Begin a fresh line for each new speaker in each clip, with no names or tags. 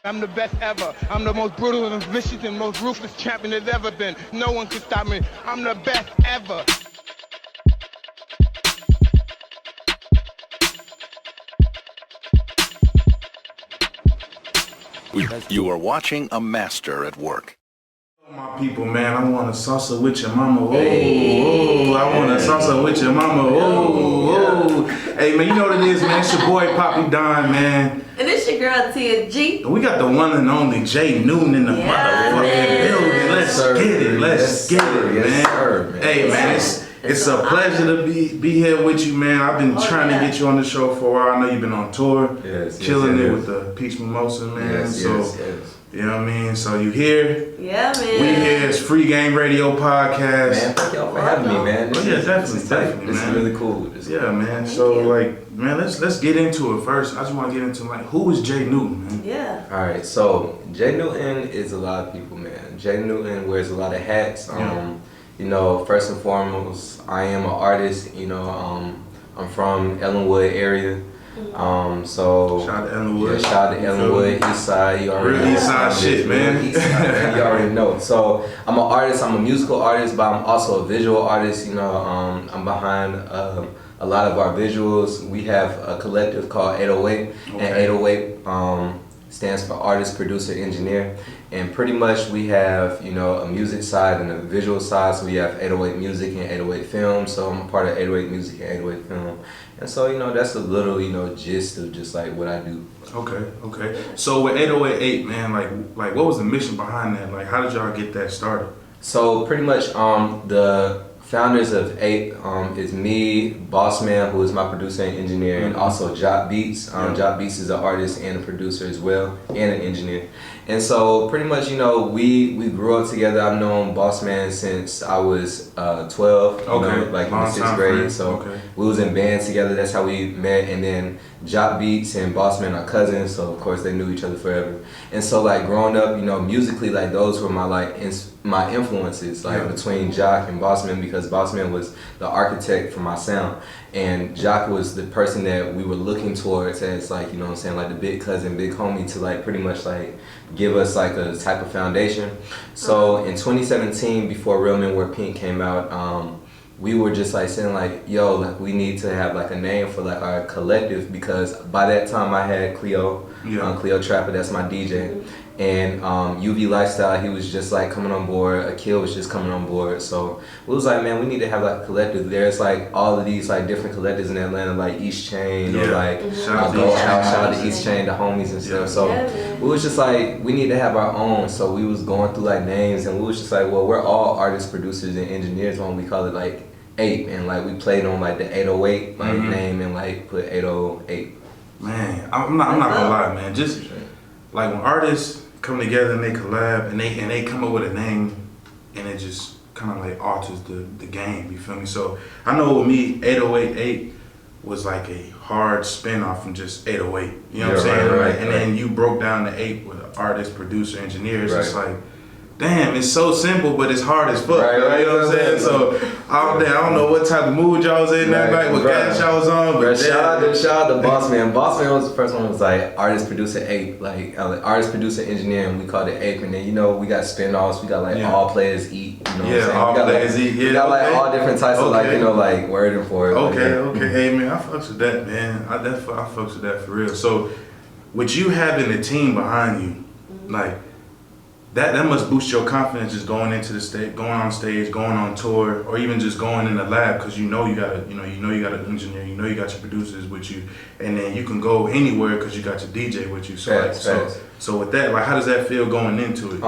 I'm the best ever. I'm the most brutal and vicious and most ruthless champion there's ever been. No one can stop me. I'm the best ever.
You are watching a master at work.
My people, man, I want a salsa with your mama. Oh, I want a salsa with your mama. Oh. Hey, man, you know what it is, man. It's your boy, Poppy Don, man.
And it's your girl, Tia-G.
We got the one and only Jaye Newton in the motherfucking building. Let's get it. Let's get it, man. Hey, man, it's a pleasure to be here with you, man. I've been trying to get you on the show for a while. I know you've been on tour, killing it with the Peach Mimosa, man. Yes. You know what I mean? So you here?
Yeah, man.
We here. It's Free Game Radio Podcast.
Man, thank y'all for having me, man.
Definitely,
This
man.
is really cool.
Man. So like, man, let's get into it first. I just want to get into like, who is Jaye Newton, man?
Yeah.
All right, so Jaye Newton is a lot of people, man. Jaye Newton wears a lot of hats. You know, first and foremost, I am an artist. You know, I'm from Ellenwood area. So
shout out to Ellenwood.
Yeah, shout out to Ellenwood, East Side. You already know.
East Side shit, man.
East Side, man. You already know. So I'm an artist. I'm a musical artist, but I'm also a visual artist. You know, I'm behind a lot of our visuals. We have a collective called 808, and 808 stands for artist, producer, engineer. And pretty much we have, you know, a music side and a visual side. So we have 808 Music and 808 Film. So I'm a part of 808 Music and 808 Film. And so, you know, that's a little, you know, gist of just like what I do.
Okay. So with 808, man, like what was the mission behind that? Like, how did y'all get that started?
So pretty much the founders of 8 is me, Bossman, who is my producer and engineer, and also Jot Beats. Jot Beats is an artist and a producer as well, and an engineer. And so pretty much, you know, we grew up together. I've known Bossman since I was 12, you know, like in the 6th grade. So we was in band together. That's how we met. And then Jot Beats and Bossman are cousins, so of course they knew each other forever. And so like growing up, you know, musically, like those were my my influences, like between Jock and Bossman, because Bossman was the architect for my sound, and Jock was the person that we were looking towards as like, you know what I'm saying, like the big cousin, big homie to like pretty much like give us like a type of foundation. So in 2017, before Real Men Wear Pink came out, we were just like saying like, yo, like we need to have like a name for like our collective, because by that time I had Cleo, Cleo Trapper, that's my DJ. And UV Lifestyle, he was just like coming on board. Akil was just coming on board. So it was like, man, we need to have like a collective. There's like all of these like different collectives in Atlanta, like East Chain, or like shout out to East Chain, the homies and stuff. So we was just like, we need to have our own. So we was going through like names, and we was just like, well, we're all artists, producers, and engineers. When we call it like 8, and like we played on like the 808 like name, and like put 808.
Man, I'm not gonna lie, man. Just like when artists come together and they collab and they come up with a name, and it just kind of like alters the game, you feel me? So I know with me, 808 was like a hard spin off from just 808, you know what I'm saying? Right. And then you broke down the 8 with an artist, producer, engineer. It's just like, damn, it's so simple, but it's hard as fuck. You know what I'm saying? So I don't know what type of mood y'all was in that night, what gas y'all was on. But
shout out to Bossman. Bossman was the first one. Was like artist, producer, 8, like artist, producer, engineer, and we called it 8. And then, you know, we got spin-offs. We got like all players eat. You know what I'm saying?
All players eat.
We got like all different types of like, you know, like wording for it.
Okay. Hey man, I fucks with that, man. I fucks with that for real. So with you having a team behind you, like, that must boost your confidence just going into the stage, going on stage, going on tour, or even just going in the lab, because you know you got an engineer, you know you got your producers with you, and then you can go anywhere because you got your DJ with you. So so with that, like, how does that feel going into it?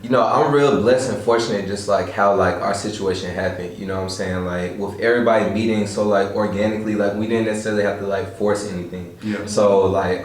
You know, I'm real blessed and fortunate, just like how like our situation happened. You know what I'm saying? Like with everybody meeting so like organically, like we didn't necessarily have to like force anything. So like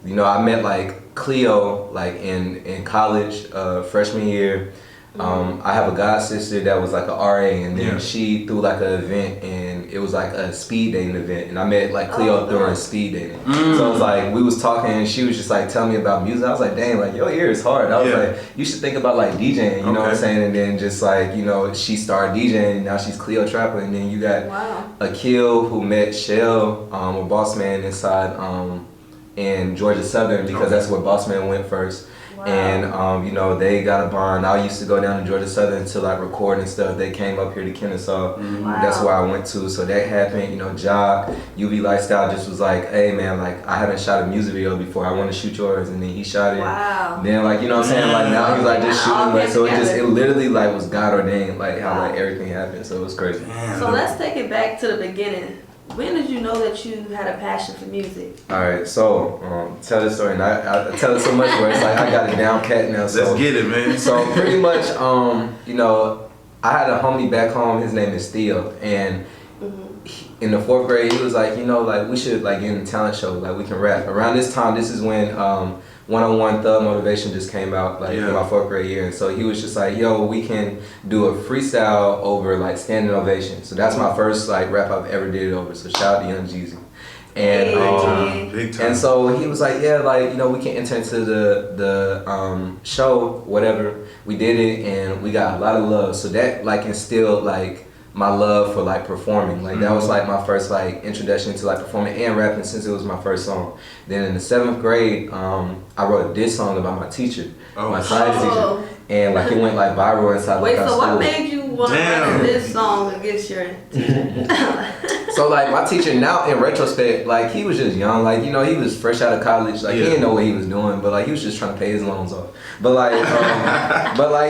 you know, I met like Cleo like in college, freshman year. I have a god sister that was like a RA, and then she threw like an event, and it was like a speed dating event, and I met like Cleo during speed dating. So it was like we was talking, and she was just like telling me about music. I was like, dang, like your ear is hard. I was like, you should think about like DJing, you know what I'm saying? And then just like, you know, she started DJing, and now she's Cleo Trapper, and then you got Akil who met Shell, or Boss Man inside in Georgia Southern because that's where Boss Man went first.
Wow.
And you know, they got a bond. I used to go down to Georgia Southern to like record and stuff. They came up here to Kennesaw.
Wow.
That's where I went to. So that happened. You know, Job, UB Lifestyle just was like, hey man, like I haven't shot a music video before. I want to shoot yours, and then he shot it.
Wow.
Then like, you know what I'm saying? Like now he's like just shooting. Like so it literally like was God ordained. Like how like everything happened. So it was crazy.
So let's take it back to the beginning. When did you know that you had a passion for music?
All right, so tell this story, and I tell it so much where it's like I got it down pat now. So,
Let's get it, man.
So pretty much, you know, I had a homie back home. His name is Theo, and in the 4th grade, he was like, you know, like we should like get in a talent show, like we can rap. Around this time, this is when 101 Thug Motivation just came out, like in my 4th grade year, and so he was just like, yo, we can do a freestyle over like standing ovation. So that's my first like rap I've ever did over. So shout out to Young Jeezy. And
Big time.
and so he was like, yeah, like, you know, we can enter into the show, whatever. We did it and we got a lot of love. So that like instilled like my love for like performing. Like that was like my first like introduction to like performing and rapping since it was my first song. Then in the 7th grade, I wrote a diss song about my teacher, my science teacher. And like it went like viral inside
Wait,
like
so
our
what
school.
made you want to write this song against your teacher?
So like my teacher now in retrospect, like he was just young, like, you know, he was fresh out of college, like he didn't know what he was doing, but like he was just trying to pay his loans off. But like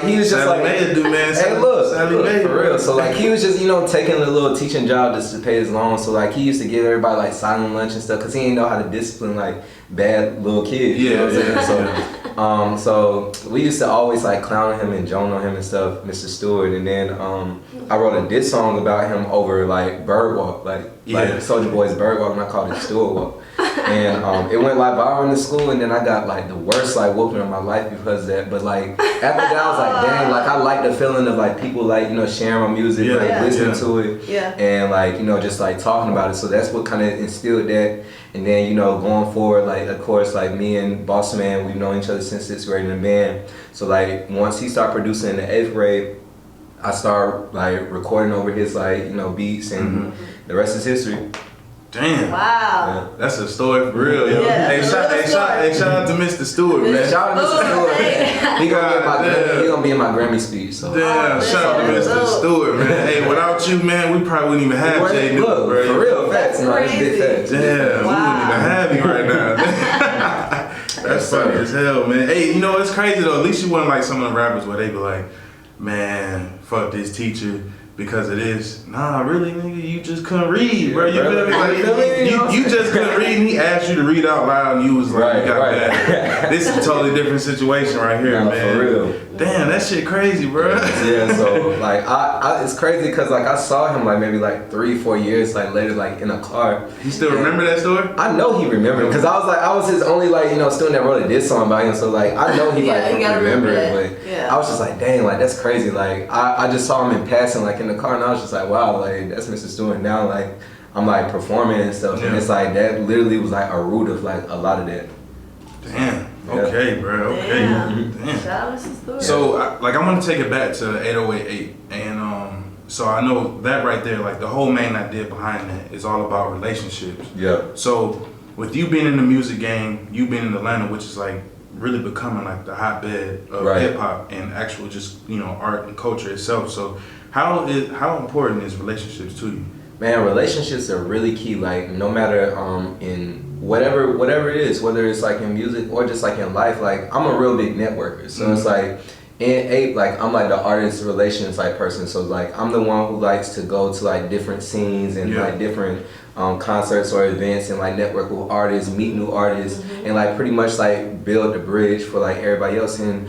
he was just
Sally
like,
Mae do, man.
hey look,
Mae,
for real. So like he was just, you know, taking a little teaching job just to pay his loans. So like he used to give everybody like silent lunch and stuff because he didn't know how to discipline like bad little kids. You know what I'm saying? So we used to always like clown him and joan on him and stuff, Mr. Stewart. And then I wrote a diss song about him over like Birdwalk, like Soulja Boy's Birdwalk, and I called it Stewart Walk. And it went like viral in the school, and then I got like the worst like whooping of my life because of that. But like after that, I was like, dang, like I like the feeling of like people like, you know, sharing my music, like listening to it, and like, you know, just like talking about it. So that's what kind of instilled that. And then, you know, going forward, like of course, like me and Boss Man, we've known each other since 6th grade in the band. So like once he started producing in the 8th grade, I started like recording over his like, you know, beats, and the rest is history.
Damn.
Wow.
That's a story for real, yo. Hey, shout out to Mr. Stewart, man.
Shout out to Mr. Stewart. He gonna be in my Grammy speech. So.
Damn, shout out to Mr. Stewart, man. Hey, without you, man, we probably wouldn't even have Jaye Newton, bro.
For real, facts. No, that's big facts.
Damn, we wouldn't even have you right now. That's funny as hell, man. Hey, you know, it's crazy though. At least you weren't like some of the rappers where they be like, man, fuck this teacher because of this. Nah, really, nigga, you just couldn't read, bro. You feel me? Like, you just couldn't read, and he asked you to read out loud, and you was like, you got that. This is a totally different situation right here, man.
For real.
Damn, that shit crazy, bro.
Yeah, so like I it's crazy because like I saw him like maybe like 3-4 years like later like in a car.
You still remember that story?
I know he remembered because I was his only like, you know, student that wrote a diss song about him. So like I know he like remembered it, but I was just like, dang, like that's crazy. Like I just saw him in passing like in the car, and I was just like, wow, like that's Mr. Stewart. Now like I'm like performing and stuff, and it's like that literally was like a root of like a lot of that.
Damn. Okay, bro. Okay. Damn.
Shout out to Stewart.
So, I want to take it back to 8088, and so I know that right there, like the whole main idea behind that is all about relationships.
Yeah.
So, with you being in the music game, you being in Atlanta, which is like really becoming like the hotbed of hip hop and actual just, you know, art and culture itself. So, how important is relationships to you?
Man, relationships are really key. Like no matter in whatever it is, whether it's like in music or just like in life, like I'm a real big networker. So it's like in APE, like I'm like the artist relations like person. So like I'm the one who likes to go to like different scenes and like different concerts or events and like network with artists, meet new artists, and like pretty much like build the bridge for like everybody else. And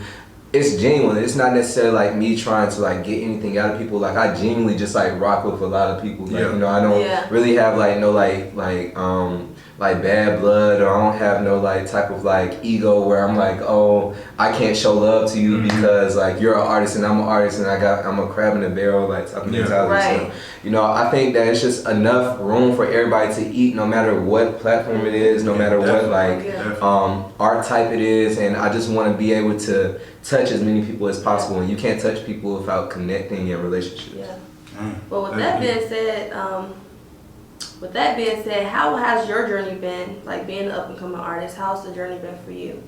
it's genuine. It's not necessarily like me trying to like get anything out of people. Like I genuinely just like rock with a lot of people. Like you know, I don't really have like no like bad blood, or I don't have no like type of like ego where I'm like, oh, I can't show love to you because like you're an artist and I'm an artist and I'm a crab in a barrel like type of mentality. So, you know, I think that it's just enough room for everybody to eat, no matter what platform it is, no matter what like art type it is, and I just want to be able to touch as many people as possible, and you can't touch people without connecting in relationships.
Well, with that being said, with that being said, how has your journey been? Like being an up and coming artist, how's the journey been for you?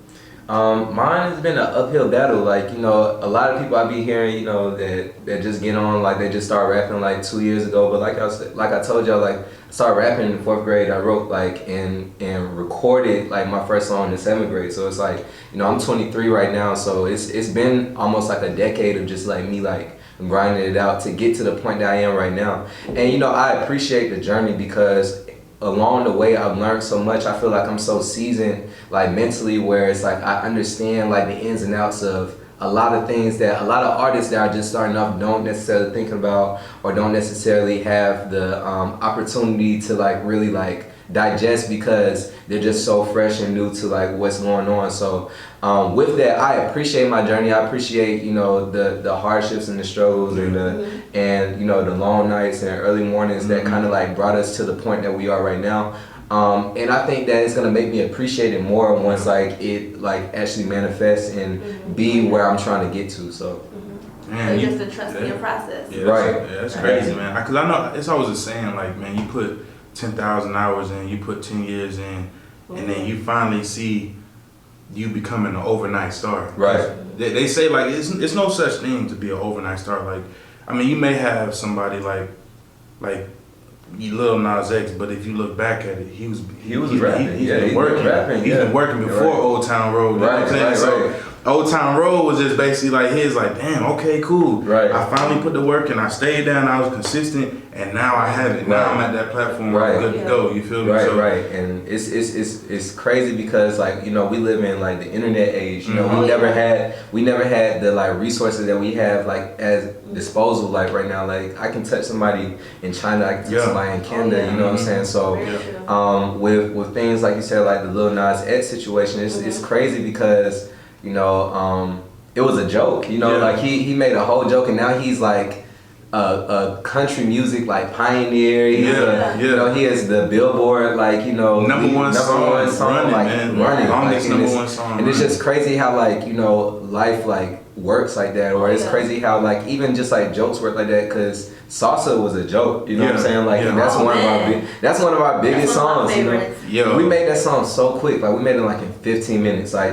Mine has been an uphill battle. Like, you know, a lot of people I be hearing, you know, that just get on, like they just started rapping like 2 years ago. But like I told y'all, like I started rapping in the 4th grade. I wrote like and recorded like my first song in the 7th grade. So it's like, you know, I'm 23 right now. So it's been almost like a decade of just like me like grinding it out to get to the point that I am right now. And you know, I appreciate the journey because along the way I've learned so much. I feel like I'm so seasoned like mentally, where it's like I understand like the ins and outs of a lot of things that a lot of artists that are just starting off don't necessarily think about or don't necessarily have the opportunity to like really like digest because they're just so fresh and new to like what's going on. So with that, I appreciate my journey. I appreciate, you know, the hardships and the struggles and you know, the long nights and early mornings that kind of like brought us to the point that we are right now. And I think that it's gonna make me appreciate it more once like it like actually manifests and be where I'm trying to get to. So
Man,
so just to trust in your process.
Yeah,
right.
That's crazy, man. Because I know it's always a saying like, man, you put 10,000 hours in, you put 10 years in, and then you finally see you becoming an overnight star.
Right.
They say like it's no such thing to be an overnight star. Like, I mean, you may have somebody like Lil Nas X, but if you look back at it, he was rapping. He's been working. He's been working before Old Town Road. You know what I'm saying? So Old Town Road was just basically like his, like, damn, okay, cool. Right. I finally put the work and I stayed down, I was consistent, and now I have it. Now I'm at that platform where I'm good to go. You feel me?
Right. And it's crazy because like, you know, we live in like the internet age. You know, we never had the like resources that we have like as disposal like right now. Like I can touch somebody in China, I can touch somebody in Canada, you know what I'm saying? So with things like you said, like the Lil Nas X situation, it's crazy because, you know, it was a joke, you know, like he made a whole joke and now he's like a country music like pioneer. He's you know, he has the Billboard like, you know,
number one song running,
like
man.
running.
Longest number one song.
And it's just crazy how like, you know, life like works like that, or it's crazy how like even just like jokes work like that, because salsa was a joke, you know what I'm saying? Like and that's one of our biggest songs, you know. We made that song so quick, like we made it like in 15 minutes. Like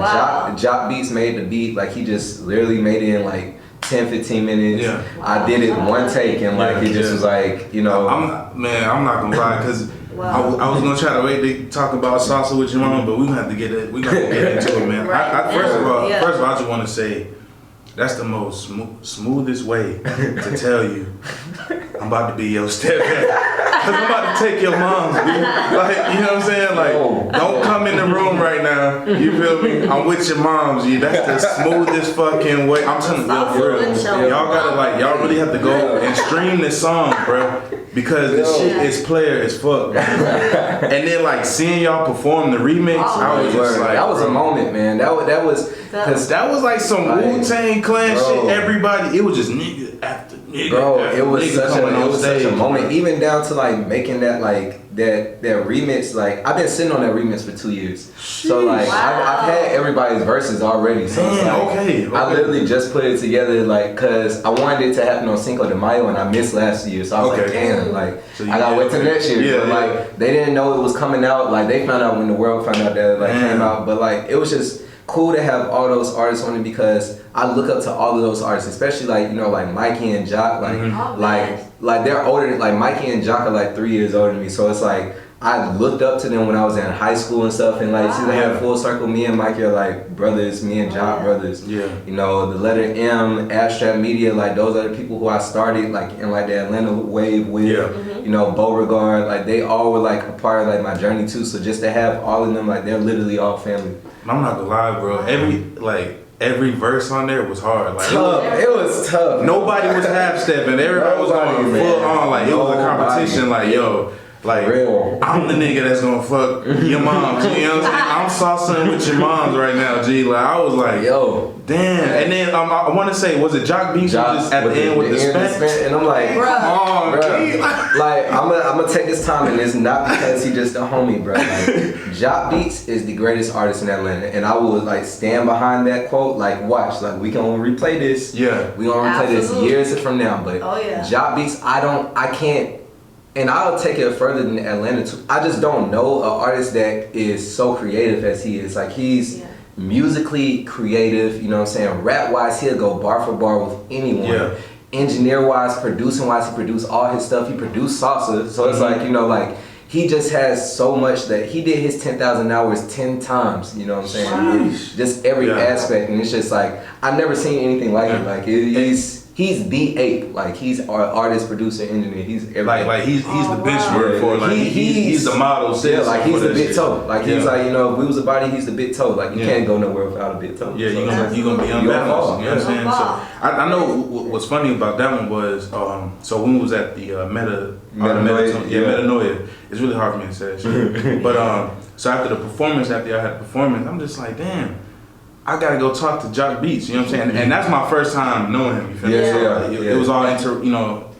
Jock Beats made the beat, like he just literally made it in like 10-15 minutes. I did it one take and like it just was like, you know. I'm
not gonna lie, because I was gonna try to wait to talk about Salsa Wit Ya Mama, but we gonna have to get it. We gonna get into it, man. First of all, I just want to say that's the most smoothest way to tell you I'm about to be your stepdad. Cause I'm about to take your mom's, dude. Like, you know what I'm saying? Like, don't come in the room right now. You feel me? I'm with your moms, G. That's the smoothest fucking way. I'm telling you, for real. Y'all gotta like, y'all really have to go and stream this song, bro. Because the shit is player as fuck. And then like seeing y'all perform the remix, I was just like,
that was a moment, man. That was
cause that was like some Wu-Tang Clan shit. Everybody, it was just nigga after nigga.
Bro,
after
it was
nigga
such a moment. Even down to like making that like that remix. Like I've been sitting on that remix for 2 years. So like I've had everybody's verses already. So it's like, I literally just put it together like cause I wanted it to happen on Cinco de Mayo and I missed last year. So I was like, damn, like so I gotta wait till next year. But like they didn't know it was coming out. Like they found out when the world found out that it like came out. But like it was just cool to have all those artists on it because I look up to all of those artists, especially like, you know, like Mikey and Jock, like like they're older than, like Mikey and Jock are like 3 years older than me. So it's like I looked up to them when I was in high school and stuff, and like see they have full circle. Me and Mikey are like brothers, me and Jock brothers. You know, the letter M, Abstract Media, like those are the people who I started like in like the Atlanta wave with. You know, Beauregard, like they all were like a part of like my journey too. So just to have all of them, like they're literally all family.
I'm not gonna lie, bro. Every verse on there was hard. Like
it was tough.
Nobody was half stepping. Everybody was going full on. Like it was a competition. Like yo, like I'm the nigga that's gonna fuck your moms. You know what I'm saying? I'm saucing with your moms right now, G. Like I was like, yo, damn. And then I want to say, was it Jock Beats just at the end with the spent?
And I'm like, come on, G. Like I'm gonna take this time, and it's not because he just a homie, bro. Like Jock Beats is the greatest artist in Atlanta, and I will like stand behind that quote. Like watch, like we gonna replay this. We gonna replay this years from now. But Jock Beats, I and I'll take it further than Atlanta too. I just don't know an artist that is so creative as he is. Like he's musically creative, you know what I'm saying? Rap wise, he'll go bar for bar with anyone. Yeah. Engineer wise, producing wise, he produced all his stuff. He produced salsa, so it's like, you know, like he just has so much that he did his 10,000 hours 10 times. You know what I'm saying? Wow. Just every aspect, and it's just like I've never seen anything like it. Like he's the ape. Like he's our artist, producer, engineer. He's everything.
Like he's the benchmark for like he's the model.
Yeah, like he's the big toe. Like he's like, you know, if we was a body, he's the big toe. Like you can't go nowhere without a big toe. Yeah,
so you're gonna be unbalanced. You know what I'm saying? So I know what's funny about that one was so when we was at the Metanoia, it's really hard for me to say that shit. But so after I had the performance, I'm just like, damn, I gotta go talk to Jock Beats, you know what I'm saying? And that's my first time knowing him, you feel me? It was all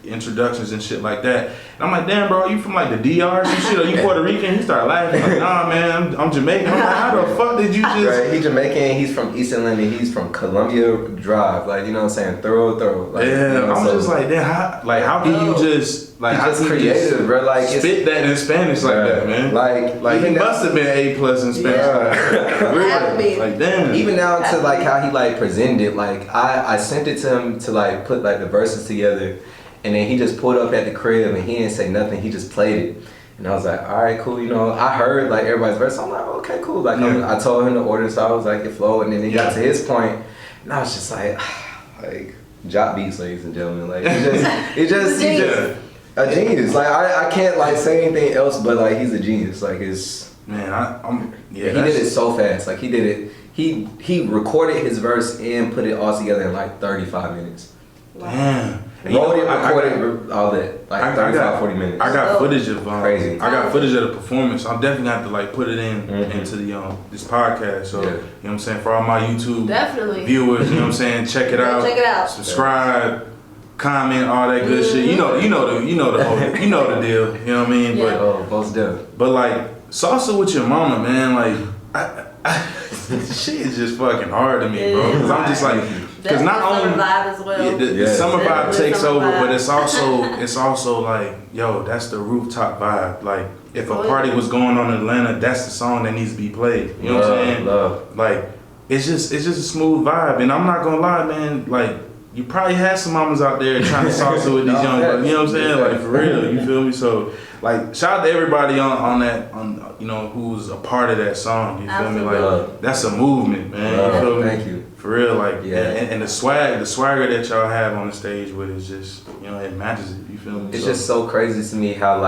introductions and shit like that. And I'm like, damn, bro, you from like the DR or some shit? Are you Puerto Rican? He started laughing, like, nah, man, I'm Jamaican. I'm like, how the fuck did you just...
Right, he's Jamaican, he's from East Atlanta, he's from Columbia Drive, like, you know what I'm saying? Thorough. Like,
yeah,
you know,
I'm just like, damn, how can you just... Like,
he's just creative, bro. Like,
spit that in Spanish like that, man. Like he must have been A+ in Spanish.
Really?
Like, damn.
Even down to like how he like presented it. Like I sent it to him to like put like the verses together, and then he just pulled up at the crib and he didn't say nothing. He just played it, and I was like, all right, cool. You know, I heard like everybody's verse. So I'm like, okay, cool. Like I told him the order, so I was like, it flowed, and then he got to his point, and I was just like Jock Beats, ladies and gentlemen. Like he just. A genius. Like I can't like say anything else, but like he's a genius. Like it's he did it so fast. Like he did it. He recorded his verse and put it all together in like 35 minutes.
Damn.
Wrote it, recorded all that, like 40 minutes.
I got footage of
crazy.
I got footage of the performance. I'm definitely gonna have to like put it into the this podcast. So you know what I'm saying, for all my YouTube viewers, you know what I'm saying, check it out.
Check it out.
Subscribe. Comment, all that good shit. You know the deal. You know what I mean?
Yeah.
But like Salsa With Ya Mama, man. Like shit is just fucking hard to me, bro. Because I'm just like, because not only
vibe as well.
The summer vibe takes over, but it's also like, yo, that's the rooftop vibe. Like if a party was going on in Atlanta, that's the song that needs to be played. You know what I'm saying? Like it's just a smooth vibe, and I'm not gonna lie, man. Like, you probably had some mamas out there trying to salsa with these young brothers, you know what I'm saying? Like, for real, you feel me? So, like, shout out to everybody on you know, who's a part of that song, you feel me? Like, that's a movement, man, you feel me?
Thank you.
For real, like, and the swagger that y'all have on the stage with is just, you know, it matches it, you feel me?
It's just so crazy to me how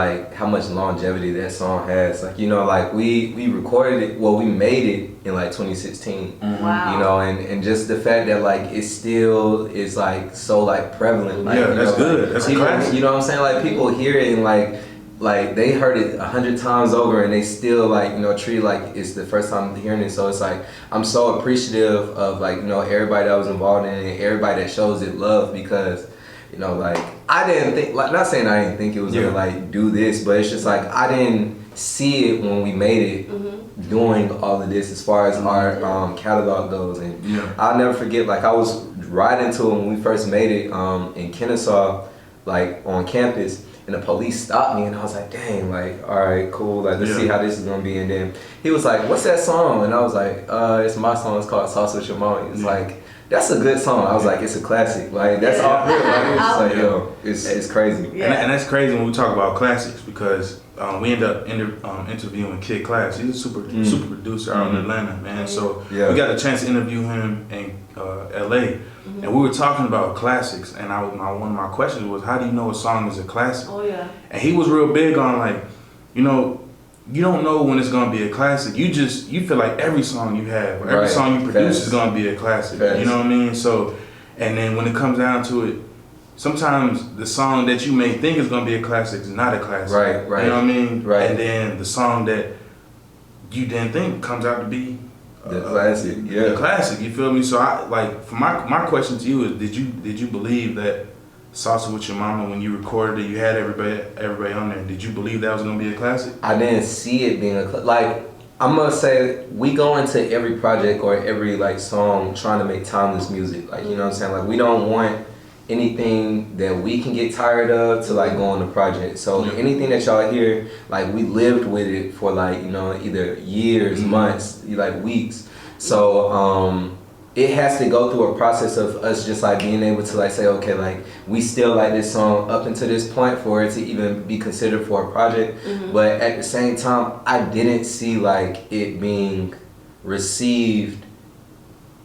much longevity that song has. Like, you know, like we recorded it, well, we made it in like 2016.
Wow.
You know, and just the fact that like it still is like so like prevalent. Like,
that's good. That's classic.
You know what I'm saying? Like people hear it and like they heard it 100 times over and they still like, you know, treat it like it's the first time hearing it. So it's like I'm so appreciative of like, you know, everybody that was involved in it, everybody that shows it love, because, you know, like I didn't think, like, not saying I didn't think it was gonna like do this, but it's just like I didn't see it when we made it doing all of this as far as our catalog goes. And I'll never forget, like I was riding to it when we first made it in Kennesaw, like on campus, and the police stopped me and I was like, dang, like, all right, cool, like let's see how this is gonna be. And then he was like, what's that song? And I was like, it's my song, it's called Salsa With Ya Mama. It's like, that's a good song. I was like, it's a classic. Like that's all good. Like, it's just like, yo, it's crazy.
And that's crazy when we talk about classics, because we end up interviewing Kid Class. He's a super producer out in Atlanta, man. So we got a chance to interview him in LA, and we were talking about classics. And one of my questions was, how do you know a song is a classic?
Oh yeah.
And he was real big on like, you know, you don't know when it's gonna be a classic. You feel like every song you have, or every song you produce is gonna be a classic. You know what I mean? So, and then when it comes down to it, sometimes the song that you may think is gonna be a classic is not a classic.
Right.
You know what I mean?
Right.
And then the song that you didn't think comes out to be
the classic.
The classic. You feel me? So I like, for my question to you is, did you believe that Salsa With Ya Mama, when you recorded it, you had everybody on there, did you believe that was gonna be a classic?
I didn't see it being like, I'm gonna say, we go into every project or every like song trying to make timeless music. Like, you know what I'm saying? Like, we don't want anything that we can get tired of to like go on the project. So anything that y'all hear, like we lived with it for like, you know, either years, months, like weeks. So it has to go through a process of us just like being able to like say, okay, like we still like this song up until this point for it to even be considered for a project. But at the same time, I didn't see like it being received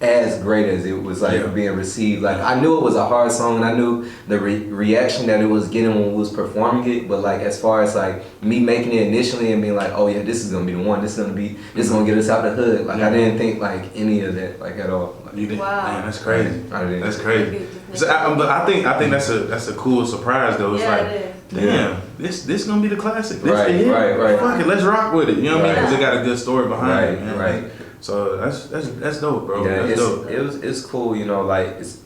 as great as it was like being received. Like I knew it was a hard song, and I knew the reaction that it was getting when we was performing it. But like as far as like me making it initially and being like, oh yeah, this is gonna be the one. This is gonna get us out the hood. Like I didn't think like any of that like at all. Like,
You did,
Wow.
man. That's crazy.
I didn't.
That's crazy. So, but I think that's a cool surprise though. It's like,
it is.
damn, this gonna be the classic. This
Right,
the hit.
right.
Fuck it, let's rock with it. You know what I mean? Because it got a good story behind it, man.
Right.
So that's dope, bro.
Yeah,
That's dope.
it's cool, you know, like it's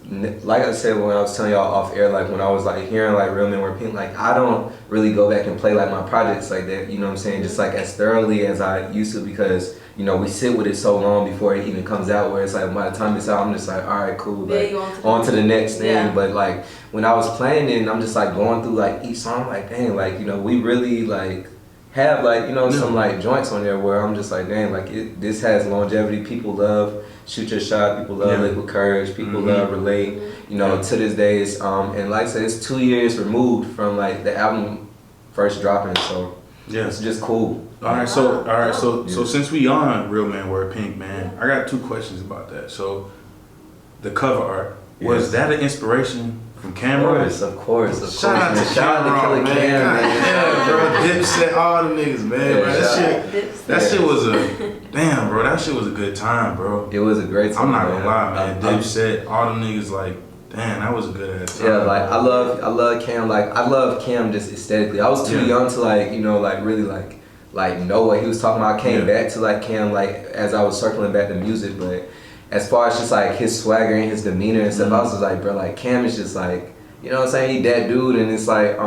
like I said when I was telling y'all off air, like when I was like hearing like Real Men Wear Pink, like I don't really go back and play like my projects like that, you know what I'm saying, just like as thoroughly as I used to, because you know we sit with it so long before it even comes out, where it's like by the time it's out I'm just like, all right, cool, like on to the next thing.
Yeah.
But like when I was playing it and I'm just like going through like each song, like dang, like you know we really like have like, you know, some like joints on there where I'm just like, dang, like this has longevity. People love Shoot Your Shot, people love Liquid Courage, people love Relate, you know, to this day it's and like I said, it's 2 years removed from like the album first dropping, so it's just cool.
Alright, so since we on Real Men Wear Pink, man, I got 2 questions about that. So the cover art, was that an inspiration from Cameron?
Of course.
Shout out to
Killer
man.
Cam,
Yeah, bro. Dipset, all the niggas, man. Bro. That shit was damn, bro. That shit was a good time, bro.
It was a great time.
I'm not gonna lie, man. Dipset, all the niggas, like, damn, that was a good ass time.
Yeah, like I love Cam. Like I love Cam just aesthetically. I was too young to like, you know, like really like know what he was talking about. I came back to like Cam like as I was circling back to music, but as far as just like his swagger and his demeanor and stuff, I was just like, bro, like Cam is just like, you know what I'm saying, he that dude. And it's like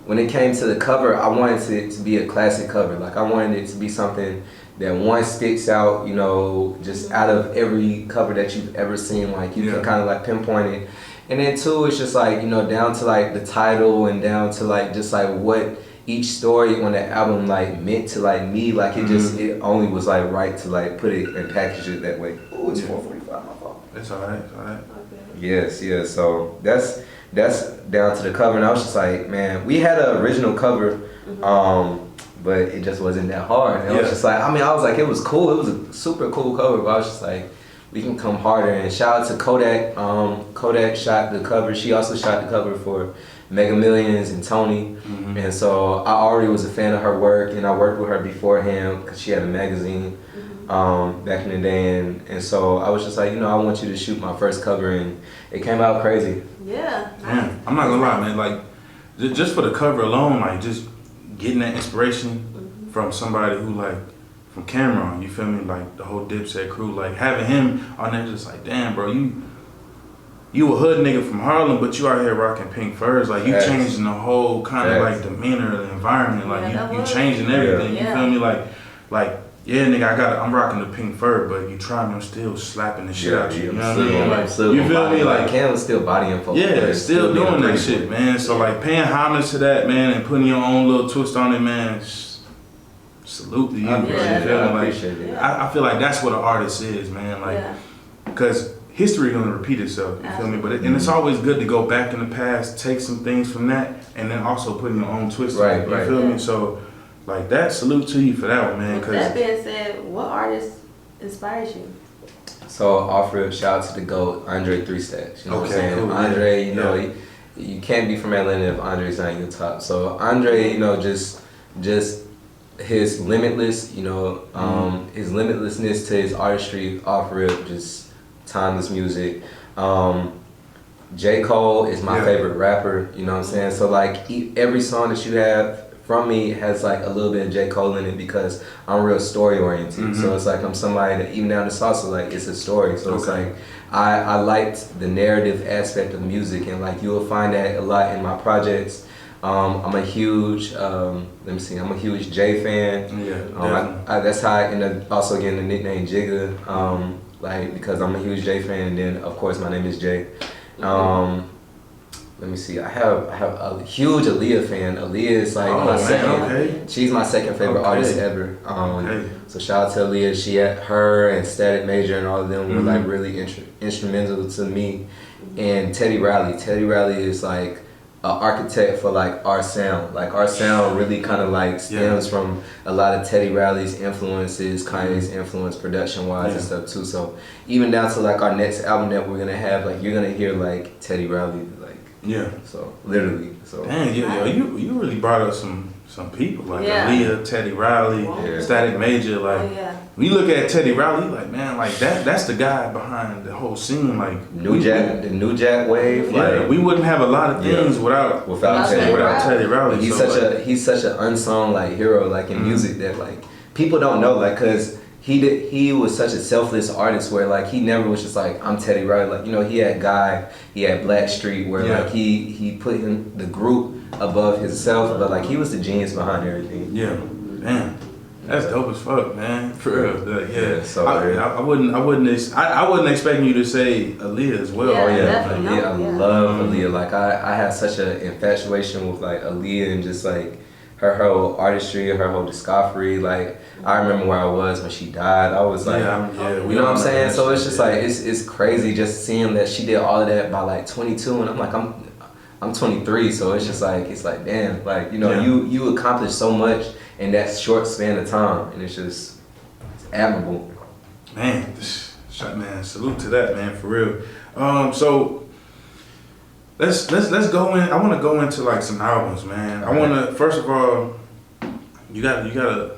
when it came to the cover, I wanted it to be a classic cover. Like I wanted it to be something that one sticks out, you know, just out of every cover that you've ever seen. Like you can kind of like pinpoint it. And then two, it's just like, you know, down to like the title and down to like just like what each story on the album like meant to like me. Like it just, it only was like right to like put it and package it that way. Oh, it's 4:45, my fault.
It's alright, it's alright.
Yes, so that's down to the cover. And I was just like, man, we had an original cover, but it just wasn't that hard. And I was just like, I mean, I was like, it was cool. It was a super cool cover, but I was just like, we can come harder. And shout out to Kodak. Kodak shot the cover. She also shot the cover for Mega Millions and Tony. And so I already was a fan of her work, and I worked with her beforehand because she had a magazine back in the day. And so I was just like, you know, I want you to shoot my first cover, and it came out crazy.
Yeah.
Man, I'm not gonna lie, man. Like, just for the cover alone, like, just getting that inspiration from somebody who, like, from Cameron, you feel me? Like, the whole Dipset crew, like, having him on there, just like, damn, bro, you a hood nigga from Harlem, but you out here rocking pink furs. Like, you changing the whole kind of, like, demeanor of the environment. Like, you changing everything, you feel me? Like, yeah, nigga, I'm rocking the pink fur, but you trying to still slapping the shit out you. You know what I mean? You feel me? Like
Cam was still bodying folks.
Yeah, still doing that shit, man. So like paying homage to that, man, and putting your own little twist on it, man. Salute to you, bro.
I appreciate it.
I feel like that's what an artist is, man. Like, because history gonna repeat itself. You feel me? But and it's always good to go back in the past, take some things from that, and then also putting your own twist on it. You feel me? So. Like that, salute to you for that one, man.
With that being said, what artist inspires you?
So off rip, shout out to the GOAT, Andre 3 Stacks. You know what I'm saying?
Cool,
Andre, you know, you can't be from Atlanta if Andre's not your top. So Andre, you know, just his limitless, you know, his limitlessness to his artistry off rip, just timeless music. J. Cole is my favorite rapper, you know what I'm saying? So like every song that you have from me has like a little bit of J. Cole in it because I'm real story oriented. So it's like I'm somebody that even down to salsa, like it's a story. So it's like I liked the narrative aspect of music, and like you will find that a lot in my projects. I'm a huge I'm a huge Jay fan. That's how I ended up also getting the nickname Jigga, like because I'm a huge Jay fan, and then of course my name is Jay. let me see. I have a huge Aaliyah fan. Aaliyah is like my second. She's my second favorite artist ever. So shout out to Aaliyah. Her and Static Major and all of them were like really instrumental to me. And Teddy Riley. Teddy Riley is like an architect for like our sound. Like our sound really kind of like stems from a lot of Teddy Riley's influences, Kanye's influence production wise and stuff too. So even down to like our next album that we're gonna have, like you're gonna hear like Teddy Riley, like so literally. So
dang, you really brought up some people like Aaliyah, Teddy Riley, Static Major. Like when you look at Teddy Riley, like man, like that's the guy behind the whole scene. Like
the New Jack wave.
Like we wouldn't have a lot of things without Teddy Riley.
He's such an unsung like hero like in music that like people don't know like because he was such a selfless artist where like he never was just like I'm Teddy Riley. Like you know he had Blackstreet where like he put the group above himself, but like he was the genius behind everything.
Yeah, damn, that's dope as fuck, man. For real,
So
I wasn't expecting you to say Aaliyah as well.
I love Aaliyah. Like I had such an infatuation with like Aaliyah and just like her whole artistry, her whole discography. Like I remember where I was when she died. I was like, you know what I'm saying? So it's just like it's crazy just seeing that she did all of that by like 22, and I'm like I'm 23, so it's just like damn, like you know you accomplished so much in that short span of time, and it's admirable.
Man, salute to that, man, for real. So let's go in. I want to go into like some albums, man. I want to first of all, you gotta, you know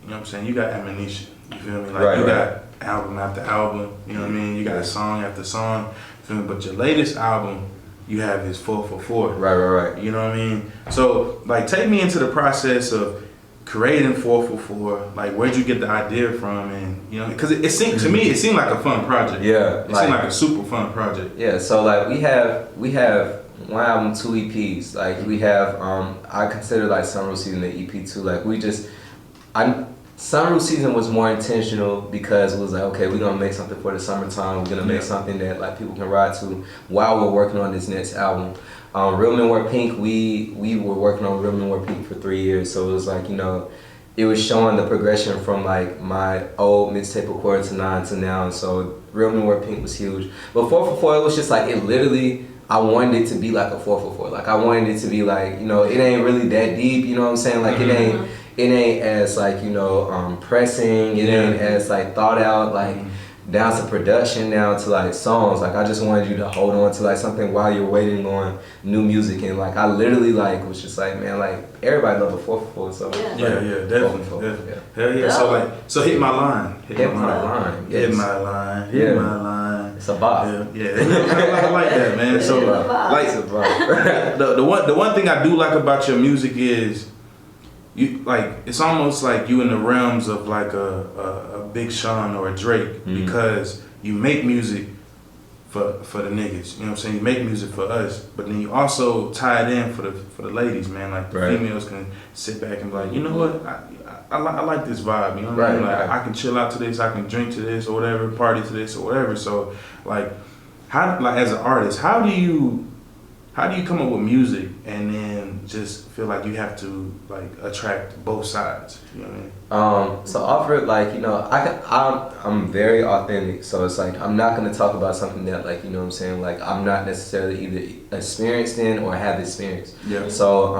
what I'm saying? You got ammunition. You feel me? Like you got album after album. You know what I mean? You got song after song. You feel me? But your latest album, you have is 444.
Right.
You know what I mean? So like, take me into the process of creating 444. Like, where'd you get the idea from? And you know, because it seemed to me, it seemed like a fun project.
Yeah,
it seemed like a super fun project.
Yeah. So like we have one album, 2 EPs. Like we have I consider like Summer Season the EP too. Like Summer Season was more intentional because it was like, okay, we're gonna make something for the summertime. We're gonna make something that like people can ride to while we're working on this next album. Real Men Wear Pink, we were working on Real Men Wear Pink for 3 years, so it was like, you know, it was showing the progression from like my old mixtape of Quarter to 9 to now, and so Real Men Wear Pink was huge. But 444, it was just like, it literally, I wanted it to be like a 444. Like I wanted it to be like, you know, it ain't really that deep, you know what I'm saying? Like it ain't as like, you know, pressing, it ain't as like thought out, like down to production, down to like songs. Like I just wanted you to hold on to like something while you're waiting on new music. And like I literally like was just like, man, like everybody love the 444. So
definitely. Hell yeah. So like, so hit my line. Hit my line. It's
a bop.
Yeah. I like that, man. So like the one thing I do like about your music is you like, it's almost like you in the realms of like a Big Sean or a Drake, because you make music for the niggas, you know what I'm saying? You make music for us, but then you also tie it in for the ladies, man. Like the females can sit back and be like, you know what, I like this vibe, you know what I mean? Like I can chill out to this, I can drink to this or whatever, party to this or whatever. So like, how, like as an artist, how do you come up with music and then just feel like you have to like attract both sides? You know what I mean?
So off it, like, you know, I'm very authentic. So it's like, I'm not gonna talk about something that like, you know what I'm saying, like I'm not necessarily either experienced in or have experienced. Yeah. So,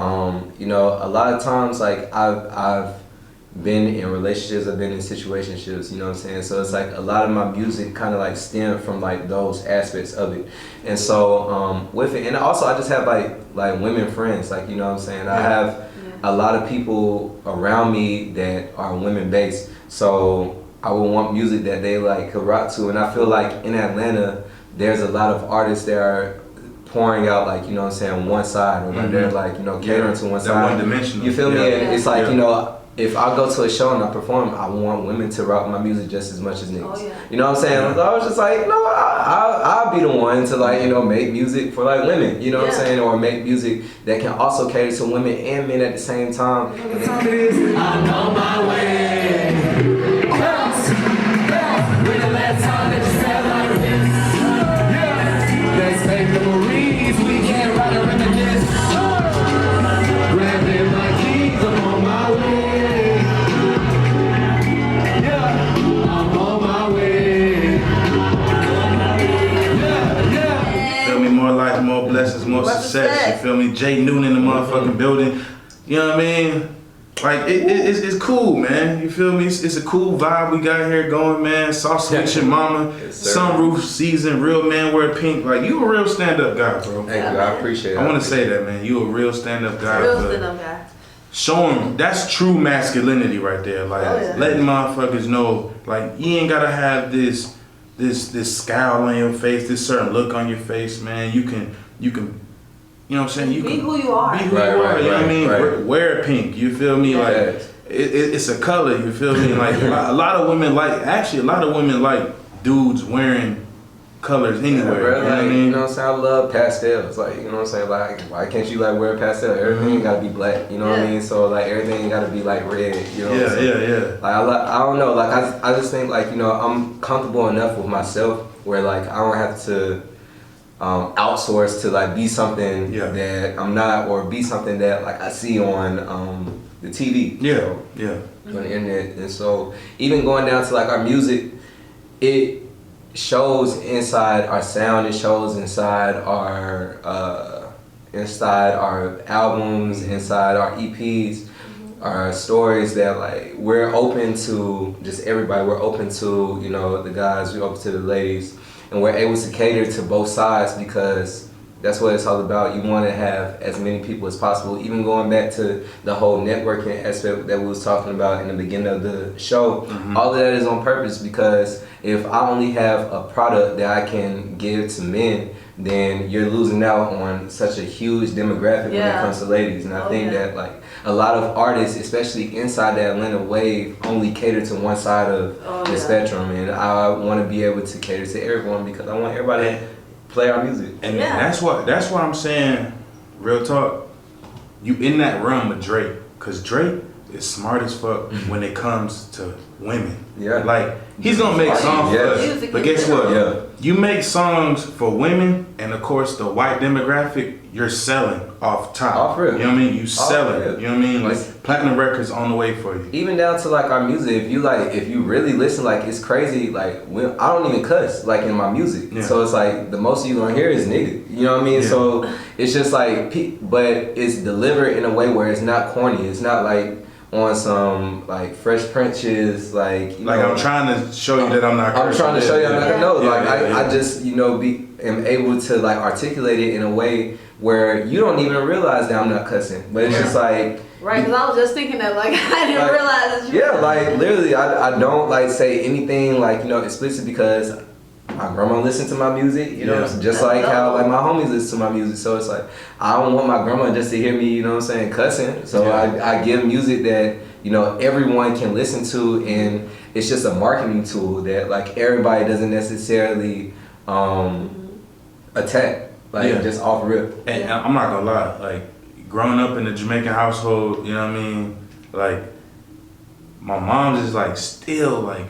you know, a lot of times like I've been in relationships, I've been in situationships, you know what I'm saying? So it's like a lot of my music kind of like stem from like those aspects of it. And so with it, and also I just have like women friends, like, you know what I'm saying? I have a lot of people around me that are women based. So I would want music that they like could rock to. And I feel like in Atlanta, there's a lot of artists that are pouring out like, you know what I'm saying, one side, or like they're like, you know, catering to one side.
One dimensional.
You feel me? And it's like, you know, if I go to a show and I perform, I want women to rock my music just as much as niggas. You know what I'm saying? So I was just like, no, I'll be the one to like, you know, make music for like women, you know what I'm saying? Or make music that can also cater to women and men at the same time. I know my way. When the last time that you felt like this? Let's make memories, we can't
blessings, more
More
success. You feel me? Jaye Newton in the motherfucking building. You know what I mean? Like it's cool, man. You feel me? It's a cool vibe we got here going, man. Salsa Wit Ya Mama, sunroof season, real man wear pink. Like you a real stand up guy, bro.
Thank you, I appreciate it.
I want to say that, man. You a real stand up guy.
Real stand up guy.
Show them that's true masculinity right there. Like letting motherfuckers know, like you ain't gotta have this scowl on your face, this certain look on your face, man. You can. You know what I'm saying? You
be
can
who you are.
Be who you are. You know what I mean? Wear pink. You feel me? Like it's a color. You feel me? Like a lot of women like dudes wearing colors anywhere.
Bro,
you know
like,
what I mean?
You know what I'm saying? I love pastels. Like, you know what I'm saying? Like, why can't you like wear pastel? Everything gotta be black. You know what I mean? So like everything gotta be like red. You know what I'm saying?
Yeah.
Like I don't know. Like I just think like, you know, I'm comfortable enough with myself where like I don't have to outsource to like be something that I'm not, or be something that like I see on the TV. On the internet. And so even going down to like our music, it shows inside our sound, it shows inside our albums, inside our EPs, our stories, that like we're open to just everybody. We're open to, you know, the guys, we're open to the ladies, and we're able to cater to both sides because that's what it's all about. You want to have as many people as possible. Even going back to the whole networking aspect that we was talking about in the beginning of the show, all of that is on purpose, because if I only have a product that I can give to men, then you're losing out on such a huge demographic when it comes to ladies. And I think that like a lot of artists, especially inside the Atlanta wave, only cater to one side of the spectrum. And I want to be able to cater to everyone because I want everybody to play our music.
And that's why I'm saying, real talk, you in that realm with Drake, because Drake is smart as fuck when it comes to women. Like he's gonna make songs for us, but guess what? You make songs for women, and of course the white demographic, you're selling off top. You know what I mean? You selling. You know what I mean? Like platinum records on the way for you.
Even down to like our music, if you really listen, like it's crazy. Like I don't even cuss like in my music, so it's like the most you gonna hear is nigga. You know what I mean? So it's just like, but it's delivered in a way where it's not corny. It's not like on some like Fresh Prince's, like, you know,
I'm trying to show you that I'm not cursing.
I'm trying to show you I'm not gonna I just, you know, am able to like articulate it in a way where you don't even realize that I'm not cussing, but it's just like
because I was just thinking that, like, I didn't realize that you
like literally I don't like say anything like, you know, explicit, because my grandma listens to my music, you know, just like how like my homies listen to my music. So it's like I don't want my grandma just to hear me, you know what I'm saying, cussing. So I give music that, you know, everyone can listen to, and it's just a marketing tool that like everybody doesn't necessarily attack, like just off rip.
And I'm not gonna lie, like growing up in a Jamaican household, you know what I mean, like my mom's just like still like,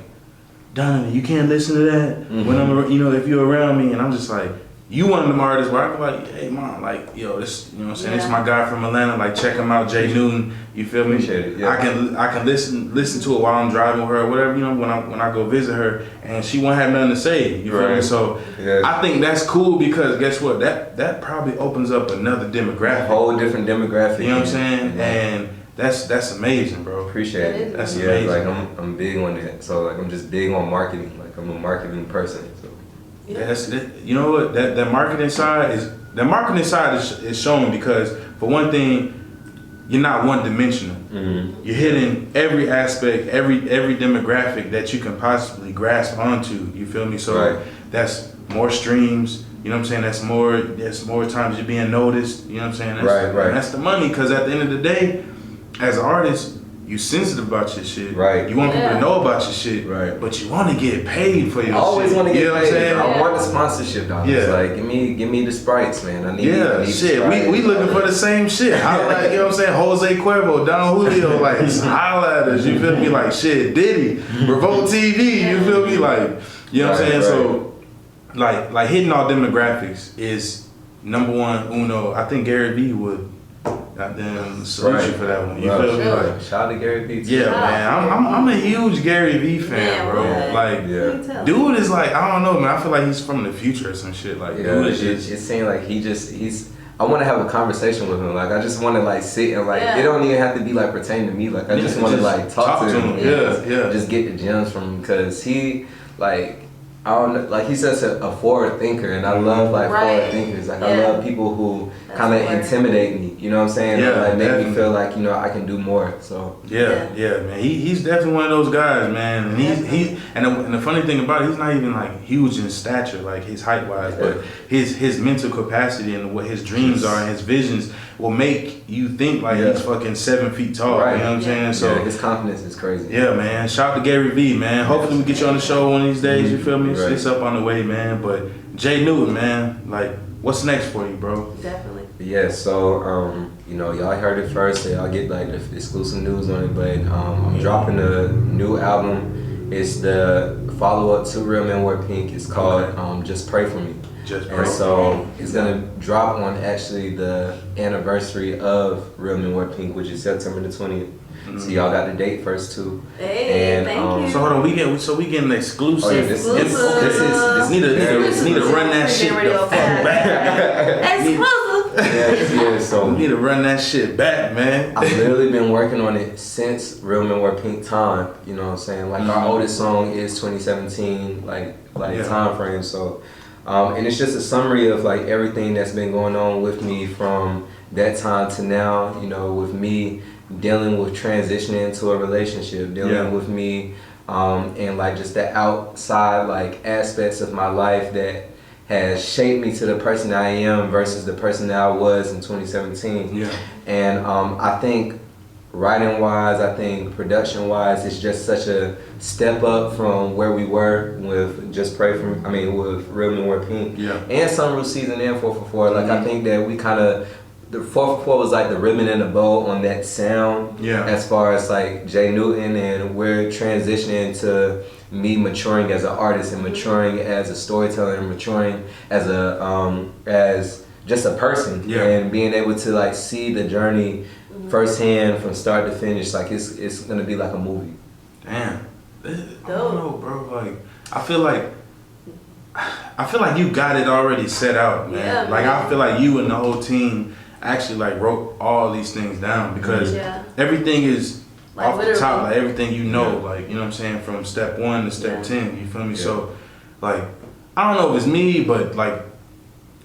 Donovan, you can't listen to that when I'm, you know, if you're around me. And I'm just like, you one of them artists where I can like, hey mom, like, yo, this, you know what I'm saying, this is my guy from Atlanta, like check him out, Jaye Newton, you feel me? I can listen to it while I'm driving with her or whatever, you know, when I go visit her, and she won't have nothing to say, you feel me? So I think that's cool, because guess what, that probably opens up another demographic.
A whole different demographic.
You know what I'm saying? And that's amazing, bro.
Appreciate it. That's amazing. Like I'm big on that. So like I'm just big on marketing. Like I'm a marketing person. So
that's it. You know what? That marketing side is showing, because for one thing, you're not one dimensional. You're hitting every aspect, every demographic that you can possibly grasp onto. You feel me? So that's more streams. You know what I'm saying? That's more times you're being noticed. You know what I'm saying? That's, that's the money, because at the end of the day, as an artist, you sensitive about your shit. You want people to know about your shit. But you want to get paid for your shit.
I always want to get paid. I want the sponsorship, dog. Like give me the Sprites, man. I need
shit. We looking for the same shit. I like, you know what I'm saying, Jose Cuervo, Don Julio, like holla at us. You feel me? Like shit, Diddy, Revolt TV. You feel me? Like, you know what I'm saying? So like hitting all demographics is number one. Uno. I think Gary Vee would goddamn salute you for that one. You
Bro,
feel me? Like,
shout out to Gary Vee.
yeah, man. I'm a huge Gary Vee fan, bro.
what?
Like, dude is like, I don't know, man. I feel like he's from the future or some shit. Like, dude is just.
It seems like he's. I want to have a conversation with him. Like, I just want to like sit and like. It don't even have to be like pertaining to me. Like, I just want to like talk to him.
Yeah.
Just get the gems from him because he like. I don't know, like he's such a forward thinker, and I love like forward thinkers. Like I love people who kind of intimidate me. You know what I'm saying?
Yeah,
like make
definitely.
me feel like I can do more. So
Yeah, man. He's definitely one of those guys, man. And the funny thing about it, he's not even like huge in stature, like his height wise, but his mental capacity and what his dreams are and his visions will make you think like he's fucking 7 feet tall.
Right.
You know what I'm saying? So
his confidence is crazy.
yeah, man. Shout out to Gary Vee, man. Hopefully we get you on the show one of these days. You feel me?
Right.
It's up on the way, man. But Jaye Newton, man, like, what's next for you, bro?
Definitely.
Yeah, so y'all heard it first, so y'all get like the exclusive news on it. But I'm dropping a new album. It's the follow-up to Real Men Wear Pink. It's called Just Pray For Me.
Just pray.
And so it's gonna drop on actually the anniversary of Real Men Wear Pink, which is September the 20th. So y'all got the date first too.
Hey,
And,
thank you.
So hold on, we getting exclusive.
Oh, yeah, this
Need to run that shit the fuck back.
Exclusive.
yeah, so
We need to run that shit back, man.
I've literally been working on it since Real Men Wear Pink time. You know what I'm saying? Like our oldest song is 2017, like time frame. So, and it's just a summary of like everything that's been going on with me from that time to now. You know, with me dealing with transitioning into a relationship, dealing with me, and like just the outside like aspects of my life that has shaped me to the person I am versus the person that I was in 2017.
Yeah.
And I think writing wise, I think production wise, it's just such a step up from where we were with Just Pray For Me. I mean, with Real Men Wear Pink. Yeah. And Sunroof Season and 444. Like I think that we kind of. The 444 was like the ribbon and the bow on that sound. Yeah. As far as like Jaye Newton, and we're transitioning to me maturing as an artist and maturing as a storyteller and maturing as a as just a person. Yeah. And being able to like see the journey firsthand from start to finish. Like it's gonna be like a movie.
Damn. I don't know, bro. Like I feel like you got it already set out, man.
Yeah,
like
man.
I feel like you and the whole team actually like wrote all these things down because everything is like off the top, like everything you know, like you know what I'm saying, from step 1 to step 10. You feel me? So like I don't know if it's me, but like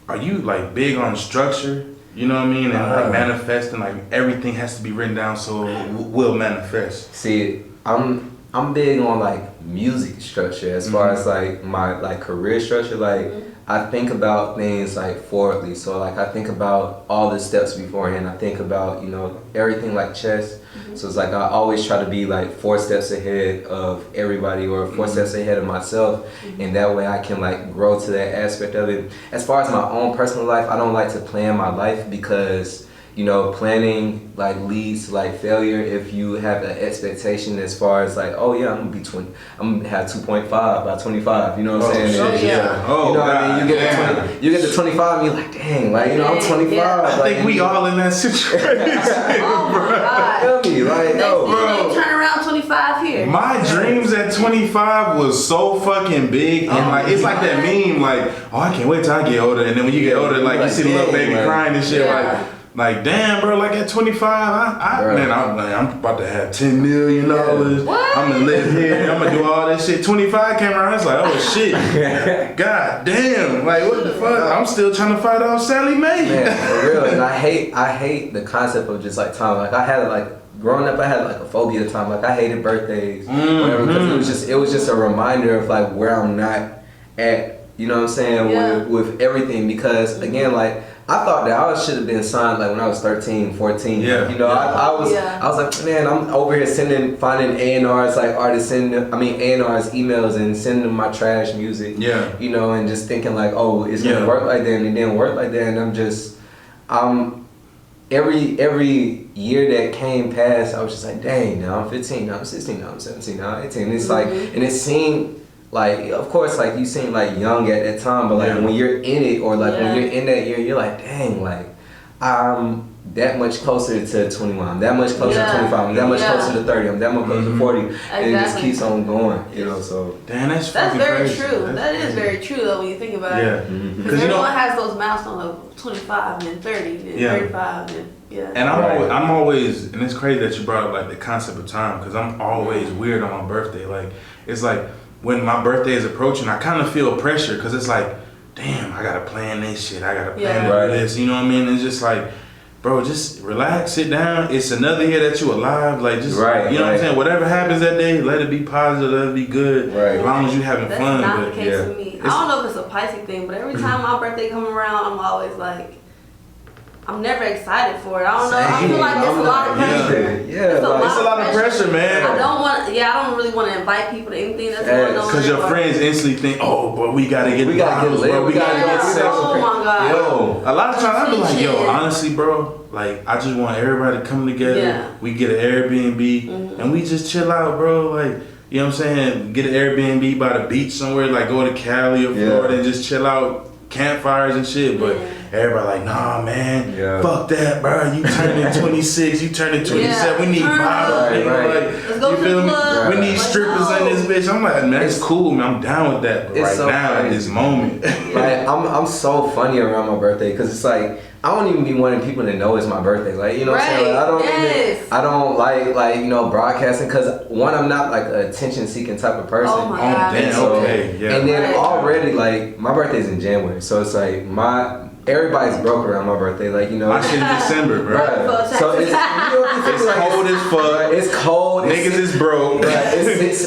are you like big on structure? You know what I mean? And like manifesting, like everything has to be written down so it will manifest.
See, I'm big on like music structure as far as like my like career structure. Like I think about things like forwardly. So like I think about all the steps beforehand. I think about, you know, everything like chess. So it's like I always try to be like 4 steps ahead of everybody or 4 steps ahead of myself. And that way I can like grow to that aspect of it. As far as my own personal life, I don't like to plan my life because, you know, planning like leads to like failure if you have an expectation as far as like, oh yeah, I'm gonna have 2.5 by 25. You know what I'm saying?
Shit, yeah. Oh,
you know what I mean? You get to 25 and you're like, dang, like, you know, I'm 25.
I think we all in that situation.
Oh my God.
Feel me? Like, yo,
bro. Turn around 25 here.
My dreams at 25 was so fucking big, and like it's like that meme, like, oh, I can't wait till I get older, and then when you get older, like you see the little baby crying and shit, like damn, bro, like at 25, I'm about to have $10 million. I'm gonna live here. I'm gonna do all that shit. 25 came around, it's like, oh shit, god damn, like what the fuck? I'm still trying to fight off Sally Mae.
Man, for real, and I hate the concept of just like time. Like I had like. Growing up, I had like a phobia of time. Like I hated birthdays, whatever, because it was just a reminder of like where I'm not at. You know what I'm saying? With everything, because again, like I thought that I should have been signed like when I was 13, 14.
Yeah.
You know, I was like, man, I'm over here finding A&Rs like artists, A&Rs emails and sending them my trash music. Yeah. You know, and just thinking like, oh, it's gonna work like that, and it didn't work like that, and every year that came past, I was just like, dang, now I'm 15, now I'm 16, now I'm 17, now I'm 18. And it's like, and it seemed like, of course, like you seem like young at that time, but like when you're in it, or like when you're in that year, you're like, dang, like I'm that much closer to 21. I'm that much closer to 25. I'm that much closer to 30. I'm that much closer to 40. And it just keeps on going, you know. So
damn, that's
very
crazy.
true. That is very true though when you think about it. Because everyone has those milestones of 25 and 30 and 35 and And
I'm always, and it's crazy that you brought up like the concept of time, because I'm always weird on my birthday. Like it's like when my birthday is approaching, I kind of feel pressure because it's like, damn, I gotta plan this shit. I gotta plan this. You know what I mean? It's just like, bro, just relax, sit down. It's another year that you alive. Like just, you know what I'm saying? Whatever happens that day, let it be positive, let it be good. As long as you having fun.
That's not the case for me. I don't know if it's a Pisces thing, but every time my birthday come around, I'm always like, I'm never excited for it. I don't know. I feel like it's a lot of pressure.
It's a lot of pressure, man.
I don't really want to invite people to anything that's going on.
Because your friends instantly think, oh, but we gotta get bottles, bro. We gotta get sex.
Oh my God.
Yo, a lot of times I be like, yo, honestly, bro, like I just want everybody to come together. We get an Airbnb and we just chill out, bro. Like, you know what I'm saying? Get an Airbnb by the beach somewhere, like go to Cali or Florida and just chill out, campfires and shit. But everybody like, nah, man, fuck that, bro. You turning 26, you turning 27. We need bottles,
Let's go to the club.
We need strippers in this bitch. I'm like, man, that's cool, man. I'm down with that. But right so now, at this moment,
like, I'm so funny around my birthday because it's like I don't even be wanting people to know it's my birthday. Like, you know what I'm saying? Like, I don't like you know, broadcasting because one, I'm not like a attention seeking type of person.
Oh my God.
And
then already like my birthday's in January, so it's like everybody's broke around my birthday, like, you know.
My shit in December, bro.
So it's,
it's cold as fuck.
It's cold.
Niggas is broke.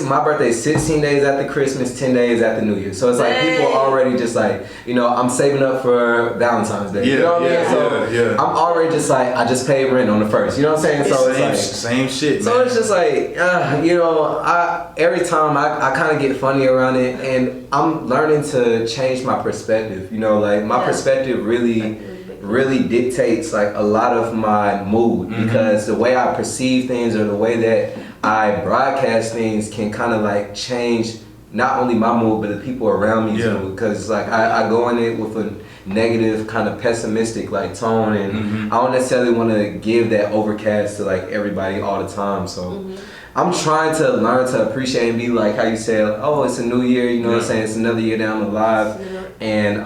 My birthday's 16 days after Christmas, 10 days after New Year. So it's like people already just like, you know, I'm saving up for Valentine's Day. You know what I mean? So I'm already just like, I just paid rent on the 1st. You know what I'm saying? So it's like
same shit, man.
So it's just like, you know, every time I kind of get funny around it, and I'm learning to change my perspective. You know, like my perspective really dictates like a lot of my mood because the way I perceive things or the way that I broadcast things can kind of like change not only my mood but the people around me too, because like I go in it with a negative kind of pessimistic like tone, and I don't necessarily want to give that overcast to like everybody all the time. So I'm trying to learn to appreciate and be like how you said, oh, it's a new year, you know what I'm saying? It's another year down the line. And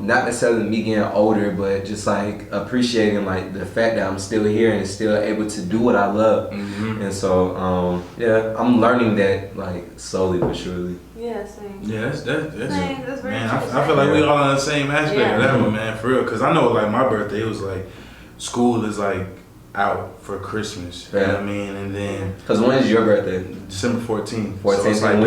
not necessarily me getting older, but just like appreciating like the fact that I'm still here and still able to do what I love. And so, I'm learning that like slowly but surely.
Yeah, same.
Yeah, that's
very
man, I feel like we all on the same aspect of that one, man, for real. Cause I know like my birthday, it was like school is like out for Christmas. You know what I mean? And then
cause when is your birthday?
December 14th.
14th.
So it's like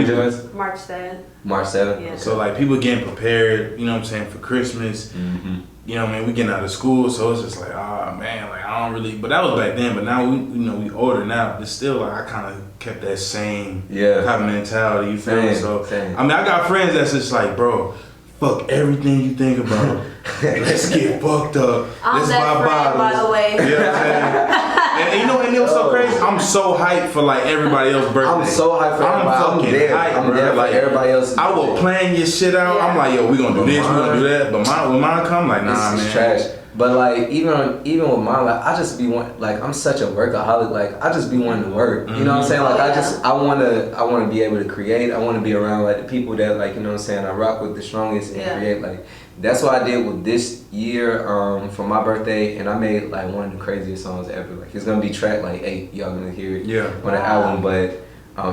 March 7th.
March 7th.
Yeah.
So like people getting prepared, you know what I'm saying, for Christmas. You know what I mean? We getting out of school, so it's just like, oh man, like I don't really. But that was back then. But now we older now. But still, like I kind of kept that same type of mentality. You feel me? So I mean, I got friends that's just like, bro, fuck everything you think about. Let's get fucked up. Let's buy bottles.
By the way.
You know what I'm saying? And you know, and it was so crazy. I'm so hyped for like everybody else's birthday.
I'm so hyped for everybody.
I'm fucking hyped,
I'm there
like
everybody else.
I will plan your shit out. I'm like, yo, we gonna do this, we gonna do that. But when mine come, like, nah,
it's
man.
Trash. But like even with mine, like I just be like I'm such a workaholic. Like I just be wanting to work. You know what I'm saying? Like I wanna be able to create. I wanna be around like the people that like, you know what I'm saying, I rock with the strongest and create. Like that's what I did with this year for my birthday, and I made like one of the craziest songs ever. Like it's gonna be track like 8. Y'all gonna hear it on the album, but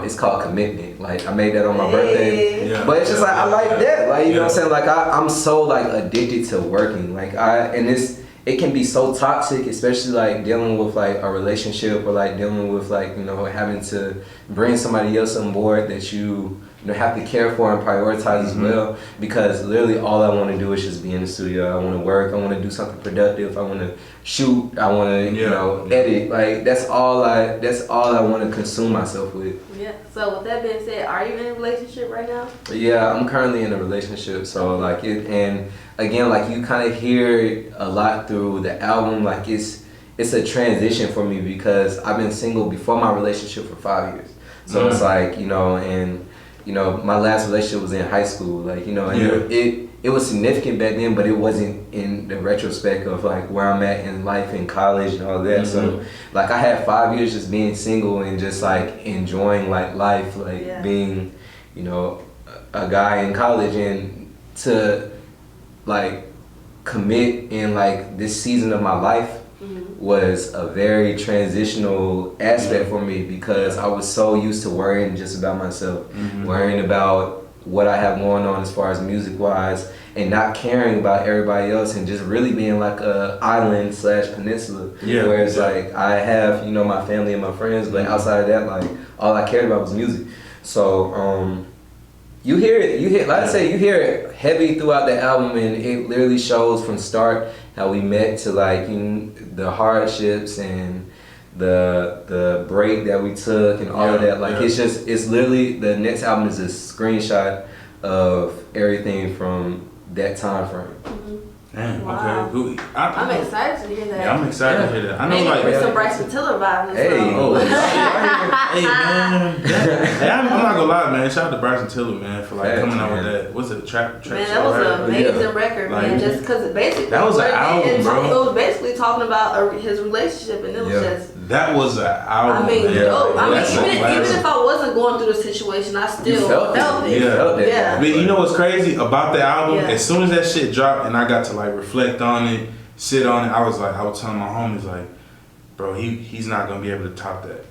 it's called Commitment. Like I made that on my birthday, but it's just like I like that. Like you know what I'm saying? Like I'm so like addicted to working. Like it can be so toxic, especially like dealing with like a relationship or like dealing with like, you know, having to bring somebody else on board that you know have to care for and prioritize as well, because literally all I want to do is just be in the studio. I want to work, I want to do something productive, I want to shoot, I want to you know edit. Like that's all I want to consume myself with.
So with that being said, are you in a relationship right now?
Yeah, I'm currently in a relationship. So like and again, like you kind of hear it a lot through the album. Like it's a transition for me because I've been single before my relationship for 5 years. So it's like, you know, and you know, my last relationship was in high school. Like, you know, and it was significant back then, but it wasn't in the retrospect of like where I'm at in life in college and all that. So like I had 5 years just being single and just like enjoying like life, like being, you know, a guy in college, and to like commit in like this season of my life was a very transitional aspect for me, because I was so used to worrying just about myself, worrying about what I have going on as far as music wise, and not caring about everybody else, and just really being like a island / peninsula. Whereas like I have, you know, my family and my friends, but outside of that, like all I cared about was music. So you hear it, like I say, you hear it heavy throughout the album, and it literally shows from start how we met to like, you know, the hardships and the break that we took and all of that. Like it's literally, the next album is a screenshot of everything from that time frame.
Damn,
Wow.
okay.
I'm excited to hear that.
Yeah, I'm excited to hear that. I know,
maybe
like,
with some Bryson Tiller vibes.
Hey,
hey man, hey, I'm not gonna lie, man. Shout out to Bryson Tiller, man, for like coming out with that. What's it, trap?
Man, that was an amazing record, man.
Like,
Just because basically
that was an album, bro.
It was basically talking about his relationship, and it was just.
That was an album.
I mean, dope. I
That's
mean, even if I wasn't going through the situation, I still felt it.
Yeah. But you know what's crazy about the album?
Yeah.
As soon as that shit dropped and I got to like reflect on it, sit on it, I was telling my homies like, bro, he's not gonna be able to top that.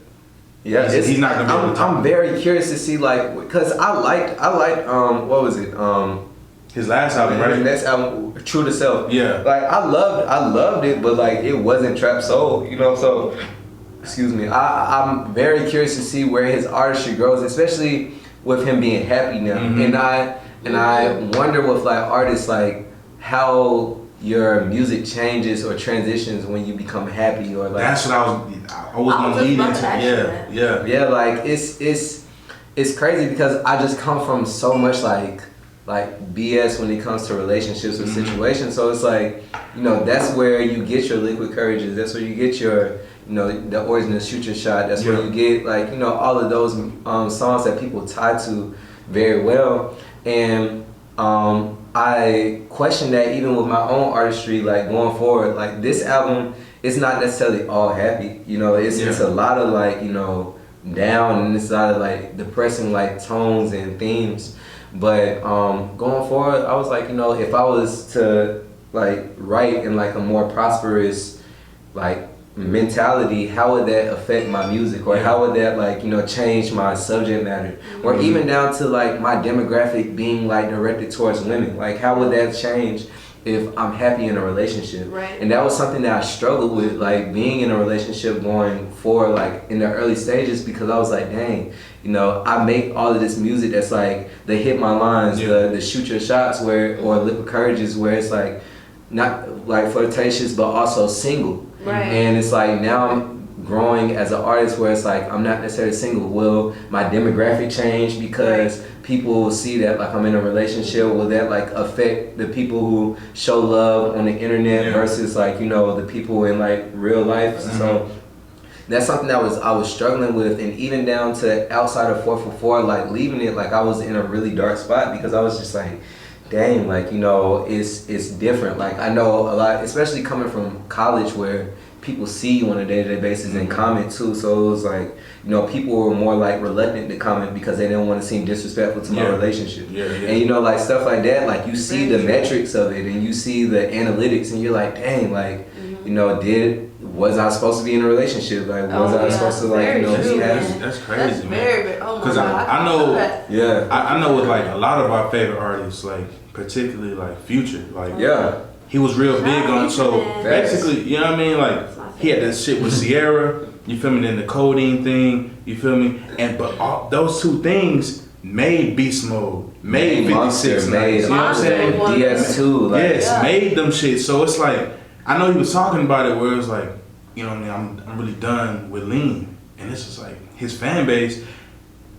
Yeah,
he's not gonna be able to top
I'm very curious to see, like, because I liked what was it?
His last album, right?
His next album, True to Self.
Yeah.
Like I loved it, but like it wasn't trap soul, you know. So, excuse me. I'm very curious to see where his artistry grows, especially with him being happy now. And I wonder with like artists, like how your music changes or transitions when you become happy, or like.
That's what I was gonna lead into. Yeah.
Like it's crazy because I just come from so much like BS when it comes to relationships or situations. So it's like, you know, that's where you get your liquid courages. That's where you get your, you know, the Poisonous Future Shot. That's where you get like, you know, all of those songs that people tie to very well. And I question that even with my own artistry, like going forward, like this album, it's not necessarily all happy. You know, it's a lot of like, you know, down, and it's a lot of like depressing like tones and themes. But going forward, I was like, you know, if I was to like write in like a more prosperous like mentality, how would that affect my music, or how would that like, you know, change my subject matter, or even down to like my demographic being like directed towards women? Like how would that change if I'm happy in a relationship?
Right.
And that was something that I struggled with, like being in a relationship going forward, like in the early stages, because I was like, dang, you know, I make all of this music that's like the hit my lines, the shoot your shots, or liquid courages, where it's like not like flirtatious but also single.
Right.
And it's like now I'm growing as an artist where it's like I'm not necessarily single. Will my demographic change because people see that like I'm in a relationship? Will that like affect the people who show love on the internet versus like, you know, the people in like real life? So that's something that I was struggling with, and even down to outside of 444, like leaving it, like I was in a really dark spot because I was just like, dang, like, you know, it's different. Like I know a lot, especially coming from college where people see you on a day-to-day basis and comment too. So it was like, you know, people were more like reluctant to comment because they didn't want to seem disrespectful to my relationship. And you know, like stuff like that, like you see the metrics of it and you see the analytics and you're like, dang, like, you know, was I supposed to be in a relationship? Like, was I supposed to like, you know, be happy?
That's crazy, man.
Very, oh my
God. I know, I know with like a lot of our favorite artists, like particularly like Future, like he was real big on. So basically, you know what I mean? Like he had that shit with Sierra. You feel me? Then the codeine thing. You feel me? And but all, those two things made Beast Mode, made 56 Nights. You know what I'm saying?
DS2, like,
made them shit. So it's like, I know he was talking about it where it was like, you know what I mean, I'm really done with lean. And it's just like, his fan base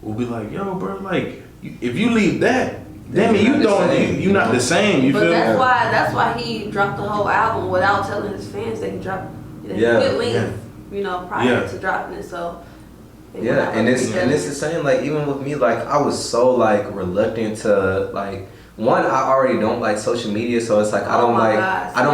will be like, yo, bro, like, if you leave that, damn it, you're not the same. You
but
feel me?
That's why he dropped the whole album without telling his fans that he dropped. He quit lean, you know, prior to dropping it. So.
And it's the same. Like even with me, like I was so like reluctant to like one, I already don't like social media, so it's like I don't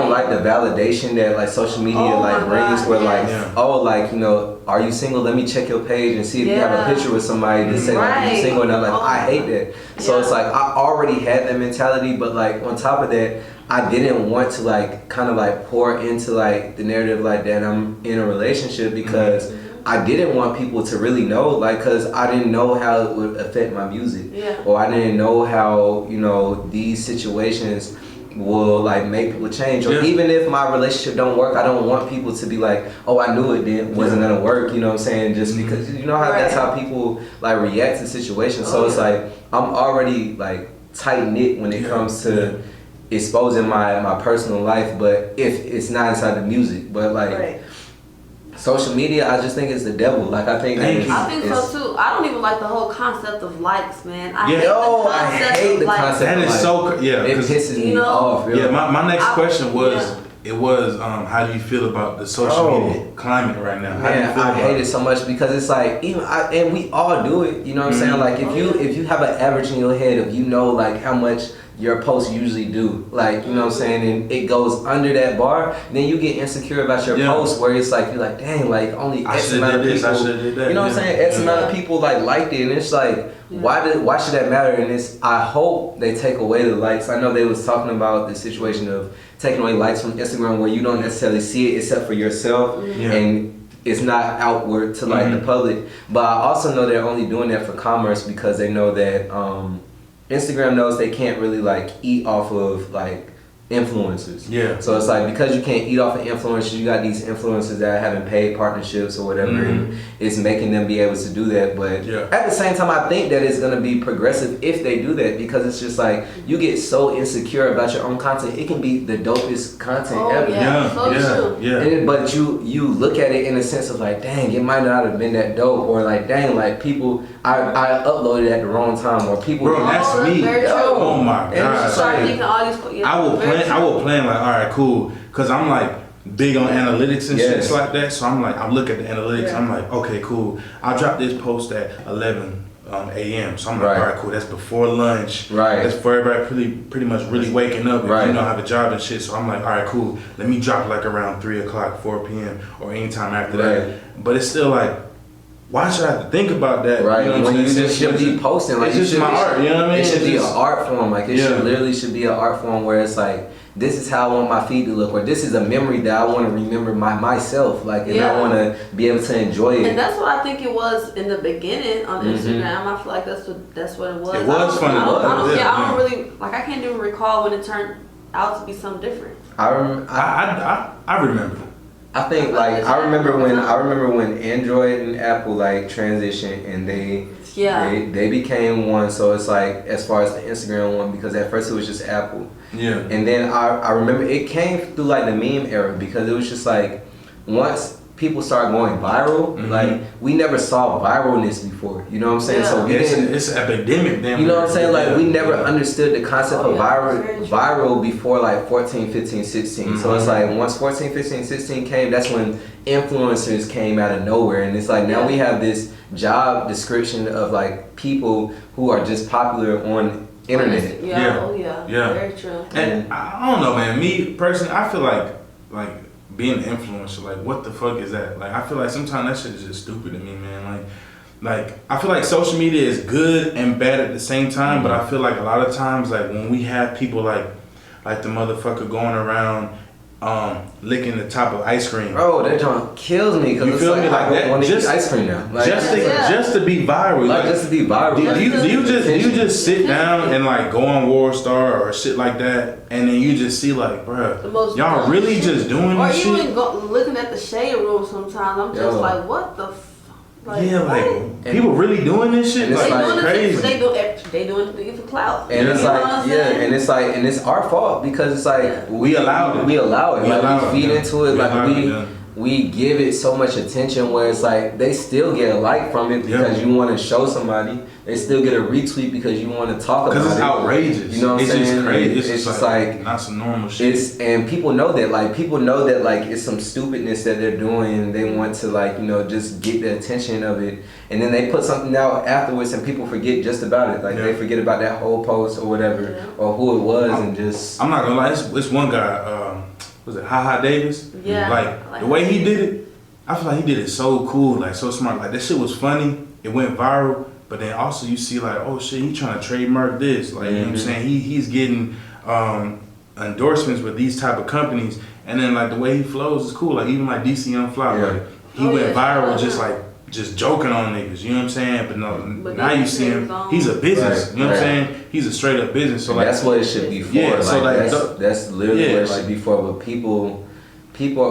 like the validation that like social media brings, where like, you know, are you single? Let me check your page and see if you have a picture with somebody to say like you're single, and I'm like, I hate that. So it's like I already had that mentality, but like on top of that, I didn't want to like kind of like pour into like the narrative like that I'm in a relationship, because I didn't want people to really know, like, because I didn't know how it would affect my music, or I didn't know how, you know, these situations will like make people change, or even if my relationship don't work, I don't want people to be like, oh, I knew it wasn't gonna work, you know what I'm saying, just because, you know how that's how people like react to situations. So it's like I'm already like tight knit when it comes to exposing my personal life, but if it's not inside the music, but like social media, I just think it's the devil. Like I think
so too. I don't even like the whole concept of likes, man. I
hate the concept.
That is so
it pisses me off. Really.
Yeah, my next question was how do you feel about the social media climate right now?
Man, I hate it so much, because it's like and we all do it. You know what I'm saying? Like if you have an average in your head of, you know, like how much your posts usually do, like, you know what I'm saying, and it goes under that bar, then you get insecure about your posts, where it's like, you're like, dang, like only X amount of people, you know what I'm saying, X amount of people like liked it, and it's like, why should that matter? And it's, I hope they take away the likes. I know they was talking about the situation of taking away likes from Instagram, where you don't necessarily see it except for yourself, and it's not outward to like the public. But I also know they're only doing that for commerce, because they know that Instagram knows they can't really like eat off of like influencers. Yeah. So it's like, because you can't eat off of influencers, you got these influencers that are having paid partnerships or whatever, and it's making them be able to do that. But at the same time, I think that it's gonna be progressive if they do that, because it's just like, you get so insecure about your own content. It can be the dopest content ever. But you look at it in a sense of like, dang, it might not have been that dope, or like, dang, like people, I uploaded at the wrong time, or people.
Bro, that's me. Oh my God. I will plan like, all right, cool, because I'm like big on analytics and shit like that. So I'm like, I look at the analytics. I'm like, okay, cool. I'll drop this post at 11 a.m. So I'm like, all right, cool. That's before lunch. That's before everybody pretty much really waking up. If you know, have a job and shit. So I'm like, all right, cool. Let me drop like around 3 o'clock, 4 p.m. or anytime after that. But it's still like, why should I have to think about that?
Right, you know when you just should be posting, like,
it's just my art, you know what I mean?
It should be an art form, like, it should literally should be an art form where it's like, this is how I want my feed to look, or this is a memory that I want to remember myself, like, and I want to be able to enjoy it.
And that's what I think it was in the beginning on Instagram. I feel like that's what it was.
It was fun.
I don't really, like, I can't even recall when it turned out to be something different.
I remember.
I think like I remember when Android and Apple like transitioned, and they became one. So it's like, as far as the Instagram one, because at first it was just Apple. And then I remember it came through like the meme era, because it was just like, once people start going viral, like, we never saw viralness before, you know what I'm saying? So
it's an epidemic, damn.
You know what I'm saying? Like, we never understood the concept of viral before like 14, 15, 16. So it's like, once 14, 15, 16 came, that's when influencers came out of nowhere, and it's like, now we have this job description of like people who are just popular on internet.
Very true.
And I don't know, man, me personally, I feel like being an influencer, like, what the fuck is that? Like, I feel like sometimes that shit is just stupid to me, man. Like I feel like social media is good and bad at the same time, but I feel like a lot of times, like, when we have people like the motherfucker going around licking the top of ice cream.
Bro, that joint kills me, because
you feel me, like that.
Just ice cream now, like,
just to be viral.
Like, just to be viral.
Do you just sit down and like go on Warstar or shit like that, and then you just see like, bruh, y'all really just doing this shit?
Or even looking at the shade room sometimes, I'm just like, what the
like, people really doing this shit?
Like,
like crazy.
They doing it for clout.
And it's like, and it's our fault, because it's like, we allow it. Like, we feed into it. Like, we give it so much attention where it's like they still get a like from it because you want to show somebody. They still get a retweet because you want to talk about it.
Because it's outrageous.
You know what I'm saying?
It's just crazy.
It's just like
not some normal shit.
And people know that. Like people know that like it's some stupidness that they're doing. And they want to like just get the attention of it. And then they put something out afterwards, and people forget just about it. Like they forget about that whole post or whatever or who it was, and just.
I'm not gonna lie. It's one guy. Was it Ha Davis?
Yeah.
Like the way he did it, I feel like he did it so cool, like so smart. Like that shit was funny. It went viral. But then also you see like, oh shit, he trying to trademark this. Like, you know what I'm saying? He's getting endorsements with these type of companies. And then like the way he flows is cool. Like even like DC Young Fly, like he went viral just joking on niggas. You know what I'm saying? But no, now you see him, he's a business. You know what I'm saying? He's a straight up business. So like
that's what it should be for.
Yeah,
like,
so like
that's literally what it should be for. But people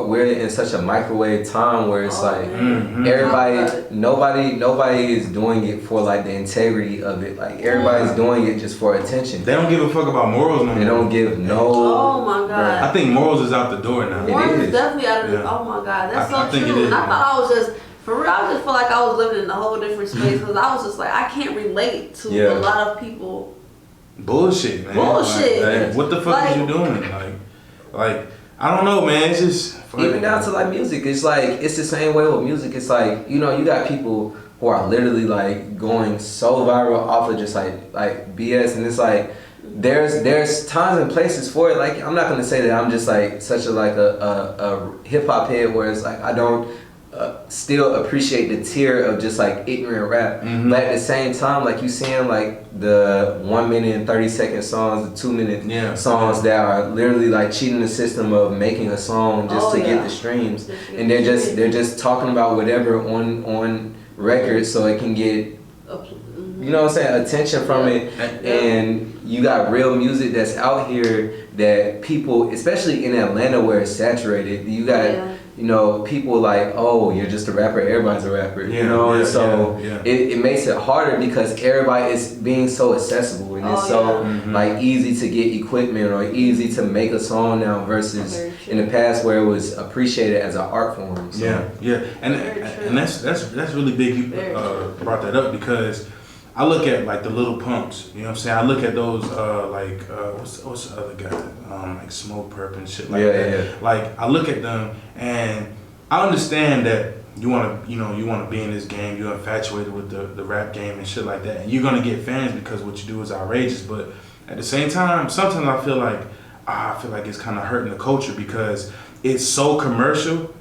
we're in such a microwave time where it's nobody is doing it for like the integrity of it. Like everybody's doing it just for attention.
They don't give a fuck about morals no more.
They don't give no.
Oh my God.
I think morals is out the door now.
Morals is definitely out of the. Oh my God, that's so
think
true.
it is,
And I thought I was just. For real, I just feel like I was living in a whole different space because I was just like, I can't relate to a lot of people.
Bullshit, man.
Bullshit.
Like, what the fuck is you doing? Like, I don't know, man. It's just
even down to like music. It's like it's the same way with music. It's like you got people who are literally like going so viral off of just like BS, and it's like there's times and places for it. Like I'm not gonna say that I'm just like such a hip hop head where it's like I don't. Still appreciate the tier of just like ignorant rap, but at the same time, like you seeing like the 1 minute and 30-second songs, the 2 minute songs that are literally like cheating the system of making a song just to get the streams, and they're just talking about whatever on record so it can get you know what I'm saying attention from it, and you got real music that's out here that people, especially in Atlanta where it's saturated, you got. People like, oh, you're just a rapper, everybody's a rapper, and so it makes it harder because everybody is being so accessible and it's so like easy to get equipment or easy to make a song now versus in the past where it was appreciated as an art form. So.
And that's really big you brought that up because I look at like the Little Pumps, you know what I'm saying? I look at those what's the other guy? Like Smoke Perp and shit like that. Yeah. Like I look at them and I understand that you wanna be in this game, you're infatuated with the rap game and shit like that. And you're gonna get fans because what you do is outrageous. But at the same time, sometimes I feel like it's kinda hurting the culture because it's so commercial,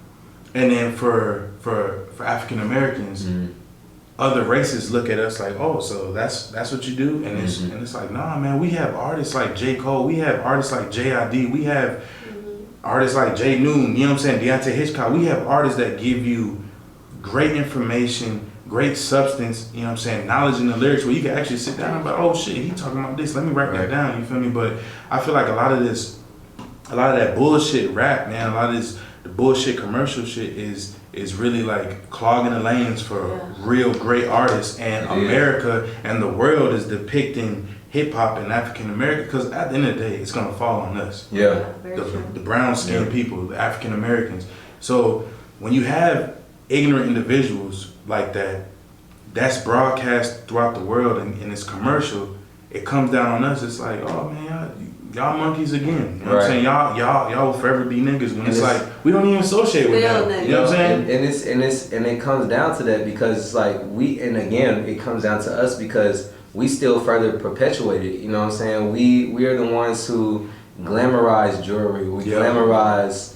and then for African Americans, other races look at us like, oh, so that's what you do, and it's like, nah, man, we have artists like J. Cole, we have artists like J.I.D., we have artists like Jaye Newton, you know what I'm saying, Deontay Hitchcock, we have artists that give you great information, great substance, you know what I'm saying, knowledge in the lyrics where you can actually sit down and be like, oh shit, he talking about this, let me write that down, you feel me? But I feel like a lot of that bullshit rap, man, a lot of the bullshit commercial shit is really like clogging the lanes for real great artists, and America and the world is depicting hip hop and African American because at the end of the day it's gonna fall on us. The brown skinned people, the African Americans. So when you have ignorant individuals like that, that's broadcast throughout the world and it's commercial, it comes down on us. It's like, oh man, y'all monkeys again. You know what I'm saying? Y'all will forever be niggas when it's like we don't even associate with them. You know what I'm saying?
And it comes down to that because it's like it comes down to us because we still further perpetuate it. You know what I'm saying? We are the ones who glamorize jewelry. We glamorize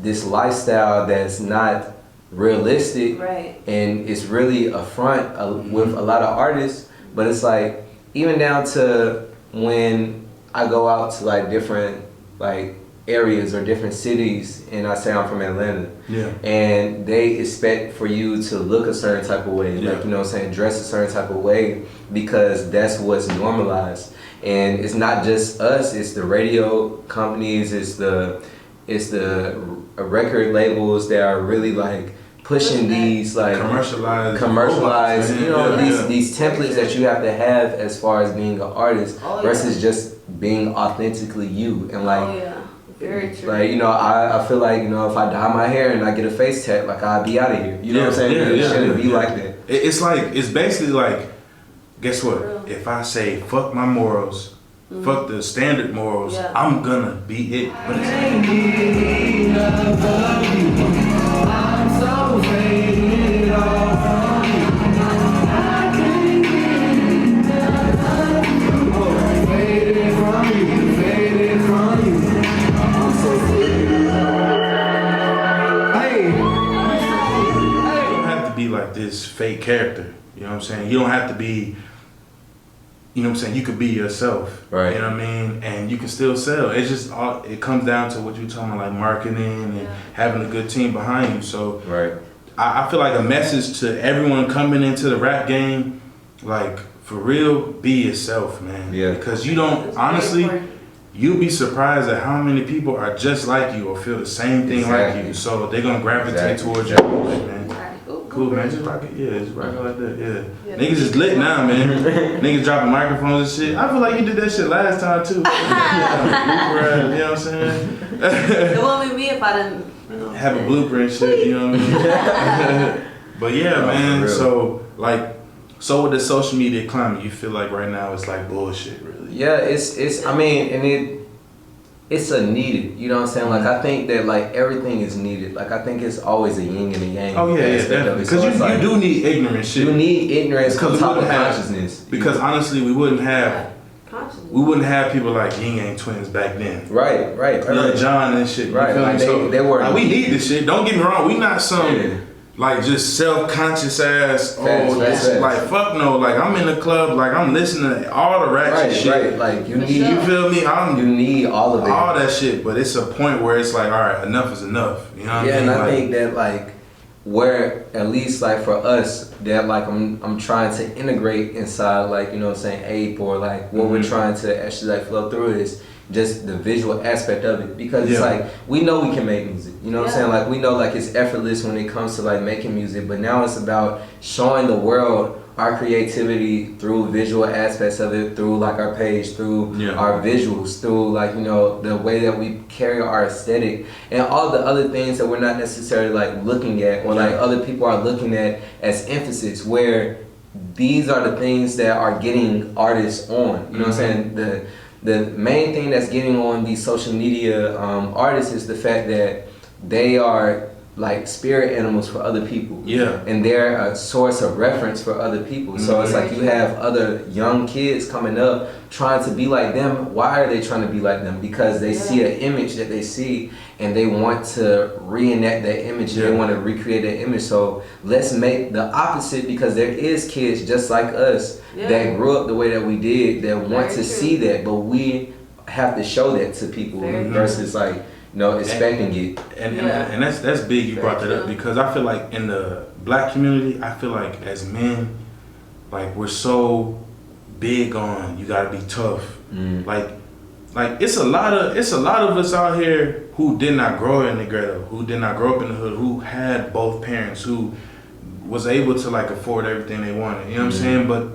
this lifestyle that's not realistic, and it's really a front with a lot of artists. But it's like even down to when I go out to like different like areas or different cities and I say I'm from Atlanta, and they expect for you to look a certain type of way, like, you know what I'm saying, dress a certain type of way because that's what's normalized. And it's not just us, it's the radio companies, it's the record labels that are really like pushing these like commercialized, you know, these templates that you have to have as far as being an artist versus just being authentically you. And like
Very true.
Like, you know, I feel like, you know, if I dye my hair and I get a face tat, like, I'll be out of here. You know what I'm saying? It shouldn't be like that.
It's like, it's basically like, guess what? If I say, fuck my morals, fuck the standard morals, I'm gonna be it. But like this fake character, you know what I'm saying? You don't have to be, you know what I'm saying? You could be yourself,
right?
You know what I mean? And you can still sell. It's just all, it comes down to what you're talking about, like marketing and having a good team behind you. So I feel like a message to everyone coming into the rap game, like for real, be yourself, man.
Yeah.
Because you don't, honestly, you'll be surprised at how many people are just like you or feel the same thing like you. So they're gonna gravitate towards your music, man. Cool, man. Just rock it. Yeah, just rock it like that. Yeah. Niggas is lit now, man. Niggas dropping microphones and shit. I feel like you did that shit last time too. You know what I'm saying?
It won't be me if I didn't, you know,
have a blooper and shit. You know what I mean? But yeah, man. So like, so with the social media climate, you feel like right now it's like bullshit, really?
Yeah, it's. I mean, and it's a needed, you know what I'm saying? Like, I think that, like, everything is needed. Like, I think it's always a yin and a yang.
Oh, yeah, definitely. Because you do need ignorant shit.
You need ignorance on top of consciousness.
Because, honestly, we wouldn't have people like Yin Yang Twins back then.
Right.
Lil Jon and shit.
Right, like, they were.
Like, we need this shit. Don't get me wrong. We not some... Like just self-conscious ass, like fuck no, like I'm in the club, like I'm listening to all the ratchet shit.
Right, like you
feel me?
You need all of it.
All that shit, but it's a point where it's like, all right, enough is enough. You know what I mean?
Yeah, and I
like,
think that like where at least like for us that like I'm trying to integrate inside like, you know what I'm saying, Ape or like what we're trying to actually like flow through is just the visual aspect of it, because it's like we know we can make music, you know what I'm saying, like we know like it's effortless when it comes to like making music, but now it's about showing the world our creativity through visual aspects of it, through like our page, through our visuals, through like, you know, the way that we carry our aesthetic and all the other things that we're not necessarily like looking at or like other people are looking at as emphasis, where these are the things that are getting artists on, you know what I'm saying. The main thing that's getting on these social media artists is the fact that they are like spirit animals for other people. Yeah. And they're a source of reference for other people. So it's like you have other young kids coming up trying to be like them. Why are they trying to be like them? Because they see an image that they see and they want to reenact that image. They want to recreate that image. So let's make the opposite, because there is kids just like us that grew up the way that we did that want to see that, but we have to show that to people versus like, you know, expecting it.
And that's big you brought that up, because I feel like in the black community, I feel like as men, like we're so big on you gotta be tough. Like it's a lot of us out here who did not grow in the ghetto, who did not grow up in the hood, who had both parents, who was able to like afford everything they wanted. You know what I'm saying? But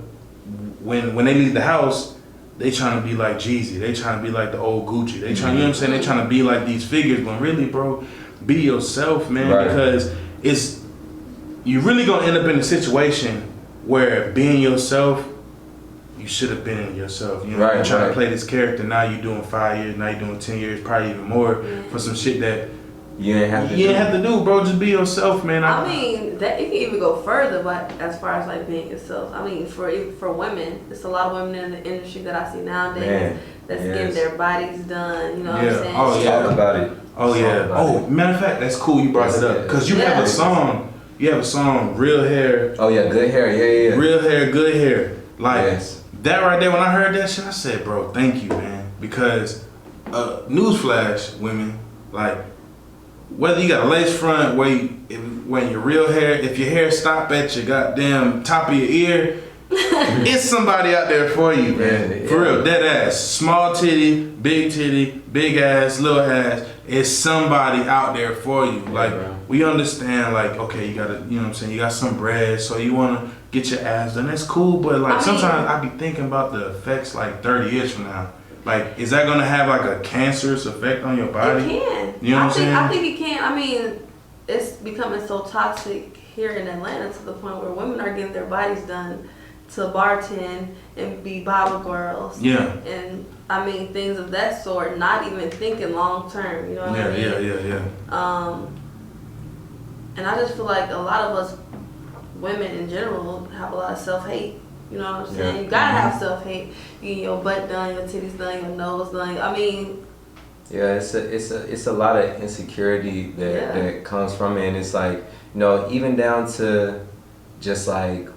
when they leave the house, they trying to be like Jeezy. They trying to be like the old Gucci. They trying, you know what I'm saying? They trying to be like these figures. But really, bro, be yourself, man. Because you're really gonna end up in a situation where being yourself, you should have been yourself. You know, you're trying to play this character. Now you're doing 5 years. Now you're doing 10 years, probably even more for some shit that
you ain't have
to do, bro. Just be yourself, man.
I mean, that it can even go further, but as far as like being yourself, I mean, for women, there's a lot of women in the industry that I see nowadays that's getting their bodies done. You know what I'm saying?
Oh yeah, talk about it. Oh yeah. Oh, matter of fact, that's cool. You brought it up because you have a song. You have a song, Real Hair.
Oh yeah, Good Hair. Yeah.
Real Hair, Good Hair. Like that right there. When I heard that shit, I said, bro, thank you, man. Because newsflash, women, like. Whether you got a lace front, when your real hair, if your hair stop at your goddamn top of your ear, it's somebody out there for you, man. For real, dead ass. Small titty, big ass, little ass. It's somebody out there for you. Like, we understand, like, okay, you gotta, you know what I'm saying, you got some bread, so you wanna get your ass done. That's cool, but like, sometimes I be thinking about the effects like 30 years from now. Like, is that gonna have like a cancerous effect on your body?
It can.
You know what I'm saying?
I think it can. I mean, it's becoming so toxic here in Atlanta to the point where women are getting their bodies done to bartend and be Bible girls.
Yeah.
And I mean, things of that sort, not even thinking long term, you know what I mean?
Yeah.
And I just feel like a lot of us women in general have a lot of self-hate. You know what I'm saying?
Yeah.
You gotta have self-hate. You get your butt done, your titties done, your nose done. I mean,
yeah, it's a lot of insecurity that comes from it, and it's like, you know, even down to just like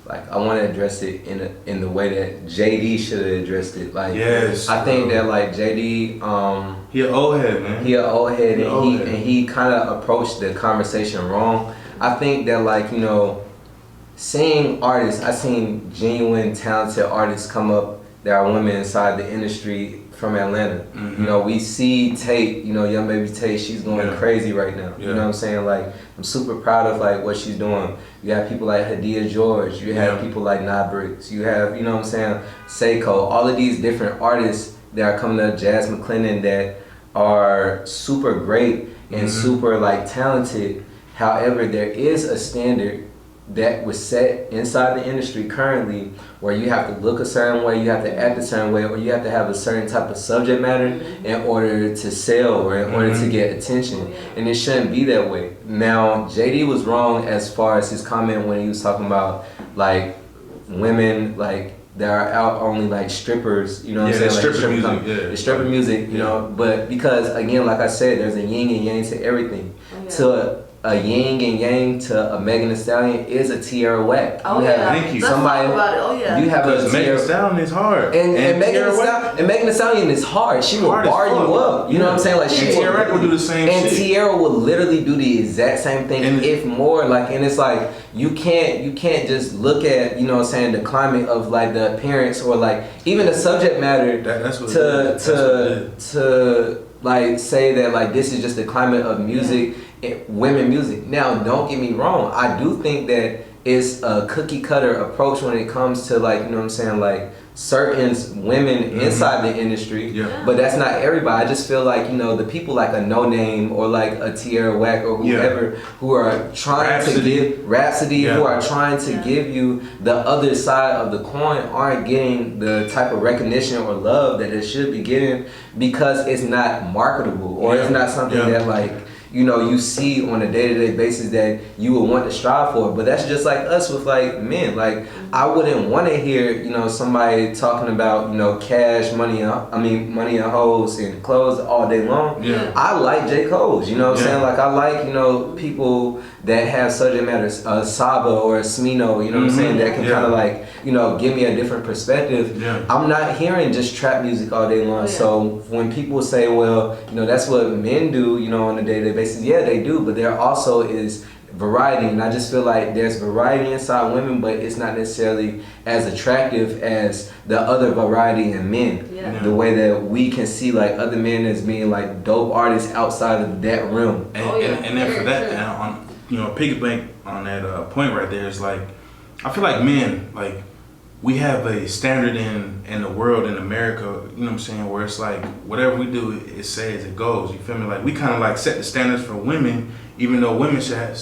I want to address it in the way that JD should have addressed it. Like,
yes,
I think that like JD,
he an old head, man.
He an old head, and he kind of approached the conversation wrong. I think that, like, you know, seeing artists, I've seen genuine talented artists come up that are women inside the industry from Atlanta.
Mm-hmm.
You know, we see Tate, you know, young baby Tate, she's going crazy right now. You know what I'm saying? Like, I'm super proud of like what she's doing. You have people like Hadia George, you have people like Nah Bricks, you have, you know what I'm saying, Seiko, all of these different artists that are coming up, Jazz McClendon, that are super great and super like talented. However, there is a standard that was set inside the industry currently where you have to look a certain way, you have to act a certain way, or you have to have a certain type of subject matter in order to sell or in order to get attention. And it shouldn't be that way. Now, JD was wrong as far as his comment when he was talking about like women like that are out only like strippers, you know what I'm saying? Like
stripper music,
stripper music, you know, but because again, like I said, there's a yin and yang to everything. To a yin and yang to a Megan Thee Stallion is a Tierra Whack.
Oh,
thank you.
Somebody, about it. Oh, yeah.
You have
because Megan Thee Stallion is hard.
And Megan Thee Stallion is hard. She will bar you up. You know what I'm saying? Like, she
Tierra will do the same shit.
And Tierra will literally do the exact same thing, and if more. Like, and it's like you can't just look at, you know what I'm saying, the climate of like the appearance or like even the subject matter to like say that like this is just the climate of music. Women music. Now, don't get me wrong, I do think that it's a cookie cutter approach when it comes to like, you know what I'm saying, like certain women inside the industry, but that's not everybody. I just feel like, you know, the people like a No Name or like a Tierra Whack or whoever who are trying to give Rhapsody, who are trying to give you the other side of the coin aren't getting the type of recognition or love that it should be getting because it's not marketable or it's not something that like, you know, you see on a day-to-day basis that you would want to strive for. But that's just like us with like men. Like, I wouldn't want to hear, you know, somebody talking about, you know, cash, money and hoes and clothes all day long. I like J. Cole's, you know what I'm saying? Like, I like, you know, people that have subject matters, Saba or Smino, you know what I'm saying, that can kind of like, you know, give me a different perspective. I'm not hearing just trap music all day long. So when people say, well, you know, that's what men do, you know, on a day-to-day basis, yeah, they do, but there also is variety, and I just feel like there's variety inside women, but it's not necessarily as attractive as the other variety in men. The way that we can see like other men as being like dope artists outside of that realm.
And then for that, on, you know, piggyback on that point right there, is like, I feel like men, like, we have a standard in the world, in America, you know what I'm saying, where it's like whatever we do, it says it goes. You feel me? Like, we kind of like set the standards for women, even though women should have,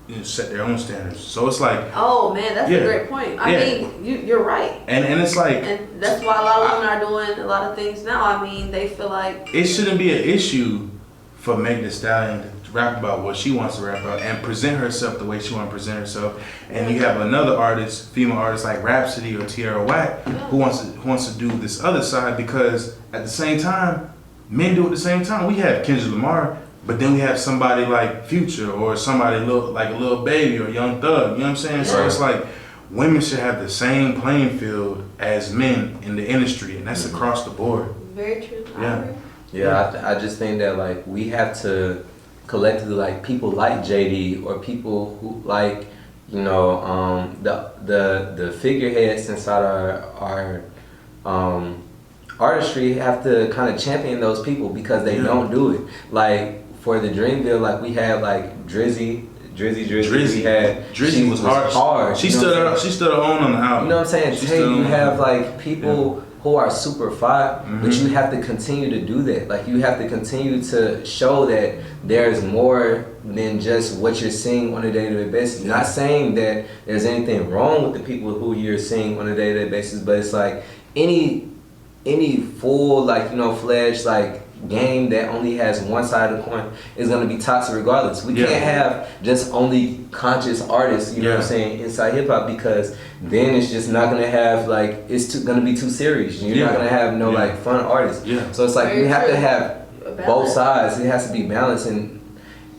you know, set their own standards. So it's like,
oh man, that's a great point. I mean, you're right.
And it's like,
and that's why a lot of women are doing a lot of things now. I mean, they feel like
it shouldn't be an issue for Megan Thee Stallion to rap about what she wants to rap about and present herself the way she wants to present herself. And you have another artist, female artist like Rhapsody or Tierra Whack, who wants to do this other side, because at the same time, men do it at the same time. We have Kendrick Lamar, but then we have somebody like Future or somebody like a Lil Baby or Young Thug. You know what I'm saying? So it's like women should have the same playing field as men in the industry, and that's across the board.
Very true.
I just think that like we have to collectively, like people like JD or people who like, you know, the figureheads inside our artistry have to kind of champion those people because they don't do it. Like for the Dreamville, like we had like Drizzy. Drizzy was hard.
She stood her own on the album.
You know what I'm saying? You have like people who are super fire, but you have to continue to do that. Like you have to continue to show that there's more than just what you're seeing on a day-to-day basis. Not saying that there's anything wrong with the people who you're seeing on a day-to-day basis, but it's like any full, like, you know, fledged, like, game that only has one side of the coin is going to be toxic regardless. We can't have just only conscious artists, you know what I'm saying, inside hip-hop, because then it's just not going to have, like, it's going to be too serious. You're not going to have no like fun artists. So it's like you have to have both sides. It has to be balanced, and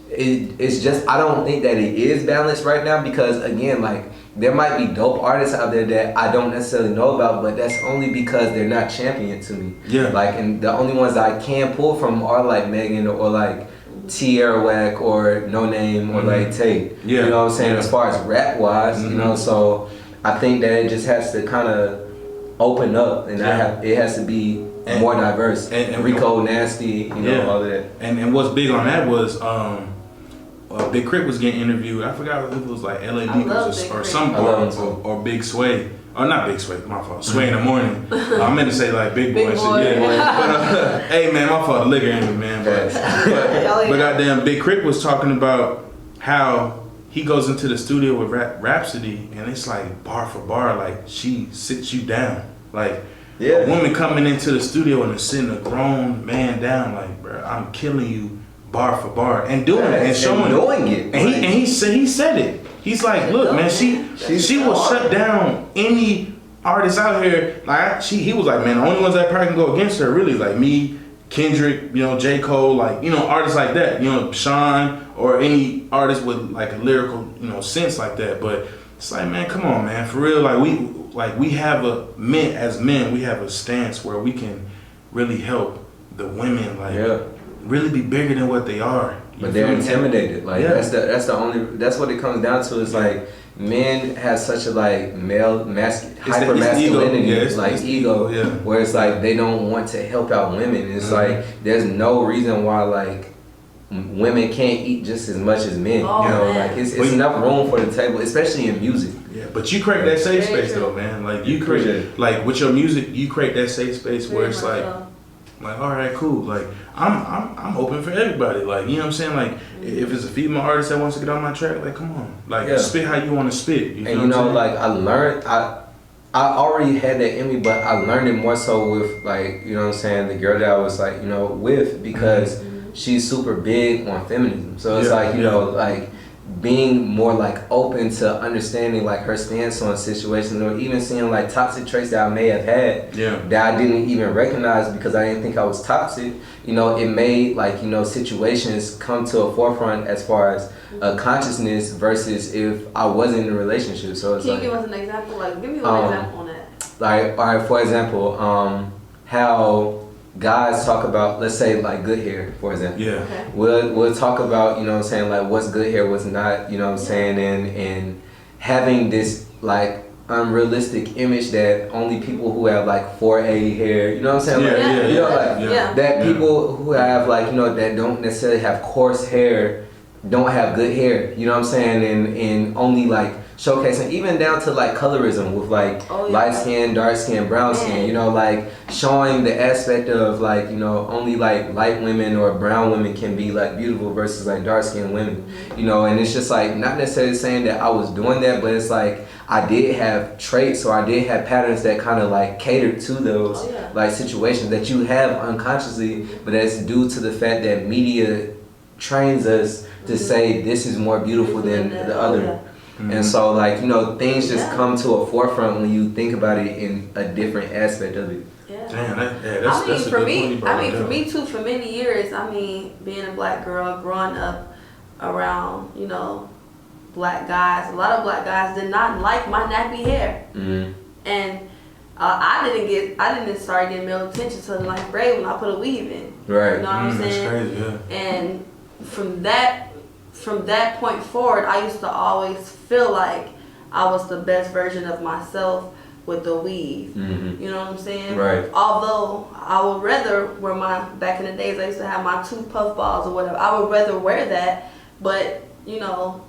it's just, I don't think that it is balanced right now, because again, like, there might be dope artists out there that I don't necessarily know about, but that's only because they're not championed to me. Like, and the only ones I can pull from are like Megan or like Tierra Whack or No Name or like Tate. You know what I'm saying? As far as rap wise, you know, so I think that it just has to kind of open up, and it has to be more diverse. And Rico, Nasty, you know, all of that.
And what's big on that was Big Crit was getting interviewed. I forgot if it was like LA Beagles or some part, or Big Sway. Or not Big Sway, my fault. Sway in the Morning. I meant to say like Big Boy. But hey man, my fault. The liquor in me, man. But goddamn, Big Crit was talking about how he goes into the studio with Rhapsody, and it's like bar for bar, like she sits you down. Like a woman coming into the studio and sitting a grown man down, like, bro, I'm killing you. Bar for bar, and doing it and showing it, and he said it. He's like, look, man, she will shut down any artist out here. Like he was like, man, the only ones that probably can go against her really like me, Kendrick, you know, J. Cole, like, you know, artists like that, you know, Sean, or any artist with like a lyrical, you know, sense like that. But it's like, man, come on, man, for real. We have as men, we have a stance where we can really help the women, like. Really be bigger than what they are.
But they're intimidated. Like that's what it comes down to. Is like men have such a like hyper masculinity, ego, where it's like they don't want to help out women. It's like there's no reason why like women can't eat just as much as men. You know, like it's enough room for the table, especially in music.
Yeah, but you create that safe space though, man. Like you create like with your music, you create that safe space where it's like, all right, cool. Like I'm open for everybody. Like, you know what I'm saying? Like if it's a female artist that wants to get on my track, like come on, like spit how you want to spit. You
and you know, like I learned, I already had that in me, but I learned it more so with like, you know what I'm saying, the girl that I was like, you know, with, because she's super big on feminism. So it's like, you know, like being more like open to understanding like her stance on situations, or even seeing like toxic traits that I may have had that I didn't even recognize because I didn't think I was toxic. You know, it made like, you know, situations come to a forefront as far as a consciousness versus if I wasn't in a relationship. So it's
Can
like,
you give us an example? Like, give me one example on that.
Like, all right, for example, how guys talk about, let's say like good hair, for example. We'll talk about, you know what I'm saying, like what's good hair, what's not, you know what I'm saying, and having this like unrealistic image that only people who have like 4A hair, you know what I'm saying, you know, like that people who have like, you know, that don't necessarily have coarse hair don't have good hair, you know what I'm saying, and only like showcasing even down to like colorism with like light skin, dark skin, brown skin, you know, like showing the aspect of like, you know, only like light women or brown women can be like beautiful versus like dark skinned women, you know. And it's just like not necessarily saying that I was doing that, but it's like I did have traits, or I did have patterns that kind of like catered to those like situations that you have unconsciously, but that's due to the fact that media trains us to say this is more beautiful than the other. And so like, you know, things just come to a forefront when you think about it in a different aspect of it.
Damn, that's
for me too, for many years, I mean, being a black girl, growing up around, you know, black guys, a lot of black guys did not like my nappy hair. And I didn't start getting male attention until like grade when I put a weave in.
Right.
You know what I'm saying?
That's crazy,
And from that point forward, I used to always feel like I was the best version of myself with the weave. You know what I'm saying?
Right.
Although I would rather wear back in the days I used to have my 2 puff balls or whatever, I would rather wear that, but you know,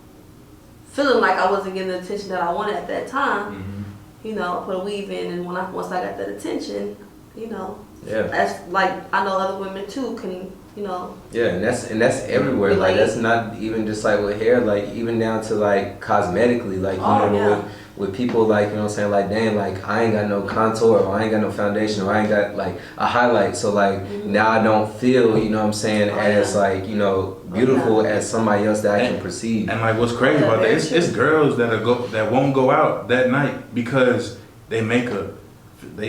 feeling like I wasn't getting the attention that I wanted at that time. you know, put a weave in, and once I got that attention, you know,
Yeah.
that's like I know other women too can, you know.
Yeah, and that's everywhere. Like that's not even just like with hair, like even down to like cosmetically, like you know, with people like, you know what I'm saying, like dang, like I ain't got no contour or I ain't got no foundation or I ain't got like a highlight, so like now I don't feel, you know what I'm saying, as like, you know, beautiful as somebody else that I can perceive.
And like what's crazy about that, it's girls that won't go out that night because they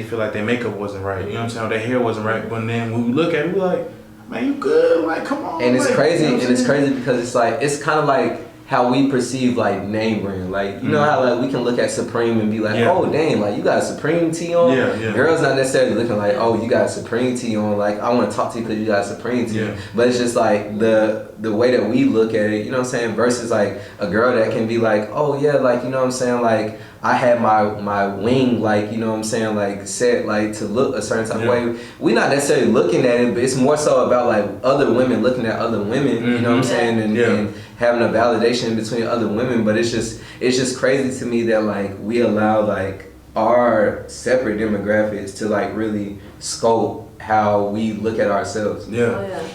feel like their makeup wasn't right, you know what I'm saying, or their hair wasn't right, but then when we look at it, we're like, man, you good, like come on.
And it's
like,
crazy,
you know
and it's crazy because it's like, it's kind of like how we perceive like name brand, like you know how like we can look at Supreme and be like, oh dang, like you got a Supreme tee on. Girls not necessarily looking like, oh, you got a Supreme tee on, like I want to talk to you because you got a Supreme tee. But it's just like the way that we look at it, you know what I'm saying, versus like a girl that can be like, oh yeah, like you know what I'm saying, like I had my wing, like, you know what I'm saying, like set like to look a certain type of way. We not necessarily looking at it, but it's more so about like other women looking at other women, you know what I'm saying, and having a validation between other women. But it's just crazy to me that like we allow like our separate demographics to like really scope how we look at ourselves.
And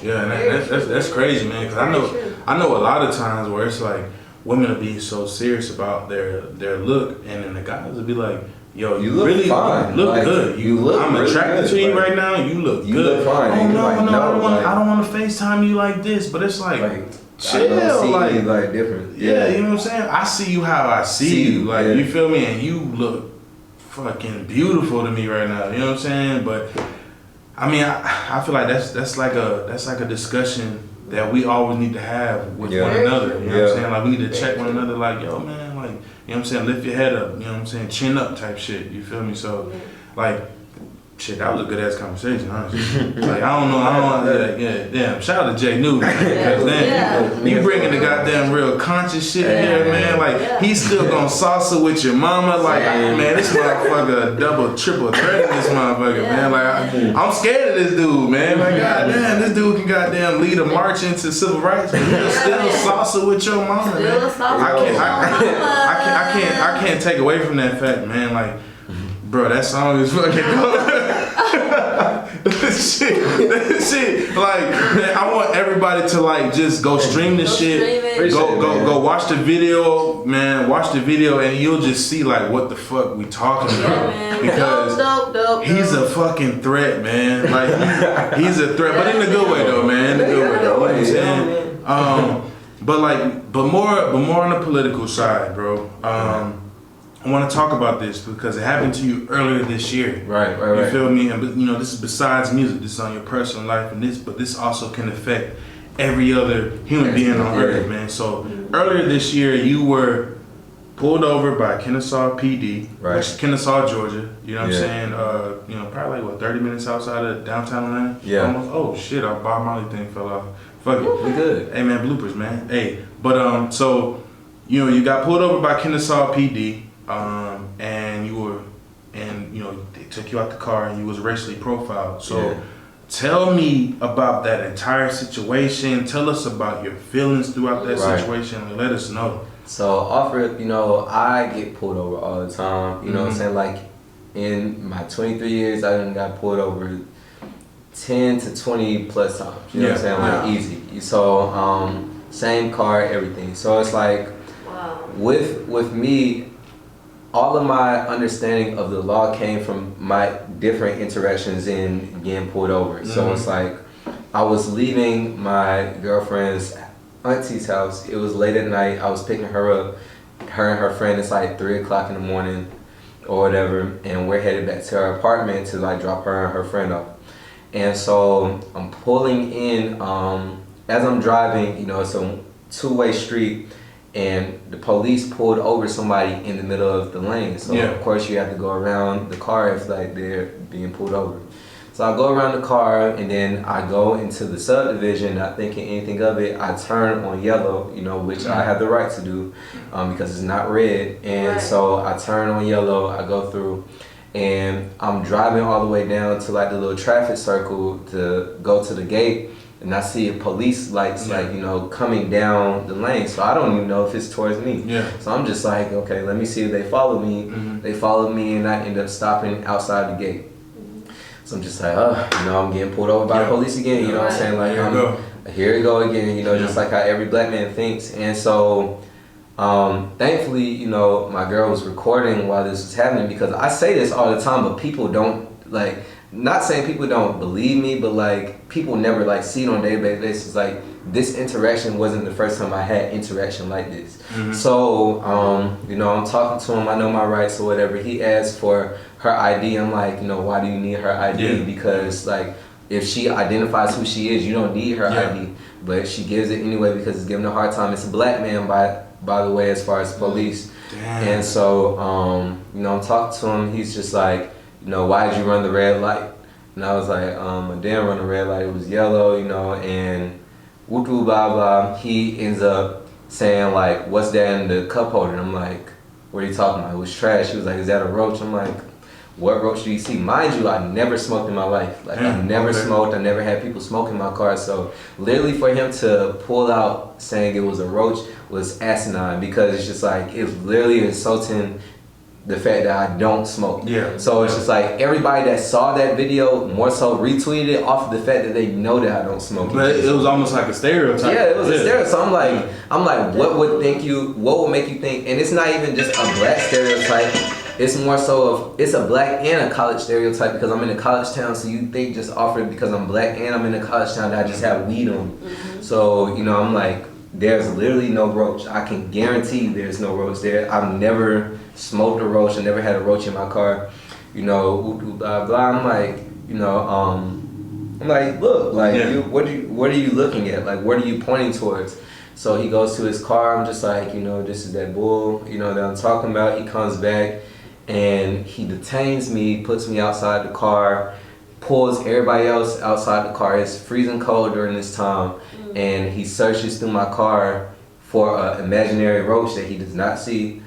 that's crazy, man, because I know a lot of times where it's like women will be so serious about their look, and then the guys will be like, yo, you look really fine. Look like, good. You look I'm really attracted good, to you right now. You look good. Look fine. Oh no, like, no, I don't want to FaceTime you like this, but it's like chill, like different. Yeah, you know what I'm saying? I see you how I see you. Like you feel me? And you look fucking beautiful to me right now. You know what I'm saying? But I mean, I feel like that's like a discussion that we always need to have with one another. You know what I'm saying? Like we need to check one another. Like, yo, man, like, you know what I'm saying? Lift your head up. You know what I'm saying? Chin up type shit. You feel me? So, like, shit, that was a good ass conversation, honestly. Like, I don't know, damn. Shout out to Jaye Newton, because damn, you bringing the goddamn real conscious shit here, man. Like, he's still gonna salsa with your mama. Like, man, this motherfucker double, triple threat this motherfucker, man. Like, I'm scared of this dude, man. Like, goddamn, this dude can goddamn lead a march into civil rights, but he'll still salsa with your mama, man. I can't take away from that fact, man. Like, bro, that song is fucking dope. That shit, like, man, I want everybody to like just go stream this shit. Go watch the video, man. Watch the video, and you'll just see like what the fuck we talking about. Because he's a fucking threat, man. Like he's a threat, but in a good way though, man. In a good way though. You know what I'm saying? But more on the political side, bro. I want to talk about this because it happened to you earlier this year. Right. You feel me? And you know, this is besides music. This is on your personal life, but this also can affect every other human being on earth, man. So earlier this year, you were pulled over by Kennesaw PD, Kennesaw, Georgia. You know what I'm saying? You know, probably like 30 minutes outside of downtown Atlanta. Yeah. Almost. Oh shit! Our Bob Marley thing fell off. Fuck it. We good. Hey man, bloopers, man. Hey, but so you know, you got pulled over by Kennesaw PD. And you know, they took you out the car and you was racially profiled. So tell me about that entire situation. Tell us about your feelings throughout that situation and let us know.
So off rip, you know, I get pulled over all the time. You know what I'm saying? Like in my 23 years, I done got pulled over 10 to 20 plus times. You know what I'm saying? Like easy. So same car, everything. So it's like with me, all of my understanding of the law came from my different interactions in getting pulled over. So it's like I was leaving my girlfriend's auntie's house. It was late at night. I was picking her up. Her and her friend, it's like 3 o'clock in the morning or whatever. And we're headed back to her apartment to like drop her and her friend off. And so I'm pulling in, as I'm driving, you know, it's a two-way street. And the police pulled over somebody in the middle of the lane. So of course you have to go around the car if like they're being pulled over. So I go around the car and then I go into the subdivision, not thinking anything of it. I turn on yellow, you know, which I have the right to do because it's not red. And so I turn on yellow, I go through, and I'm driving all the way down to like the little traffic circle to go to the gate. and I see police lights like, you know, coming down the lane. So I don't even know if it's towards me.
Yeah.
So I'm just like, okay, let me see if they follow me. They followed me, and I end up stopping outside the gate. So I'm just like, you know, I'm getting pulled over by the police again. You know what I'm saying? Like, here we go again. You know, just like how every black man thinks. And so, thankfully, you know, my girl was recording while this was happening, because I say this all the time, but people don't, like, not saying people don't believe me, but like people never like see it on a day-to-day basis. Like, this interaction wasn't the first time I had interaction like this. So, you know, I'm talking to him, I know my rights or whatever. He asked for her ID. I'm like, you know, why do you need her ID? Because like, if she identifies who she is, you don't need her ID. But she gives it anyway because it's giving her a hard time. It's a black man, by the way, as far as police. And so, you know, I'm talking to him. He's just like, you know, why did you run the red light? And I was like, I didn't run the red light. It was yellow, you know, and whoop-whoop, blah, blah. He ends up saying, like, what's that in the cup holder? And I'm like, what are you talking about? It was trash. He was like, is that a roach? I'm like, what roach do you see? Mind you, I never smoked in my life. Like, I never smoked. I never had people smoke in my car. So literally for him to pull out saying it was a roach was asinine, because it's just like, it's literally insulting the fact that I don't smoke. So it's just like, everybody that saw that video more so retweeted it off of the fact that they know that I don't smoke.
But it was almost like a stereotype.
Yeah, it was a stereotype. So I'm like, what would make you think, and it's not even just a black stereotype, it's more so of, it's a black and a college stereotype, because I'm in a college town, so you think just off it because I'm black and I'm in a college town that I just have weed on me. So, you know, I'm like, there's literally no roach. I can guarantee there's no roach there. I've never smoked a roach. I never had a roach in my car. You know, blah, blah. I'm like, you know, I'm like, look, like, what are you looking at? Like, what are you pointing towards? So he goes to his car. I'm just like, you know, this is that bull, you know, that I'm talking about. He comes back and he detains me, puts me outside the car, pulls everybody else outside the car. It's freezing cold during this time. And he searches through my car for an imaginary roach that he does not see.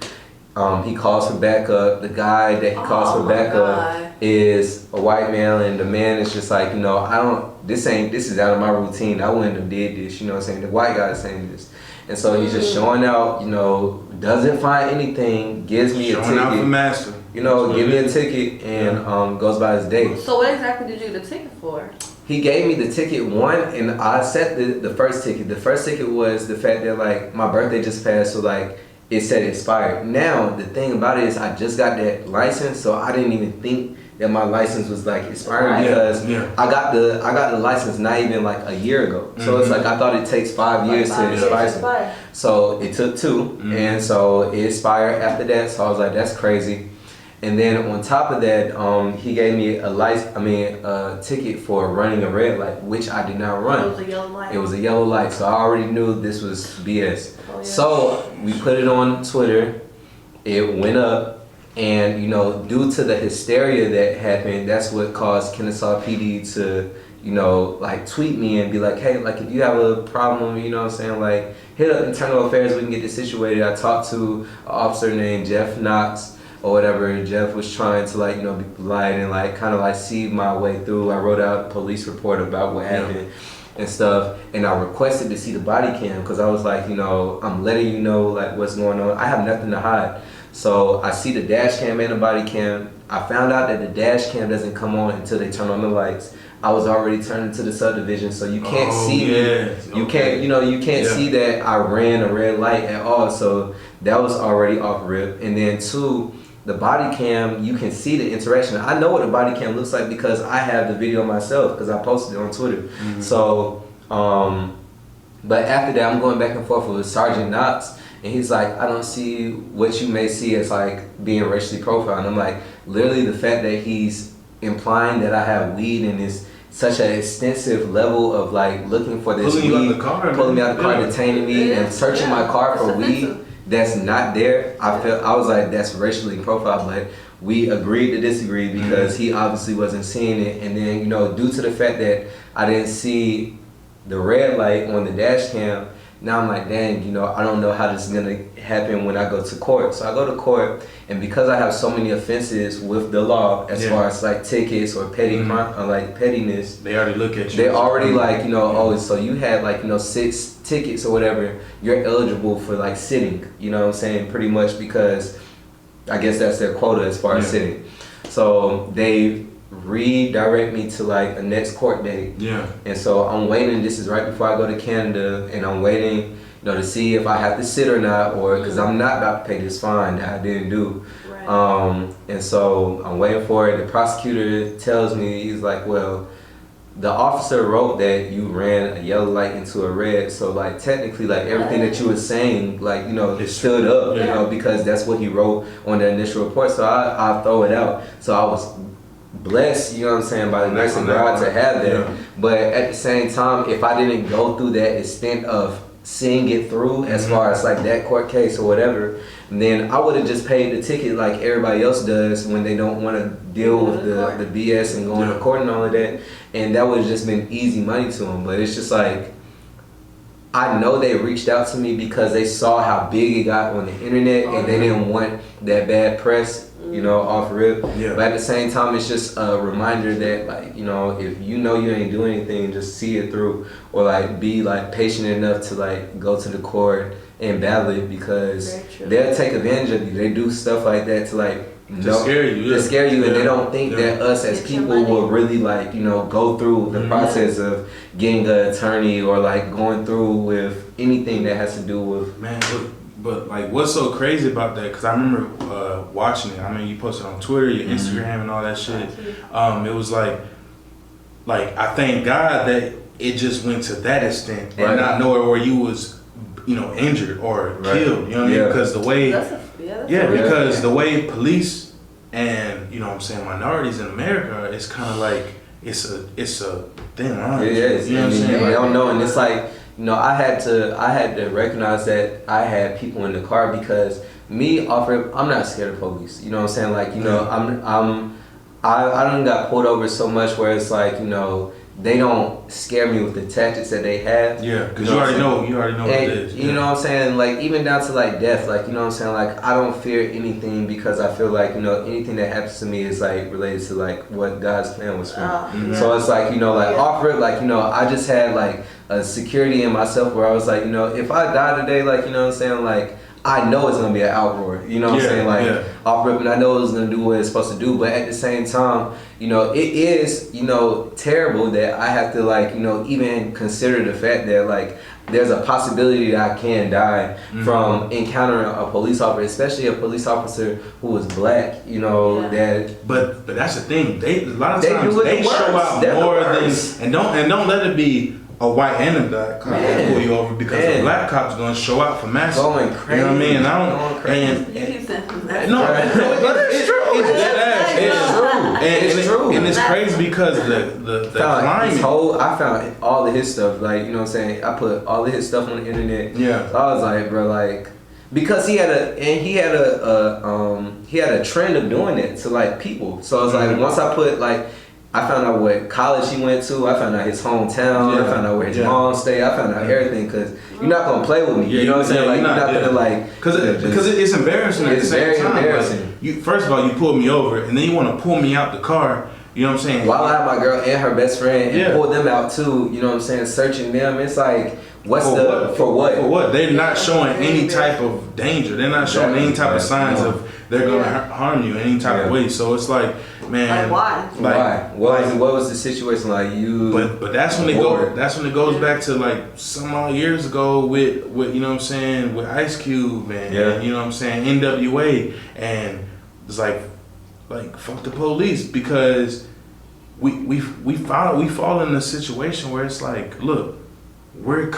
He calls for backup. The guy that he calls for backup is a white male, and the man is just like, you know, this is out of my routine. I wouldn't have did this, you know what I'm saying? The white guy is saying this. And so he's just showing out, you know, doesn't find anything, gives me a ticket. Showing out for master. You know, give me a ticket, and goes by his day.
So what exactly did you get the ticket for?
He gave me the ticket one, and I set the first ticket. The first ticket was the fact that, like, my birthday just passed, so like it said expired. Now the thing about it is I just got that license, so I didn't even think that my license was like expiring, because I got the license not even like a year ago. So it's like, I thought it takes 5 years to expire. So it took 2, and so it expired after that. So I was like, that's crazy. And then on top of that, he gave me a ticket for running a red light, which I did not run.
It was a yellow light.
It was a yellow light, so I already knew this was BS. So we put it on Twitter. It went up, and you know, due to the hysteria that happened, that's what caused Kennesaw PD to, you know, like tweet me and be like, hey, like, if you have a problem, you know what I'm saying, like, hit up internal affairs, we can get this situated. I talked to an officer named Jeff Knox or whatever, and Jeff was trying to, like, you know, be polite and like kind of like see my way through. I wrote out a police report about what happened and stuff, and I requested to see the body cam, because I was like, you know, I'm letting you know like what's going on. I have nothing to hide. So I see the dash cam and the body cam. I found out that the dash cam doesn't come on until they turn on the lights. I was already turned into the subdivision, so you can't see me. You can't, you know, you can't see that I ran a red light at all. So that was already off rip. And then 2, the body cam, you can see the interaction. I know what the body cam looks like because I have the video myself, because I posted it on Twitter. So, but after that, I'm going back and forth with Sergeant Knox, and he's like, I don't see what you may see as like being racially profiled. And I'm like, literally the fact that he's implying that I have weed and is such an extensive level of like looking for this weed, pulling me out the car, detaining me, and searching my car for weed that's not there. I was like, that's racially profiled, but we agreed to disagree because he obviously wasn't seeing it. And then, you know, due to the fact that I didn't see the red light on the dash cam, now I'm like, dang, you know, I don't know how this is gonna happen when I go to court. So I go to court, and because I have so many offenses with the law, as far as like tickets or petty crime, or like pettiness,
they already look at you.
They already like, you know, oh, so you had like, you know, 6 tickets or whatever, you're eligible for like sitting, you know what I'm saying, pretty much, because I guess that's their quota as far as sitting. So they redirect me to like a next court date. Yeah. And so I'm waiting. This is right before I go to Canada, and I'm waiting, you know, to see if I have to sit or not, or because I'm not about to pay this fine that I didn't do. Right. And so I'm waiting for it. The prosecutor tells me, he's like, well, the officer wrote that you ran a yellow light into a red, so like technically like everything that you were saying, like, you know, it stood up, you know, because that's what he wrote on the initial report. So I'll throw it out. So I was blessed, you know what I'm saying, by the grace of God to have that. Yeah. But at the same time, if I didn't go through that extent of seeing it through, as far as like that court case or whatever, then I would have just paid the ticket like everybody else does when they don't want to deal with the BS and going to court and all of that. And that would have just been easy money to them. But it's just like, I know they reached out to me because they saw how big it got on the internet, and they didn't want that bad press, you know, off rip. Yeah. But at the same time, it's just a reminder that, like, you know, if you know you ain't doing anything, just see it through, or like be like patient enough to like go to the court and battle it, because they'll take advantage of you. They do stuff like that to like scare you, and they don't think that us as people will really like, you know, go through the process of getting an attorney or like going through with anything that has to do with
But like, what's so crazy about that? Because I remember watching it. I mean, you posted on Twitter, your Instagram, and all that shit. It was like I thank God that it just went to that extent, and not nowhere where you was, you know, injured or killed. You know what I mean? Because the way, because the way police and, you know what I'm saying, minorities in America, it's kind of like it's a thin line.
It is. You know what I'm saying? They don't know, and it's like, you know, I had to recognize that I had people in the car, because me, I'm not scared of police. You know what I'm saying? Like, you know, I done got pulled over so much where it's like, you know, they don't scare me with the tactics that they have. Yeah, because you already know what it is. You know what I'm saying? Like, even down to like death, like, you know what I'm saying? Like, I don't fear anything, because I feel like, you know, anything that happens to me is like related to like what God's plan was for me. So it's like, you know, like off rip, like, you know, I just had like a security in myself where I was like, you know, if I die today, like, you know what I'm saying? Like, I know it's gonna be an outroar, you know what I'm saying? Like, off rip, and I know it's gonna do what it's supposed to do, but at the same time, you know, it is, you know, terrible that I have to, like, you know, even consider the fact that, like, there's a possibility that I can die from encountering a police officer, especially a police officer who was black, you know, that.
But that's the thing. A lot of times they show out more than, and don't let it be a white and a black cop that pull you over, because a black cop's gonna show out for massive.
Going crazy.
You know what I mean? And it's true. It's dead ass. It's true. And it's crazy because the climate.
I found all of his stuff. Like, you know what I'm saying? I put all of his stuff on the internet. Yeah. So I was like, bro, like, because he had a trend of doing it to like people. So I was like, once I put like, I found out what college he went to. I found out his hometown. I found out where his mom stayed. I found out everything, because you're not gonna play with me. You know what I'm saying? Like, you're not gonna like,
because it's embarrassing.
It's very embarrassing.
Like, first of all, you pulled me over, and then you want to pull me out the car. You know what I'm saying?
While I have my girl and her best friend, and pull them out too. You know what I'm saying? Searching them. It's like, for what? They're
not showing any type of danger. They're not showing any type of signs of they're gonna harm you in any type of way. So it's like, man,
like
why? What was the situation like?
But that's when it goes back to like some odd years ago with you know what I'm saying, with Ice Cube and you know what I'm saying, NWA, and it's like fuck the police, because we fall in a situation where it's like, look, we're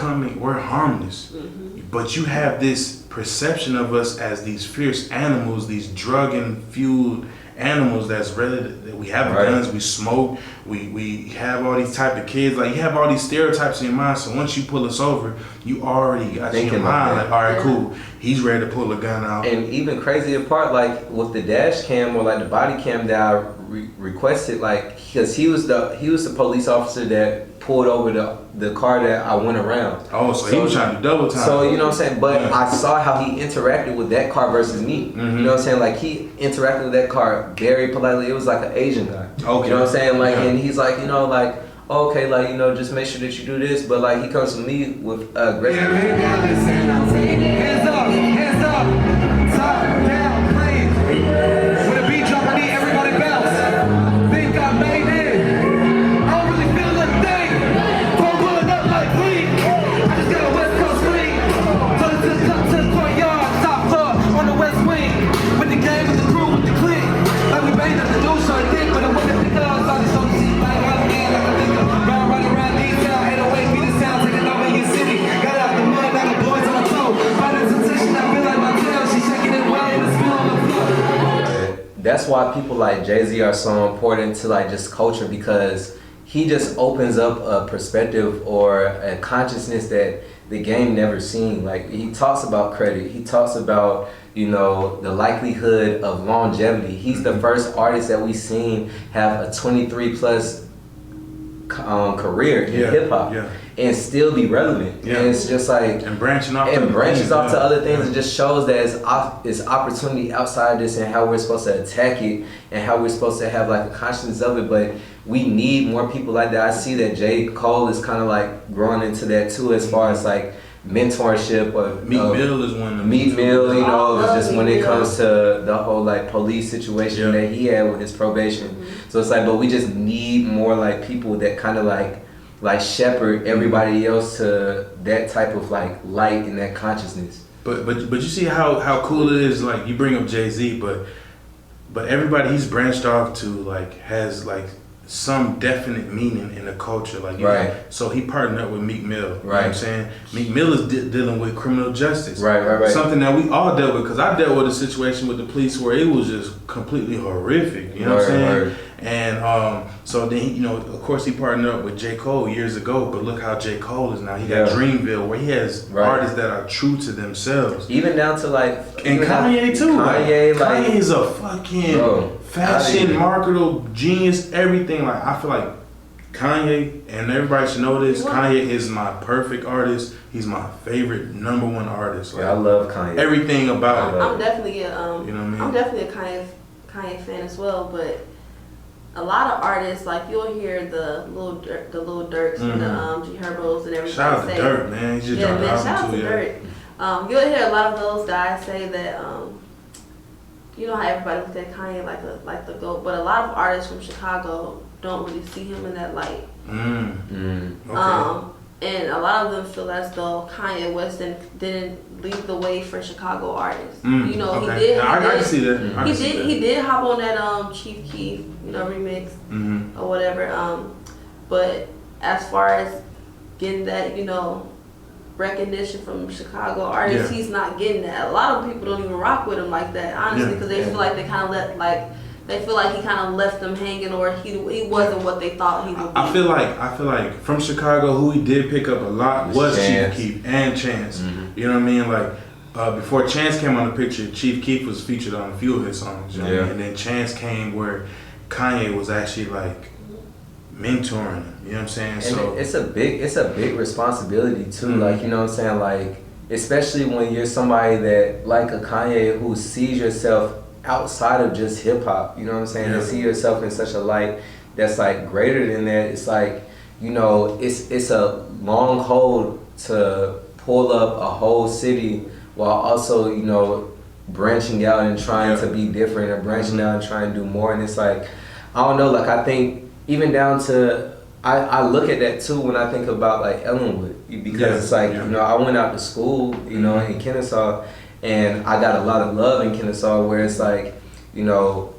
harmless, but you have this perception of us as these fierce animals, these drug-fueled animals that we have guns, we smoke, we have all these type of kids, like, you have all these stereotypes in your mind. So once you pull us over, you already got in your mind like, all right, cool, he's ready to pull a gun out.
And even crazier part, like with the dash cam or like the body cam that I requested, like, because he was the police officer that pulled over the car that I went around.
Oh, so he was trying to double time.
So, you know what I'm saying? But I saw how he interacted with that car versus me. You know what I'm saying? Like, he interacted with that car very politely. It was like an Asian guy.
Okay.
You know what I'm saying? Like, and he's like, you know, like, okay, like, you know, just make sure that you do this. But, like, he comes to me with aggressive.
Hands up, top down, please. With a beat drop, I need everybody bounce. Think I made it. I don't really feel a thing. Don't pulling up like weed. I just got a West Coast swing. Turn to the top to the courtyard, top floor on the West Wing. With the game, with the crew, with the clique. Like we made up the new short dick, but I'm with the guns. I just don't see like I'm again, like I think I'm round around these town. 808 be the sound, taking over your city. Got out the mud, now the boys on the toe. Finding sensation, I feel like my tail. She shaking it well and it's spill on the floor.
That's why people like Jay-Z are so important to like just culture, because he just opens up a perspective or a consciousness that the game never seen. Like, he talks about credit, he talks about, you know, the likelihood of longevity. He's the first artist that we've seen have a 23 plus career in hip hop and still be relevant. And it's just like,
and branching off
to other things. It just shows that it's opportunity outside this and how we're supposed to attack it and how we're supposed to have like a consciousness of it. But we need more people like that. I see that J. Cole is kind of like growing into that too, as far as like mentorship. Or
Meek Mill is one of them.
Meek Mill, you know, it's just when it comes to the whole like police situation that he had with his probation. So it's like, but we just need more like people that kind of like shepherd everybody else to that type of like light and that consciousness.
But you see how cool it is. Like, you bring up Jay-Z, but everybody he's branched off to like has like some definite meaning in the culture. Like, you know, so he partnered up with Meek Mill. You know what I'm saying? Meek Mill is dealing with criminal justice. Right. Something that we all dealt with, because I dealt with a situation with the police where it was just completely horrific. You know what I'm saying? And so then, you know, of course he partnered up with J. Cole years ago, but look how J. Cole is now. He got Dreamville, where he has artists that are true to themselves.
Even down to like...
And Kanye too. Kanye is a fucking fashion marketer, genius, everything. Like, I feel like Kanye, and everybody should know this, Kanye is my perfect artist. He's my favorite #1 artist. Like,
I love Kanye.
Everything about it.
I'm definitely a
you know what I mean?
I'm definitely a Kanye fan as well, but a lot of artists, like, you'll hear the little Durks and the G Herbos and everything.
Shout out to Dirk, man. He just dropped an album
shout out to Dirk. You'll hear a lot of those guys say that you know how everybody looks at Kanye like the GOAT, but a lot of artists from Chicago don't really see him in that light.
Okay.
And a lot of them feel as though Kanye West didn't lead the way for Chicago artists. You know, he did.
I can see that.
He did hop on that Chief Keef, you know, remix or whatever. But as far as getting that, you know, recognition from Chicago artists, he's not getting that. A lot of people don't even rock with him like that, honestly, because they feel like they kind of they feel like he kind of left them hanging, or he wasn't what they thought he would be.
I feel like from Chicago, who he did pick up a lot was Chief Keef and Chance. You know what I mean? Like, before Chance came on the picture, Chief Keef was featured on a few of his songs. You know what I mean? And then Chance came where Kanye was actually like mentoring him. You know what I'm saying?
And
so
it's a big responsibility too. Like, you know what I'm saying? Like, especially when you're somebody that, like a Kanye, who sees yourself outside of just hip hop, you know what I'm saying? And see yourself in such a light that's like greater than that. It's like, you know, it's a long hold to pull up a whole city while also, you know, branching out and trying to be different, or branching out and trying to do more. And it's like, I don't know, like, I think even down to, I look at that too when I think about like Ellenwood, because it's like, you know, I went out to school, you know, in Kennesaw, and I got a lot of love in Kennesaw, where it's like, you know,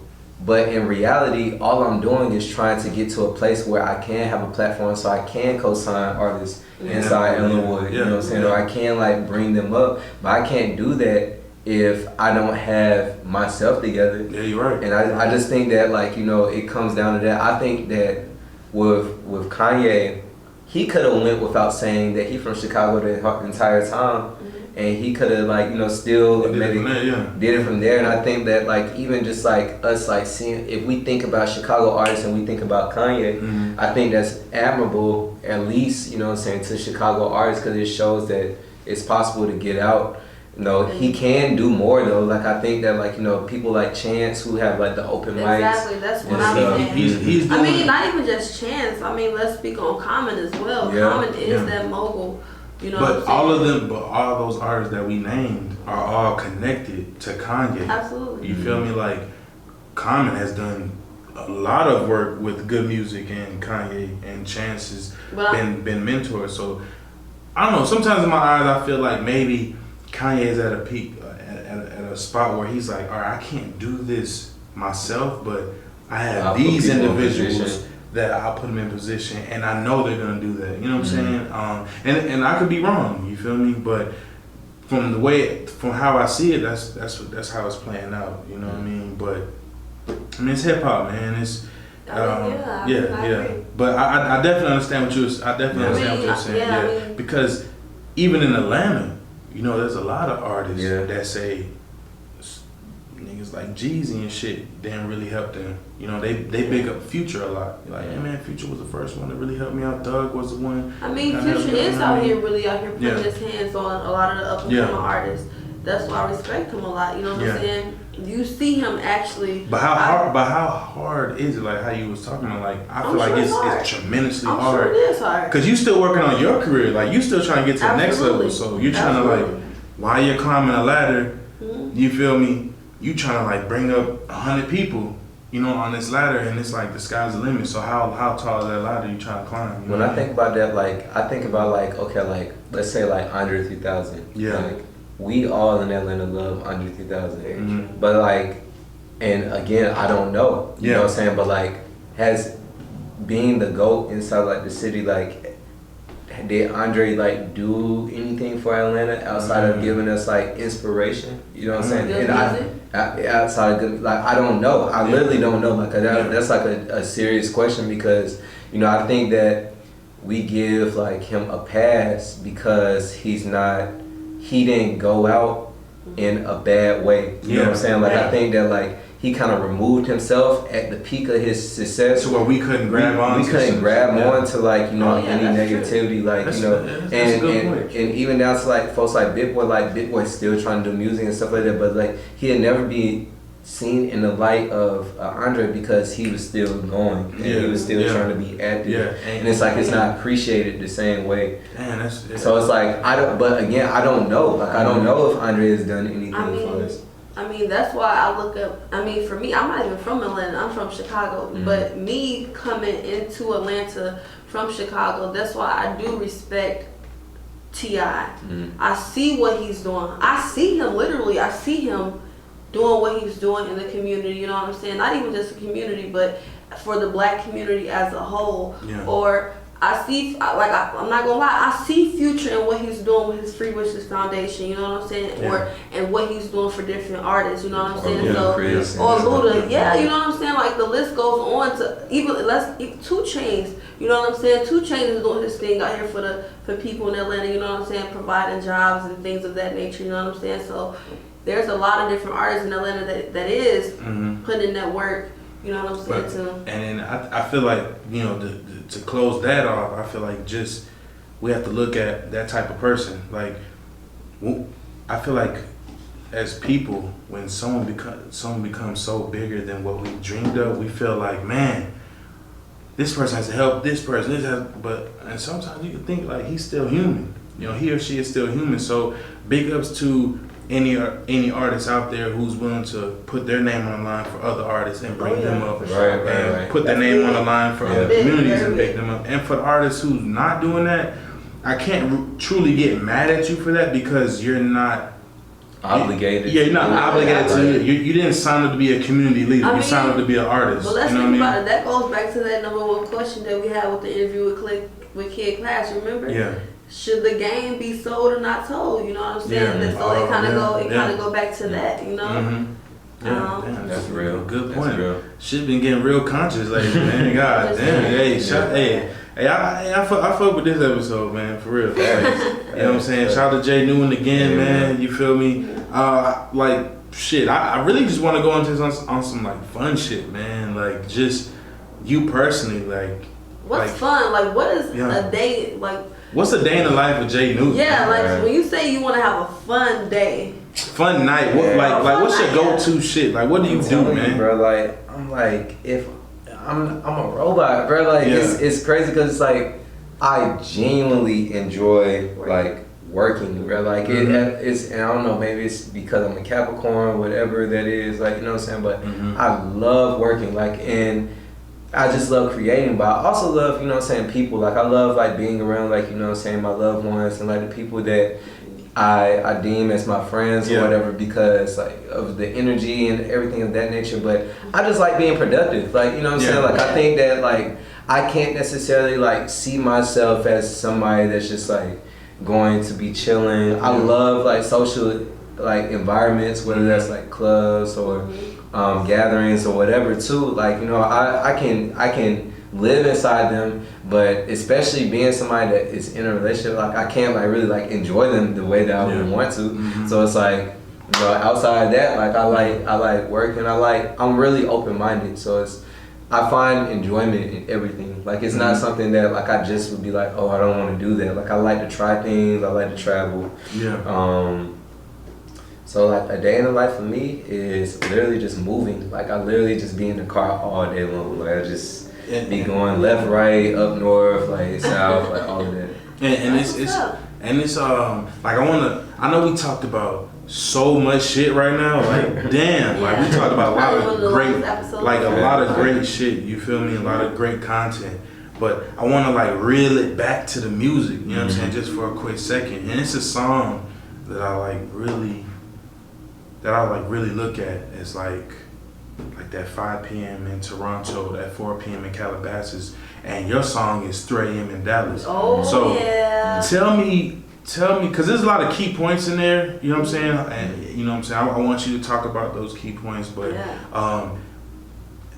but in reality, all I'm doing is trying to get to a place where I can have a platform, so I can co-sign artists inside Ellenwood, you know what I'm saying? Or I can like bring them up, but I can't do that if I don't have myself together.
Yeah, you're right.
And I just think that, like, you know, it comes down to that. I think that with Kanye, he could have went without saying that he from Chicago the entire time, and he could have like still
Did
it from there. And I think that like even just like us like seeing, if we think about Chicago artists and we think about Kanye, I think that's admirable, at least to Chicago artists, because it shows that it's possible to get out. He can do more though. Like I think that like people like Chance who have like the open mics.
Exactly, that's what I'm saying.
He's doing,
I mean, not even just Chance. I mean, let's speak on Common as well.
Yeah.
Common is that mogul.
But all those artists that we named are all connected to Kanye.
Absolutely.
You feel me? Like Common has done a lot of work with good music, and Kanye and Chance has been mentors. So I don't know. Sometimes in my eyes, I feel like maybe Kanye is at a peak, at a spot where he's like, all right, I can't do this myself, but I have these individuals that I'll put them in position, and I know they're gonna do that. You know what I'm saying? And I could be wrong. You feel me? But from how I see it, that's how it's playing out. You know what I mean? But I mean, it's hip hop, man. It's
I agree.
But I definitely understand what you're saying. Yeah, because even in Atlanta, there's a lot of artists that say niggas like Jeezy and shit didn't really help them. They big up Future a lot. Like, hey man, Future was the first one that really helped me out. Thug was the one.
I mean, Future is really out here putting his hands on a lot of the up and coming artists. That's why I respect him a lot. You know what I'm saying? You see him actually. But how
hard is it? Like how you was talking about? Like I feel like it's tremendously hard.
I'm sure it is hard.
Cause you still working on your career. Like you still trying to get to the next level. So you're trying to like, while you're climbing a ladder, you feel me? You trying to like bring up 100 people, on this ladder, and it's like the sky's the limit. So how tall is that ladder you trying to climb?
When I think about that, like I think about like okay, like let's say like Andre 3000.
Yeah.
Like, we all in Atlanta love Andre 3000, but like, and again, I don't know, you know what I'm saying, but like, has being the GOAT inside like the city, like, did Andre like do anything for Atlanta outside of giving us like inspiration? You know what I'm saying? And outside of good, like I don't know, I literally don't know, like that's like a serious question, because I think that we give like him a pass because he didn't go out in a bad way. You know what I'm saying? Like I think that like he kind of removed himself at the peak of his success,
to where we couldn't grab on.
We couldn't grab on to like any negativity, true. Like and even down to like folks like Big Boy still trying to do music and stuff like that, but like he'd never be seen in the light of Andre because he was still going and he was still trying to be active, and it's like it's not appreciated the same way.
Man,
so it's like I don't know. Like I don't know if Andre has done anything for us.
I mean, that's why I look up. I mean, for me, I'm not even from Atlanta. I'm from Chicago. But me coming into Atlanta from Chicago, that's why I do respect T.I. I see what he's doing. I see him literally. I see him doing what he's doing in the community. You know what I'm saying? Not even just the community, but for the black community as a whole. Or I see, I'm not gonna lie, I see Future in what he's doing with his Free Wishes Foundation, you know what I'm saying? And what he's doing for different artists, you know what I'm saying? Or Luda, you know what I'm saying? Like the list goes on to even 2 Chainz, you know what I'm saying? 2 Chainz is doing his thing out here for people in Atlanta, you know what I'm saying? Providing jobs and things of that nature, you know what I'm saying? So there's a lot of different artists in Atlanta that is putting in that work, you know what I'm saying, too.
And then I feel like, to close that off, I feel like just we have to look at that type of person. Like, I feel like as people, when someone becomes so bigger than what we dreamed of, we feel like, man, this person has to help this person. And sometimes you can think like he's still human. He or she is still human. So big ups to any artist out there who's willing to put their name on the line for other artists and bring them up, and put their name on the line for other communities and pick them up. And for the artists who's not doing that, I can't truly get mad at you for that, because you're not
obligated.
You're not obligated to. You didn't sign up to be a community leader. You signed up to be an artist.
But let's think about it. That goes back to that #1 question that we had with the interview with Kid Clash. Remember?
Yeah.
Should the game be sold or not told? You know what I'm saying? So it kind of go back to that, you know.
Damn,
that's real.
Good point. Shit been getting real conscious lately, man. God damn. Hey, I fuck with this episode, man, for real. You know what I'm saying? Shout out to Jaye Newton again, man. You feel me? Like, shit, I really just want to go into on some, like, fun shit, man. Like, just you personally, like.
What's fun? Like, what is a day, like.
What's a day in the life of Jaye Newton?
Yeah, like, when you say you want to have a fun day.
Fun night. What, like what's your go-to shit? Like, what do you do, man?
Bro, like, I'm like, if I'm a robot, bro. Like, it's crazy because it's like I genuinely enjoy like working, bro. Like it's, and I don't know, maybe it's because I'm a Capricorn, whatever that is. Like, you know what I'm saying? But I love working, like, and I just love creating. But I also love, you know what I'm saying, people. Like, I love like being around, like, you know what I'm saying, my loved ones and like the people that I deem as my friends or whatever, because like of the energy and everything of that nature. But I just like being productive, like, you know what I'm saying. Like, I think that like I can't necessarily like see myself as somebody that's just like going to be chilling. I love like social like environments, whether that's like clubs or gatherings or whatever too. Like, you know, I can live inside them, but especially being somebody that is in a relationship, like I can't like really like enjoy them the way that I would want to. So it's like, you know, outside of that, like I like working. I'm really open-minded, so it's, I find enjoyment in everything. Like, it's not something that like I just would be like, oh, I don't want to do that. Like, I like to try things. I like to travel. So like a day in the life for me is literally just moving. Like, I literally just be in the car all day long. Like, I just be going left, right, up north, like south, like all of that.
And it's like I know we talked about so much shit right now. Like, damn, like we talked about a lot of great shit. You feel me? A lot of great content. But I want to like reel it back to the music. You know what I'm saying? Just for a quick second. And it's a song that I really look at as like that 5 p.m. in Toronto, that 4 p.m. in Calabasas, and your song is 3 a.m. in Dallas. Tell me, because there's a lot of key points in there, you know what I'm saying? And you know what I'm saying, I want you to talk about those key points, but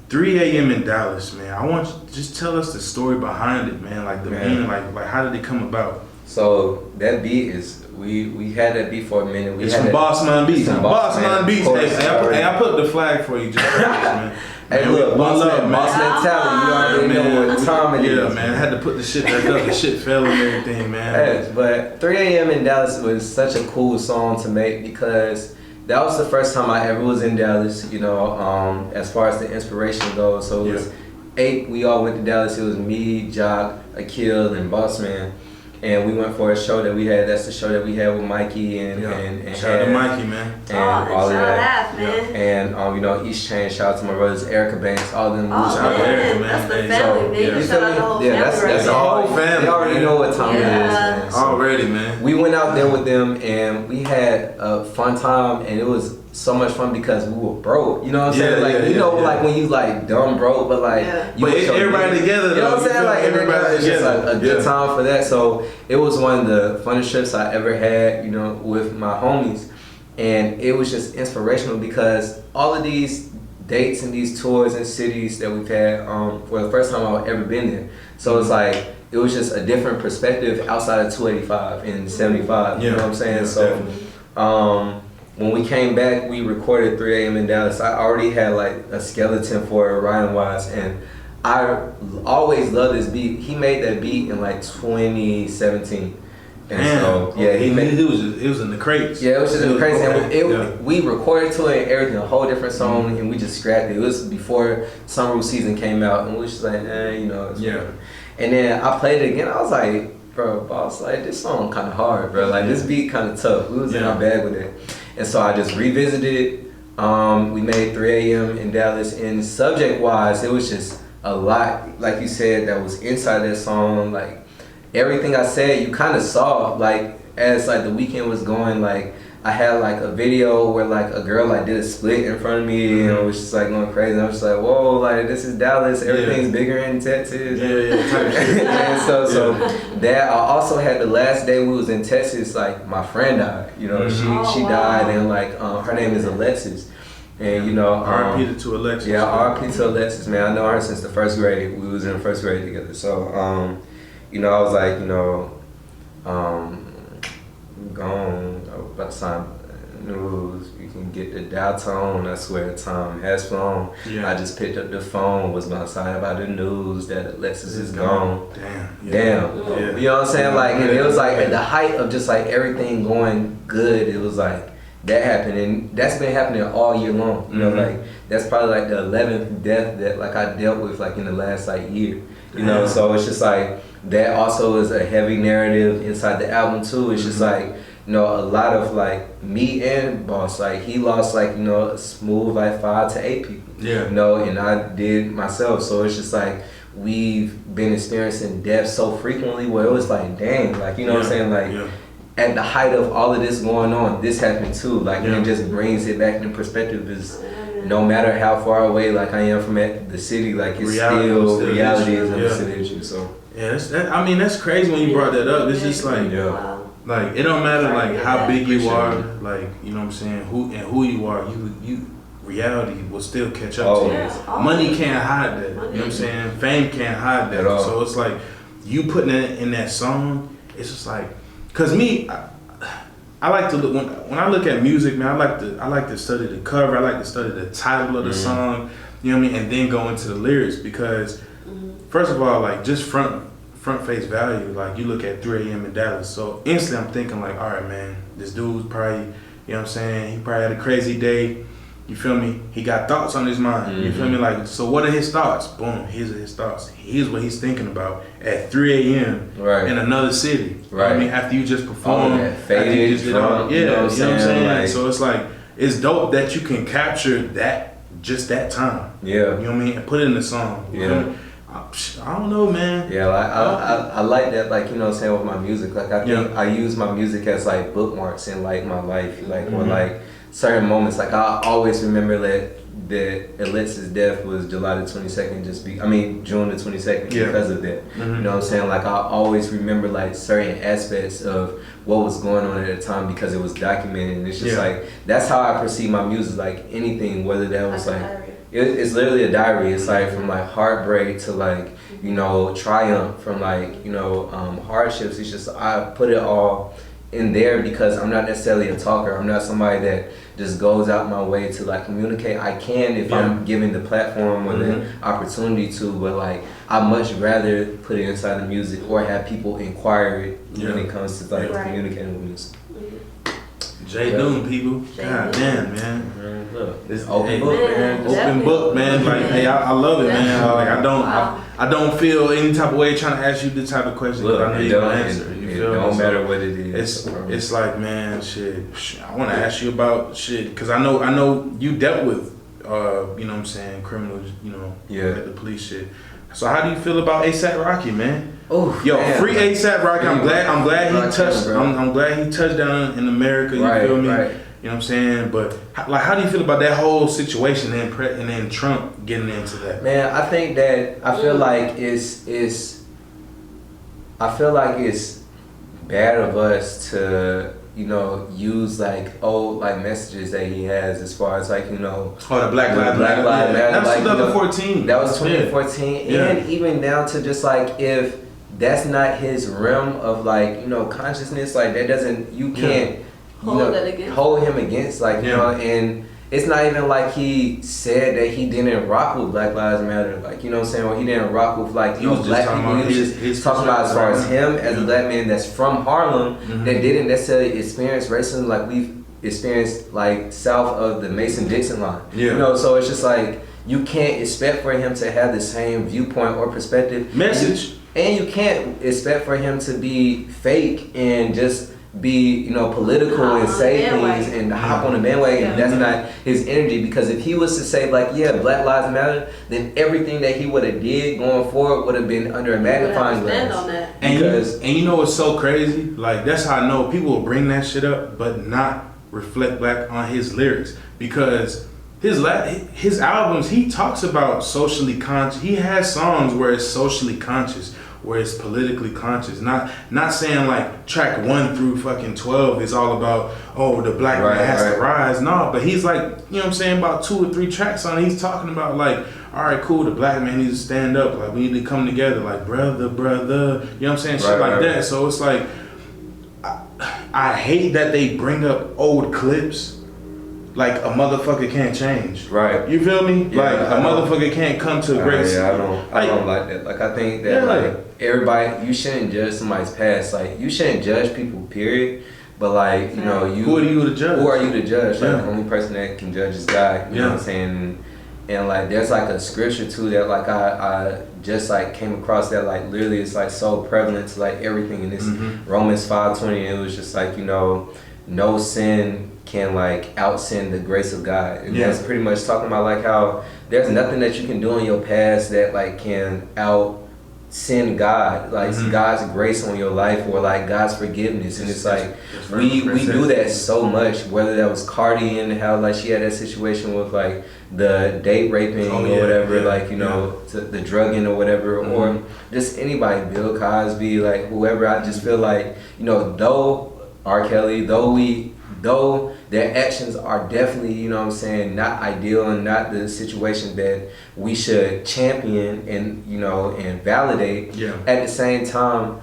3 a.m. in Dallas, man, I want you to just tell us the story behind it, man, like the meaning, like how did it come about?
So that beat is, we had that beat for a minute.
It's from Boss Man Beats. Boss Man Beats. Hey, I put the flag for you just for this, man.
Hey, look, Boss Man talent, you already know what time it is.
Yeah, man, I had to put the shit back up. The shit fell and everything, man.
Hey, but 3 a.m. in Dallas was such a cool song to make because that was the first time I ever was in Dallas, you know, as far as the inspiration goes. So it was 8, we all went to Dallas. It was me, Jock, Akil, and Boss Man. And we went for a show that we had. That's the show that we had with Mikey and
shout out to Mikey, man.
And all of that.
Man.
And you know, East Chain. Shout out to my brothers, Erica Banks, all of them.
Man. That's the family, man. Shout out the whole family.
That's the whole family. They already know what time it is, man. So
already, man.
We went out there with them and we had a fun time, and it was so much fun because we were broke. You know what I'm saying? Like, you know, like when you like dumb broke, but like you
everybody together.
You know what I'm saying? Like,
everybody
it's just like a good time for that. So it was one of the funnest trips I ever had, you know, with my homies. And it was just inspirational because all of these dates and these tours and cities that we've had were the first time I've ever been there. So it's like, it was just a different perspective outside of 285 and 75, you know what I'm saying? So when we came back, we recorded 3 a.m. in Dallas. I already had like a skeleton for it, Ryan Wise, and I always loved this beat. He made that beat in like 2017. And so
it was in the crates.
Yeah, it was just in the crates. And we recorded to it and everything, a whole different song, and we just scrapped it. It was before Summer Season came out, and we was just like, you know. And then I played it again. I was like, bro, boss, like this song kind of hard, bro. Like this beat kind of tough. We was in our bag with it. And so I just revisited it. We made 3 a.m. in Dallas, and subject-wise, it was just a lot, like you said, that was inside that song. Like everything I said, you kind of saw. Like as like the weekend was going, like I had like a video where like a girl like did a split in front of me, and it was just like going crazy. And I was just like, whoa, like this is Dallas. Everything's bigger in Texas. And so that I also had the last day we was in Texas, like my friend died. You know, she died, and like her name is Alexis. And you know,
R.I.P. to Alexis.
Yeah, R.I.P. to Alexis, man. I know her since the first grade. We was in the first grade together. So, you know, I was like, you know, gone about the time news. You can get the dial tone. I swear, time has flown.
Yeah.
I just picked up the phone. Was my sign about the news that Alexis is gone.
Damn. Yeah.
Damn.
Yeah.
You know what I'm saying? Like, and it was like at the height of just like everything going good. It was like that happened, and that's been happening all year long. You know, like that's probably like the 11th death that like I dealt with like in the last like year. You know, so it's just like that also is a heavy narrative inside the album too. It's just like, you know, a lot of like me and Boss, like he lost like, you know, a smooth like 5 to 8 people.
Yeah.
You know, and I did myself. So it's just like we've been experiencing death so frequently where it was like, dang, like, you know what I'm saying? Like at the height of all of this going on, this happened too. Like, and it just brings it back into perspective. Is no matter how far away like I am from the city, like it's reality is in the city with you. So
yeah, I mean that's crazy when you brought that up. It's just like like it don't matter like how big you are, like, you know what I'm saying, who you are, you reality will still catch up to you. Money can't hide that. You know what I'm saying? Fame can't hide that. So it's like you putting it in that song. It's just like, cause me, I like to look when I look at music, man. I like to study the cover. I like to study the title of the song. You know what I mean, and then go into the lyrics because first of all, like just front face value. Like you look at 3 a.m. in Dallas, so instantly I'm thinking like, all right, man, this dude's probably, you know what I'm saying, he probably had a crazy day. You feel me? He got thoughts on his mind. You feel me? Like, so what are his thoughts? Boom, here's his thoughts. Here's what he's thinking about at 3 a.m. in another city. Right. I mean, after you just performed, after you just did all, you know what I'm saying? Like, so it's like, it's dope that you can capture that, just that time. Yeah. You know what I mean? And put it in the song. You know what I mean? I don't know, man.
Yeah, like, I like that, like, you know what I'm saying, with my music. Like, I think I use my music as, like, bookmarks in, like, my life. Like, when, like, certain moments, like, I always remember that Alexis' death was July the 22nd, June the 22nd because of that. You know what I'm saying? Like, I always remember, like, certain aspects of what was going on at the time because it was documented. And it's just, like, that's how I perceive my music, like, anything, whether that was, like, it's literally a diary. It's like from like heartbreak to like, you know, triumph, from like, you know, hardships. It's just, I put it all in there because I'm not necessarily a talker. I'm not somebody that just goes out my way to like communicate. I can if I'm given the platform or the opportunity to, but like I much rather put it inside the music or have people inquire it when it comes to like communicating with music.
Jaye Newton, people. God damn, man.
It's open book, man.
Open book, man. Like, hey, I love it, man. Like, I don't feel any type of way trying to ask you this type of question.
Look,
I know you can answer. You feel me?
Don't matter what it is.
It's like, man, shit. I want to ask you about shit because I know you dealt with, you know what I'm saying, criminals, you know, at the police shit. So how do you feel about A$AP Rocky, man?
Oh,
yo, free A$AP Rocky. I'm glad he touched. I'm glad he touched down in America. You feel me? Right. You know what I'm saying? But like, how do you feel about that whole situation and then Trump getting into that? Man,
I think that I feel like it's bad of us to, you know, use like old like messages that he has as far as like, you know,
the Black Lives Matter. That was 2014.
That was 2014, and even down to just like if that's not his realm of like, you know, consciousness, like that doesn't, you can't hold him against, like, you know, and it's not even like he said that he didn't rock with Black Lives Matter, like, you know what I'm saying, or he didn't rock with like, you know, black people. He was just talking about as far as him as a black man that's from Harlem that didn't necessarily experience racism like we've experienced like south of the Mason-Dixon line. You know, so it's just like you can't expect for him to have the same viewpoint or perspective. And you can't expect for him to be fake and just be, you know, political and say things and hop on the bandwagon. That's not his energy, because if he was to say like, yeah, Black Lives Matter, then everything that he would have did going forward would have been under a magnifying glass.
And you know what's so crazy? Like, that's how I know people will bring that shit up but not reflect back on his lyrics, because his albums, he talks about socially conscious. He has songs where it's socially conscious, where it's politically conscious. Not saying like track 1 through fucking 12 is all about, oh, the black man has to rise. No, but he's like, you know what I'm saying, about 2 or 3 tracks on it, he's talking about like, all right, cool, the black man needs to stand up, like we need to come together, like brother, you know what I'm saying, shit like that. So it's like, I hate that they bring up old clips. Like a motherfucker can't change.
Right.
You feel me?
Yeah,
like a motherfucker can't come to grace.
Yeah, I don't like that. Like I think that like everybody, you shouldn't judge somebody's past. Like you shouldn't judge people, period. But like, you know,
who are you to judge?
Who are you to judge? Like the only person that can judge is God. You know what I'm saying? And like there's like a scripture too that like I just like came across that like literally it's like so prevalent to like everything in this Romans 5:20. It was just like, you know, no sin can like out-sin the grace of God. And that's pretty much talking about like how there's nothing that you can do in your past that like can out-sin God, like God's grace on your life or like God's forgiveness. And it's like we do that so much, whether that was Cardi and how like she had that situation with like the date raping or whatever, like, you know, the drugging or whatever, or just anybody, Bill Cosby, like whoever. I just feel like, you know, though R. Kelly, though their actions are definitely, you know what I'm saying, not ideal and not the situation that we should champion and, you know, and validate. At the same time,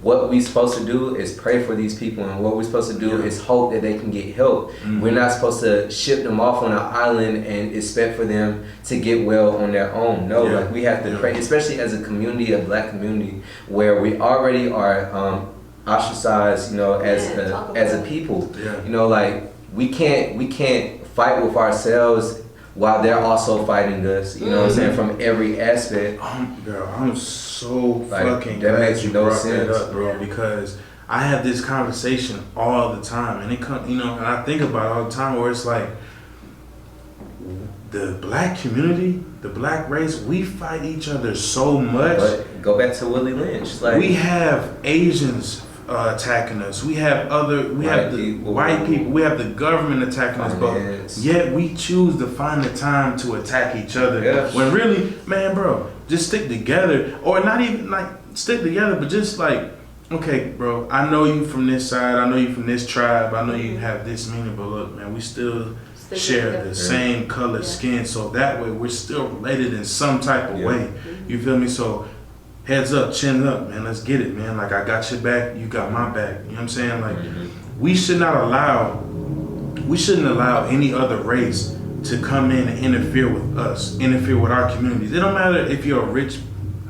what we're supposed to do is pray for these people, and what we're supposed to do is hope that they can get help. We're not supposed to ship them off on an island and expect for them to get well on their own. No, like we have to pray, especially as a community, a black community, where we already are ostracized, you know, as a people. You know, like we can't fight with ourselves while they're also fighting us, you know what I'm saying, from every aspect.
Girl, I'm so like, fucking
that
glad
makes
you
no
brought
sense.
that up, bro, because I have this conversation all the time, and it comes, you know, and I think about it all the time, where it's like the black community, the black race, we fight each other so much.
But go back to Willie Lynch. Like
we have Asians attacking us. We have the white people. We have the government attacking us. But yet we choose to find the time to attack each other. When really, man, bro, just stick together, or not even like stick together, but just like, okay, bro, I know you from this side. I know you from this tribe. I know you have this meaning, but look, man, we still share the same color skin, so that way we're still related in some type of way. You feel me? So heads up, chin up, man, let's get it, man. Like, I got your back, you got my back. You know what I'm saying? Like, we shouldn't allow any other race to come in and interfere with us, interfere with our communities. It don't matter if you're a rich,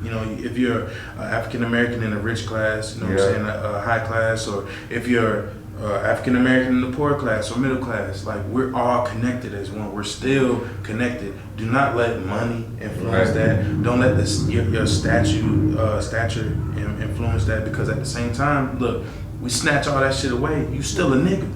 you know, if you're African American in a rich class, you know what I'm saying, a high class, or if you're African American in the poor class or middle class. Like, we're all connected as one. We're still connected. Do not let money influence that. Don't let your stature influence that, because at the same time, look, we snatch all that shit away, you still a nigga.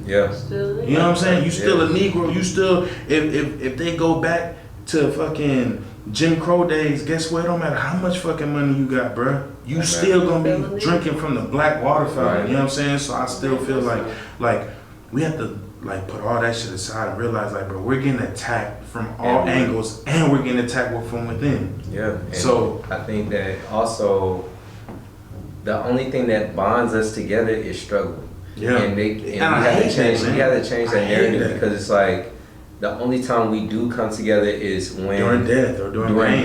You know what I'm saying? You still a Negro. You still, if they go back to fucking Jim Crow days, guess what? It don't matter how much fucking money you got, bruh. You still gonna be drinking from the black water fountain. You know what I'm saying? So I still feel like we have to like put all that shit aside and realize, like, bro, we're getting attacked from all angles, and we're getting attacked from within.
And
so
I think that also the only thing that bonds us together is struggle. And we have to change that narrative, because it's like the only time we do come together is when
during death or during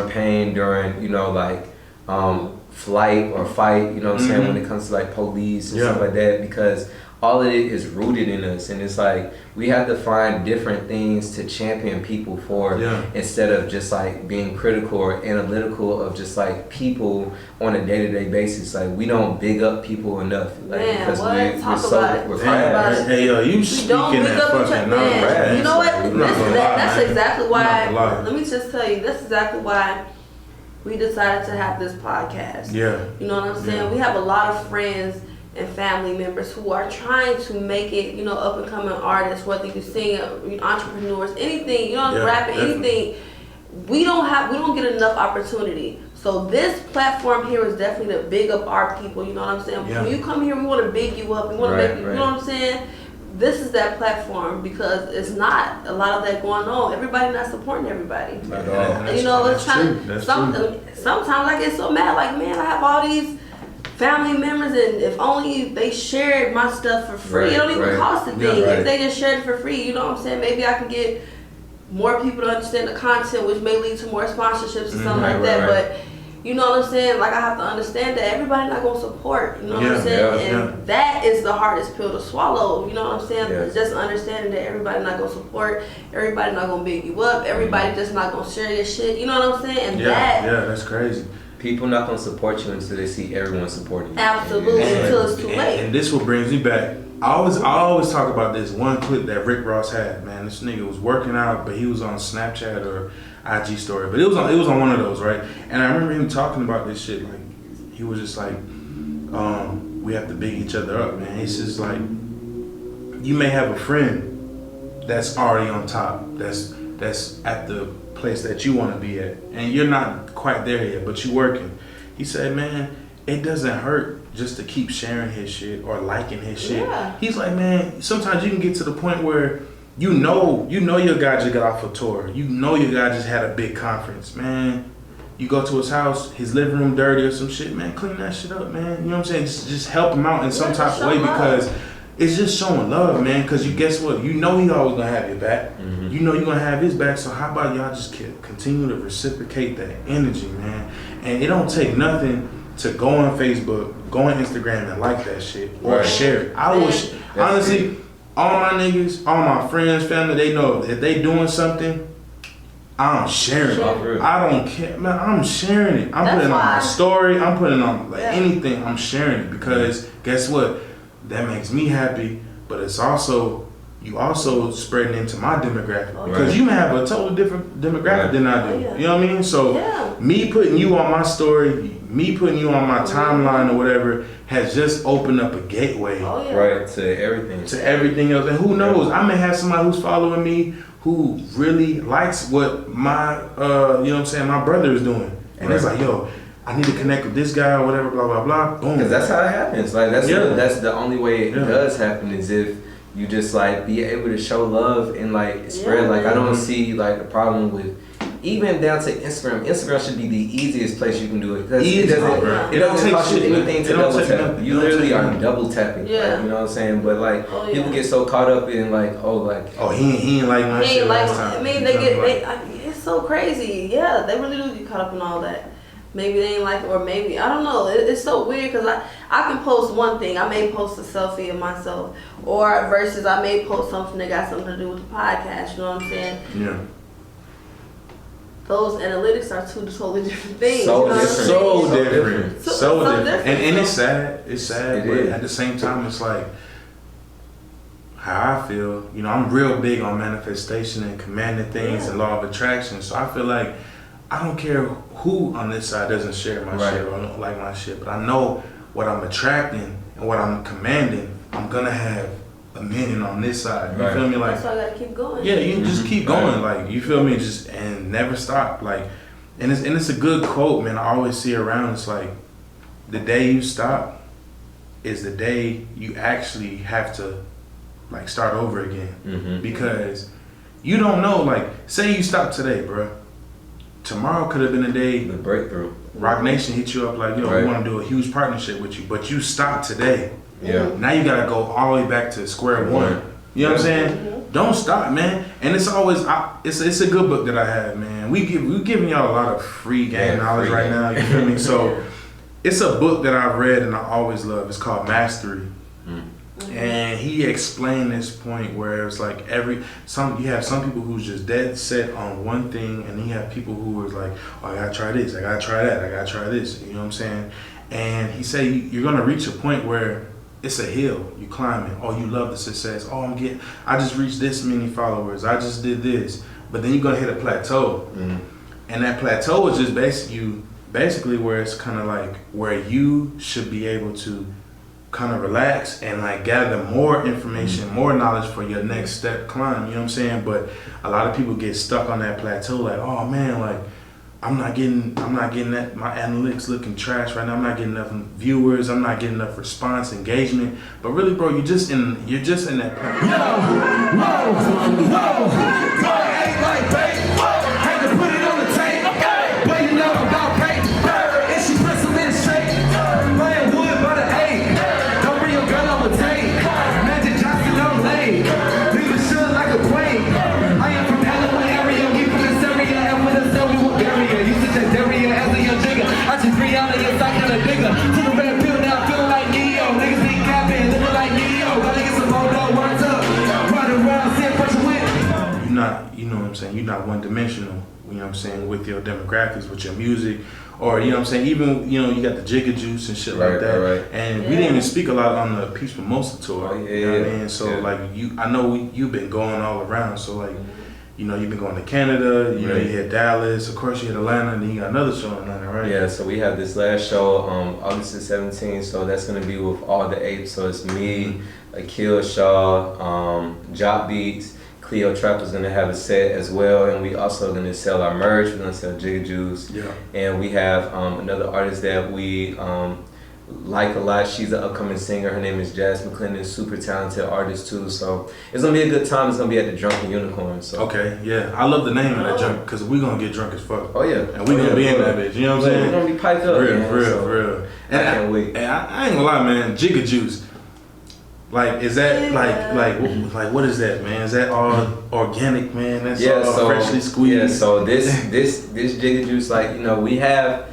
pain, during, you know, like flight or fight, you know what I'm saying, when it comes to like police and stuff like that, because all of it is rooted in us. And it's like we have to find different things to champion people for, instead of just like being critical or analytical of just like people on a day-to-day basis. Like, we don't big up people enough, like, because we're fast.
Hey, yo, you speaking that fucking
man. You know what? That's exactly why. Let me just tell you, that's exactly why we decided to have this podcast. You know what I'm saying? We have a lot of friends and family members who are trying to make it, you know, up and coming artists, whether you sing, entrepreneurs, anything, you know, rapping, anything. We don't get enough opportunity. So this platform here is definitely to big up our people, you know what I'm saying? When you come here, we want to big you up. We want to make you, you know what I'm saying? this is that platform because it's not a lot of that going on. Everybody not supporting everybody.
At all.
And, you know, it's trying to, sometimes I get so mad, like, man, I have all these family members, and if only they shared my stuff for free, it don't even cost a thing. If they just shared it for free, you know what I'm saying? Maybe I can get more people to understand the content, which may lead to more sponsorships or something like that. But you know what I'm saying? Like, I have to understand that everybody not gonna support. You know what I'm saying? And that is the hardest pill to swallow. You know what I'm saying? Just understanding that everybody not gonna support, everybody not gonna big you up, everybody just not gonna share your shit. You know what I'm saying? And
that's crazy.
People not gonna support you until they see everyone supporting you.
Absolutely, until it's too late.
And this what brings me back. I always talk about this one clip that Rick Ross had. Man, this nigga was working out, but he was on Snapchat or IG story, but it was on one of those, right? And I remember him talking about this shit. Like, he was just like, we have to big each other up, man. It's just like, you may have a friend that's already on top, that's at the place that you want to be at, and you're not quite there yet, but you're working. He said, man, it doesn't hurt just to keep sharing his shit or liking his shit. Yeah. He's like, man, sometimes you can get to the point where you know your guy just got off a tour. You know your guy just had a big conference, man. You go to his house, his living room dirty or some shit, man, clean that shit up, man. You know what I'm saying? Just help him out in some type of way because it's just showing love, man. Because you guess what? You know he always gonna have your back. Mm-hmm. You know you're gonna have his back. So how about y'all just continue to reciprocate that energy, man? And it don't take nothing to go on Facebook, go on Instagram and like that shit or share it. I wish, honestly, all my niggas, all my friends, family, they know if they doing something, I'm sharing it. I don't care, man. I'm sharing it. I'm putting it on my story. I'm putting it on anything. I'm sharing it because guess what? That makes me happy. But it's also you also spreading into my demographic because you have a totally different demographic than I do. You know what I mean? So me putting you on my story, me putting you on my timeline or whatever has just opened up a gateway
to everything.
To everything else. And who knows? I may have somebody who's following me who really likes what my, you know what I'm saying, my brother is doing. And it's like, yo, I need to connect with this guy or whatever, blah, blah, blah. Boom.
Because that's how it happens. Like, that's the only way it does happen is if you just, like, be able to show love and, like, spread. Like, I don't see, like, the problem with, even down to Instagram. Instagram should be the easiest place you can do it. Because it doesn't cost you anything to double tap. You literally are double tapping. Yeah. Like, you know what I'm saying? But, like, people get so caught up in, like,
he ain't like my shit last time.
I mean, it's so crazy. Yeah, they really do get caught up in all that. Maybe they ain't like it, or maybe, I don't know. It's so weird because I can post one thing. I may post a selfie of myself, or versus I may post something that got something to do with the podcast, you know what I'm saying?
Yeah.
Those analytics are two totally different things.
So different. And it's sad.
It
but
is.
At the same time, it's like how I feel. You know, I'm real big on manifestation and commanding things and law of attraction. So I feel like I don't care who on this side doesn't share my shit or don't like my shit, but I know what I'm attracting and what I'm commanding. I'm gonna have a million on this side. You feel me? Like,
that's why I gotta keep going.
Yeah, you just keep going. Like, you feel me? Just and never stop. Like, and it's a good quote, man. I always see around. It's like the day you stop is the day you actually have to like start over again because you don't know. Like, say you stop today, bro. Tomorrow could have been a day.
The breakthrough.
Rock Nation hit you up like, yo, we want to do a huge partnership with you, but you stopped today. Yeah. Now you gotta go all the way back to square one. You know what I'm saying? Don't stop, man. And it's always, it's a good book that I have, man. We giving y'all a lot of free game knowledge right now. You feel me? So it's a book that I've read and I always love. It's called Mastery. And he explained this point where it's like you have some people who's just dead set on one thing, and then you have people who is like, oh, I gotta try this, I gotta try that, I gotta try this. You know what I'm saying? And he said you're gonna reach a point where it's a hill you climbing. Oh, you love the success. Oh, I just reached this many followers. I just did this. But then you're gonna hit a plateau, and that plateau is just basically where it's kind of like where you should be able to kind of relax and like gather more information, more knowledge for your next step climb, you know what I'm saying? But a lot of people get stuck on that plateau like, oh man, like I'm not getting that, my analytics looking trash right now. I'm not getting enough viewers. I'm not getting enough response, engagement. But really, bro, you're just in that.
Yo, ain't like bait. Had to put it on the tape. But you know about paper. And she pressing in straight. Playing wood by the 8. Don't bring your gun on the tape. Magic Johnson on lane. Leave it shut like a plane. I am from Alabama area. We from this area. And with us, so we will bury you. You sit that area as a young jigger. I just 3 out of your side kind of digger. To the red pill now, feeling like Neo. Niggas be capping, looking like Neo. Gotta get some more dough, words up. Riding around, saying pressure with.
You know what I'm saying, you're not one dimensional, you know what I'm saying, with your demographics, with your music, or you know what I'm saying, even, you know, you got the Jigga Juice and shit like that.
Right.
And we didn't even speak a lot on the Peach Mimosa Tour.
Oh, yeah,
you know what I mean? So like I know you've been going all around, so like, you know, you've been going to Canada, you know, you hit Dallas, of course you hit Atlanta, and then you got another show in Atlanta, right?
Yeah, so we have this last show August the 17th, so that's gonna be with all the apes. So it's me, Akil Shaw, Jop Beats, Cleo Trapper's gonna have a set as well, and we also gonna sell our merch. We're gonna sell Jigga Juice, and we have another artist that we like a lot. She's an upcoming singer. Her name is Jazz McClendon, super talented artist too. So it's gonna be a good time. It's gonna be at the Drunken Unicorn. So
okay, yeah, I love the name of that junk because we're gonna get drunk as fuck.
Oh yeah,
and we're gonna be in that bitch. You know what I'm saying?
We're gonna be piped up.
For real. And
I can't wait.
And I ain't gonna lie, man. Jigga Juice. Like, is that like what is that, man? Is that all organic, man? That's all freshly squeezed.
Yeah, so this Jigga Juice, like, you know, we have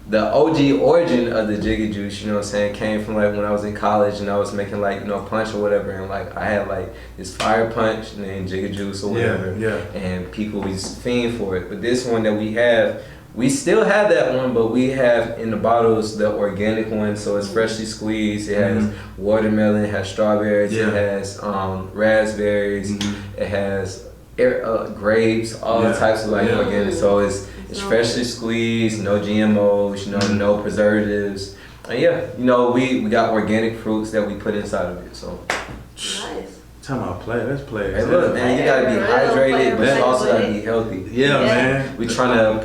the OG origin of the Jigga Juice, you know what I'm saying, came from like when I was in college and I was making like, you know, punch or whatever, and like I had like this fire punch and then Jigga Juice or whatever, and people was fiend for it. But this one that we have, we still have that one, but we have in the bottles the organic one, so it's freshly squeezed. It has watermelon, it has strawberries, it has raspberries, it has grapes, all types of like organic. So it's freshly squeezed, no GMOs, you know, no preservatives. And yeah, you know, we got organic fruits that we put inside of it. So
nice.
Talking about players, that's players.
Hey, look, man, you gotta be hydrated, but you also gotta be healthy.
Yeah, man.
We trying to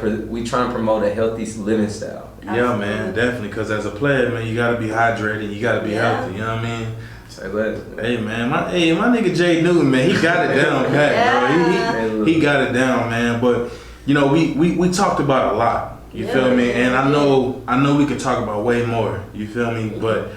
promote a healthy living style.
Yeah, man, definitely. Because as a player, man, you gotta be hydrated. You gotta be healthy. You know what I mean?
Say what?
Hey, man, my nigga Jaye Newton, man, he got it down pat, bro. He got it down, man. But you know, we talked about a lot. You feel me? And I know we could talk about way more. You feel me? But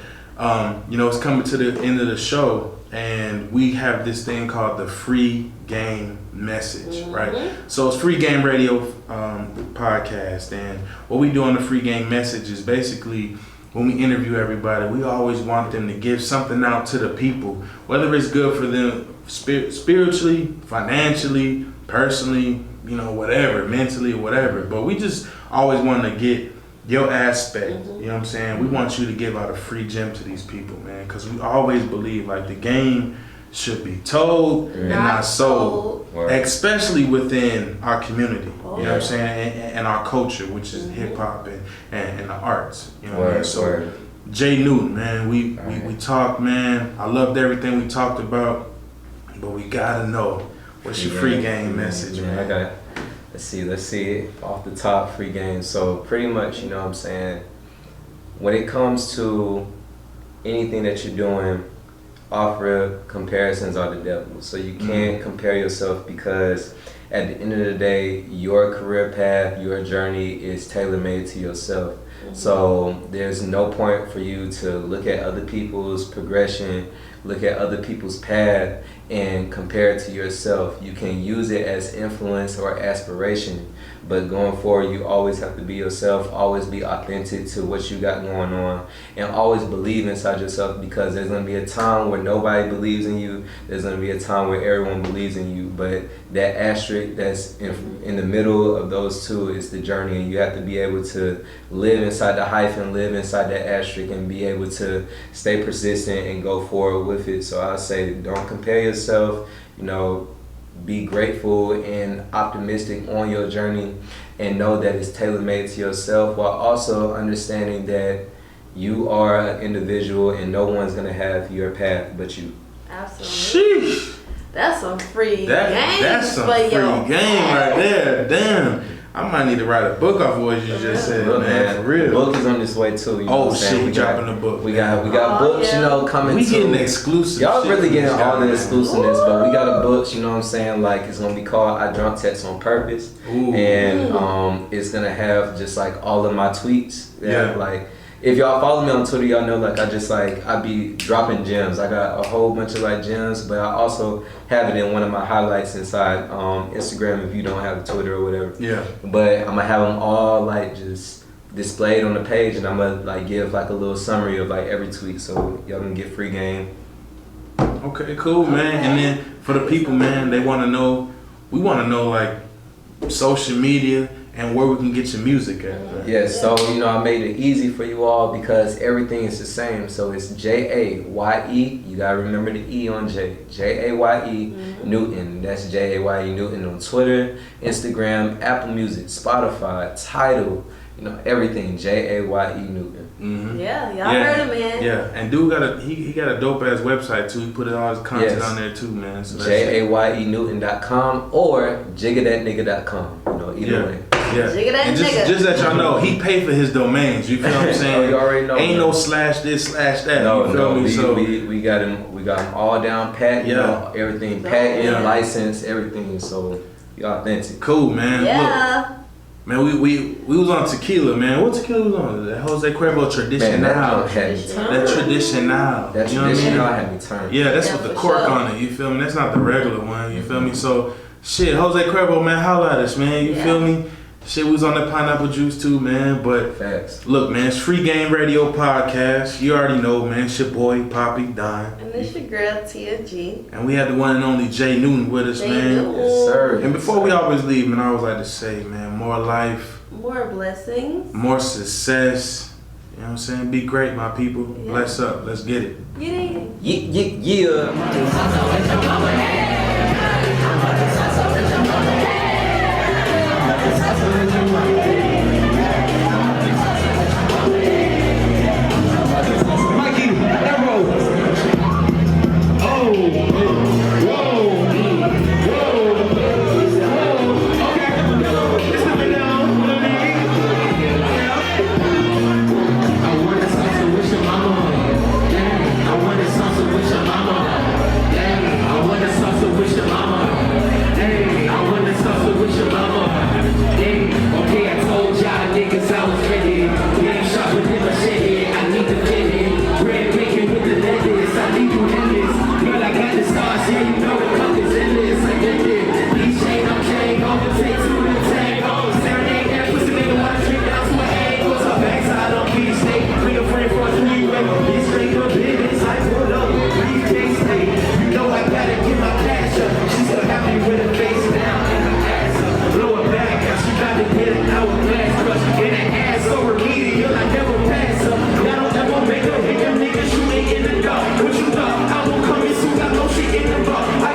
you know, it's coming to the end of the show. And we have this thing called the free game message, right? So it's free game radio podcast, and what we do on the free game message is basically when we interview everybody, we always want them to give something out to the people, whether it's good for them spiritually, financially, personally, you know, whatever, mentally, whatever. But we just always want to get your aspect, you know what I'm saying? We want you to give out a free gem to these people, man, because we always believe like the game should be told and not sold, especially within our community, you know what I'm saying, and our culture, which is hip hop and the arts, you know what I mean? So Jaye Newton, man, we talked, man. I loved everything we talked about, but we gotta know what's your free game message, man.
Okay. Let's see it off the top, free game. So pretty much, you know what I'm saying, when it comes to anything that you're doing, off-rip, comparisons are the devil. So you can't compare yourself, because at the end of the day, your career path, your journey is tailor-made to yourself. So there's no point for you to look at other people's progression, look at other people's path, and compare it to yourself. You can use it as influence or aspiration, but going forward, you always have to be yourself, always be authentic to what you got going on, and always believe inside yourself, because there's gonna be a time where nobody believes in you, there's gonna be a time where everyone believes in you, but that asterisk that's in the middle of those two is the journey, and you have to be able to live inside the hyphen, live inside that asterisk, and be able to stay persistent and go forward with it. So I say, don't compare yourself, you know, be grateful and optimistic on your journey, and know that it's tailor-made to yourself, while also understanding that you are an individual and no one's gonna have your path but you.
Absolutely.
Sheesh.
That's some free game.
That's some free game right there. Damn. I might need to write a book off what you just said,
Look,
man. For real.
The book is on this way too. You know
Oh
what I'm saying?
shit, we dropping the book.
We got books,
yeah.
you know, coming.
We
too.
getting exclusive.
Y'all
shit
really
from
getting
this
all
guy,
the
man.
exclusiveness, but we got a books, you know what I'm saying? Like it's gonna be called I Drunk Text on Purpose,
Ooh.
and it's gonna have just like all of my tweets.
Yeah.
Like if y'all follow me on Twitter, y'all know like I be dropping gems. I got a whole bunch of like gems, but I also have it in one of my highlights inside Instagram if you don't have a Twitter or whatever.
Yeah.
But I'm gonna have them all like just displayed on the page, and I'm gonna like give like a little summary of like every tweet, so y'all can get free game.
Okay, cool, man. And then for the people, man, we want to know like social media and where we can get your music at. Man.
Yes, so you know I made it easy for you all because everything is the same. So it's Jaye. You gotta remember the E on J. Jaye Newton. That's Jaye Newton on Twitter, Instagram, Apple Music, Spotify, Tidal. You know everything. Jaye Newton.
Mm-hmm.
Yeah, y'all heard him, man.
Yeah, and dude he got a dope ass website too. He put all his content on there too, man. So
JayeNewton.com or jiggathatnigga.com. You know, either way.
Yeah. And just that y'all know, he paid for his domains. You feel what I'm saying?
You already know.
Ain't no slash this, slash that.
No,
you feel me? So
we got him all down pat. You know, everything patent, license, everything. So you authentic.
Cool, man.
Yeah.
Look, man, we was on tequila, man. What tequila was on? That Jose Cuervo Traditional. That Traditional.
That
You know what I mean?
had me turned.
Yeah, that's with the cork on it. You feel me? That's not the regular one. You feel me? So shit, Jose Cuervo, man, holla at us, man. You feel me? Shit, we was on the pineapple juice too, man. But
Facts.
Look, man, it's Free Game Radio Podcast. You already know, man. It's your boy, Poppy Don.
And this your girl, Tia G.
And we had the one and only Jaye Newton with us, man.
Yes, sir.
And before we always leave, man, I always like to say, man, more life,
More blessings.
more success. You know what I'm saying? Be great, my people.
Yeah.
Bless up. Let's get it.
Yeah.
Mikey, Arrow. Oh, whoa, okay. It's the middle. I want a salsa with your mama. Yeah, I want a salsa with your mama. Yeah, I want a salsa with your mama. Hey, I want a salsa with your mama. Yeah, okay, I told y'all niggas I was ready. Game shot with him, I shit. I need to fit in. Red bacon with the lettuce. I need you in this. Girl, I got the stars. Yeah, you know the cup is endless. I get it. These chain, I'm chain. Overtake to the tango. Serenade that pussy nigga. Wanna drink down to my ankles. Her backside on Beach State. Bring a friend for a three-way. It's straight up business. I pull up. Briefcase state. You know I gotta get my cash up. She's so happy with her face down and her ass up. Blow her back. She got to get an hourglass crush. And her ass so remedial. I never pass up. Y'all don't ever make her hit them niggas shooting in the dark. What you thought? I won't come in soon. Got no shit in the bar. I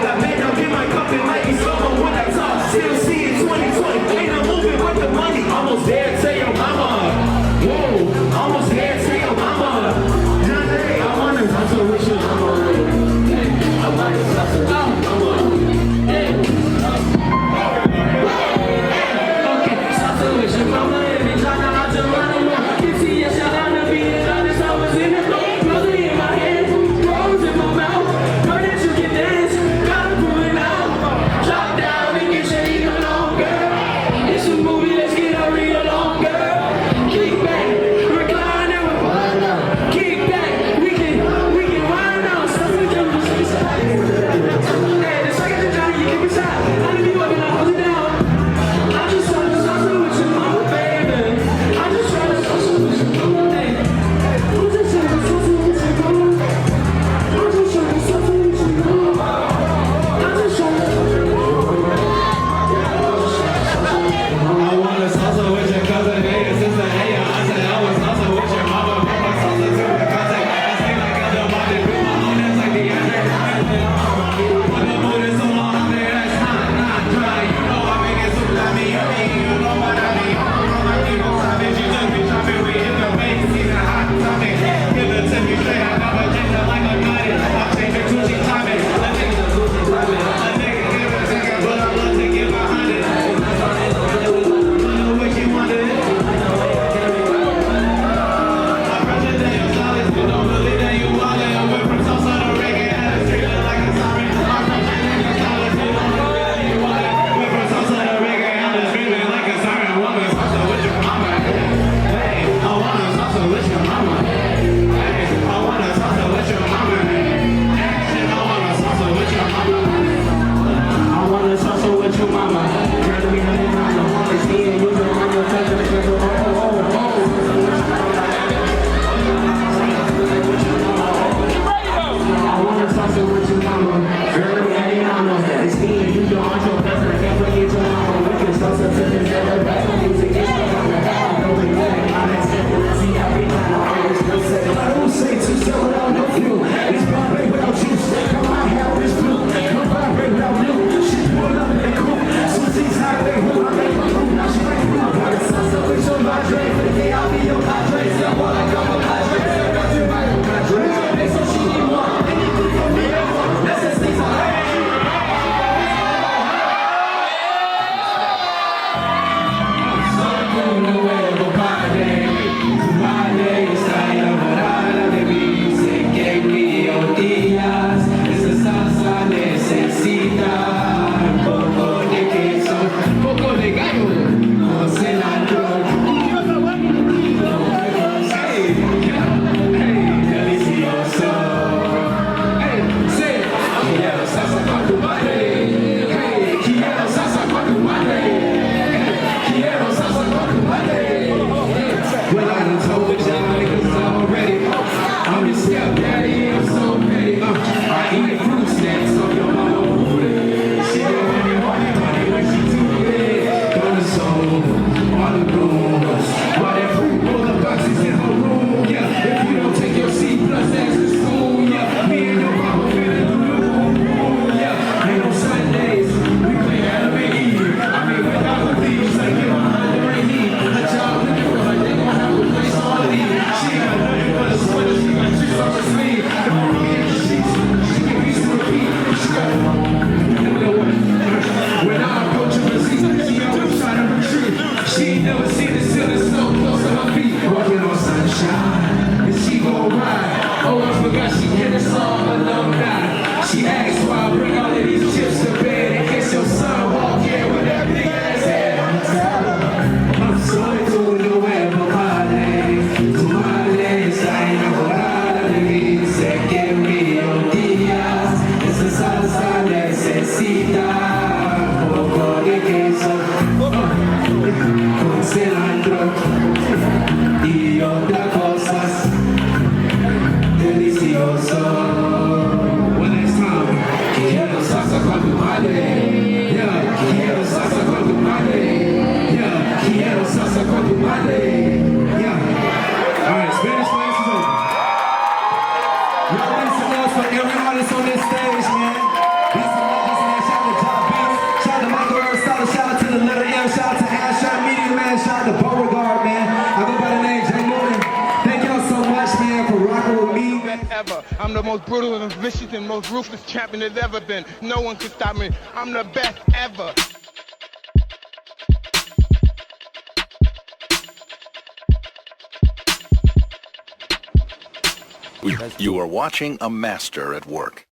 artists on this stage, man. Beats and legends, man. Shout out to Top Beats. Shout out to Michael Earl Solid. Shout out to the Letter M. Shout out to Ash. Shout out to Media Man. Shout out to Beauregard, man. I go by the name Jaye Newton. Thank y'all so much, man, for rocking with me.
Ever. I'm the most brutal and vicious and most ruthless champion there's ever been. No one can stop me. I'm the best ever.
You are watching a master at work.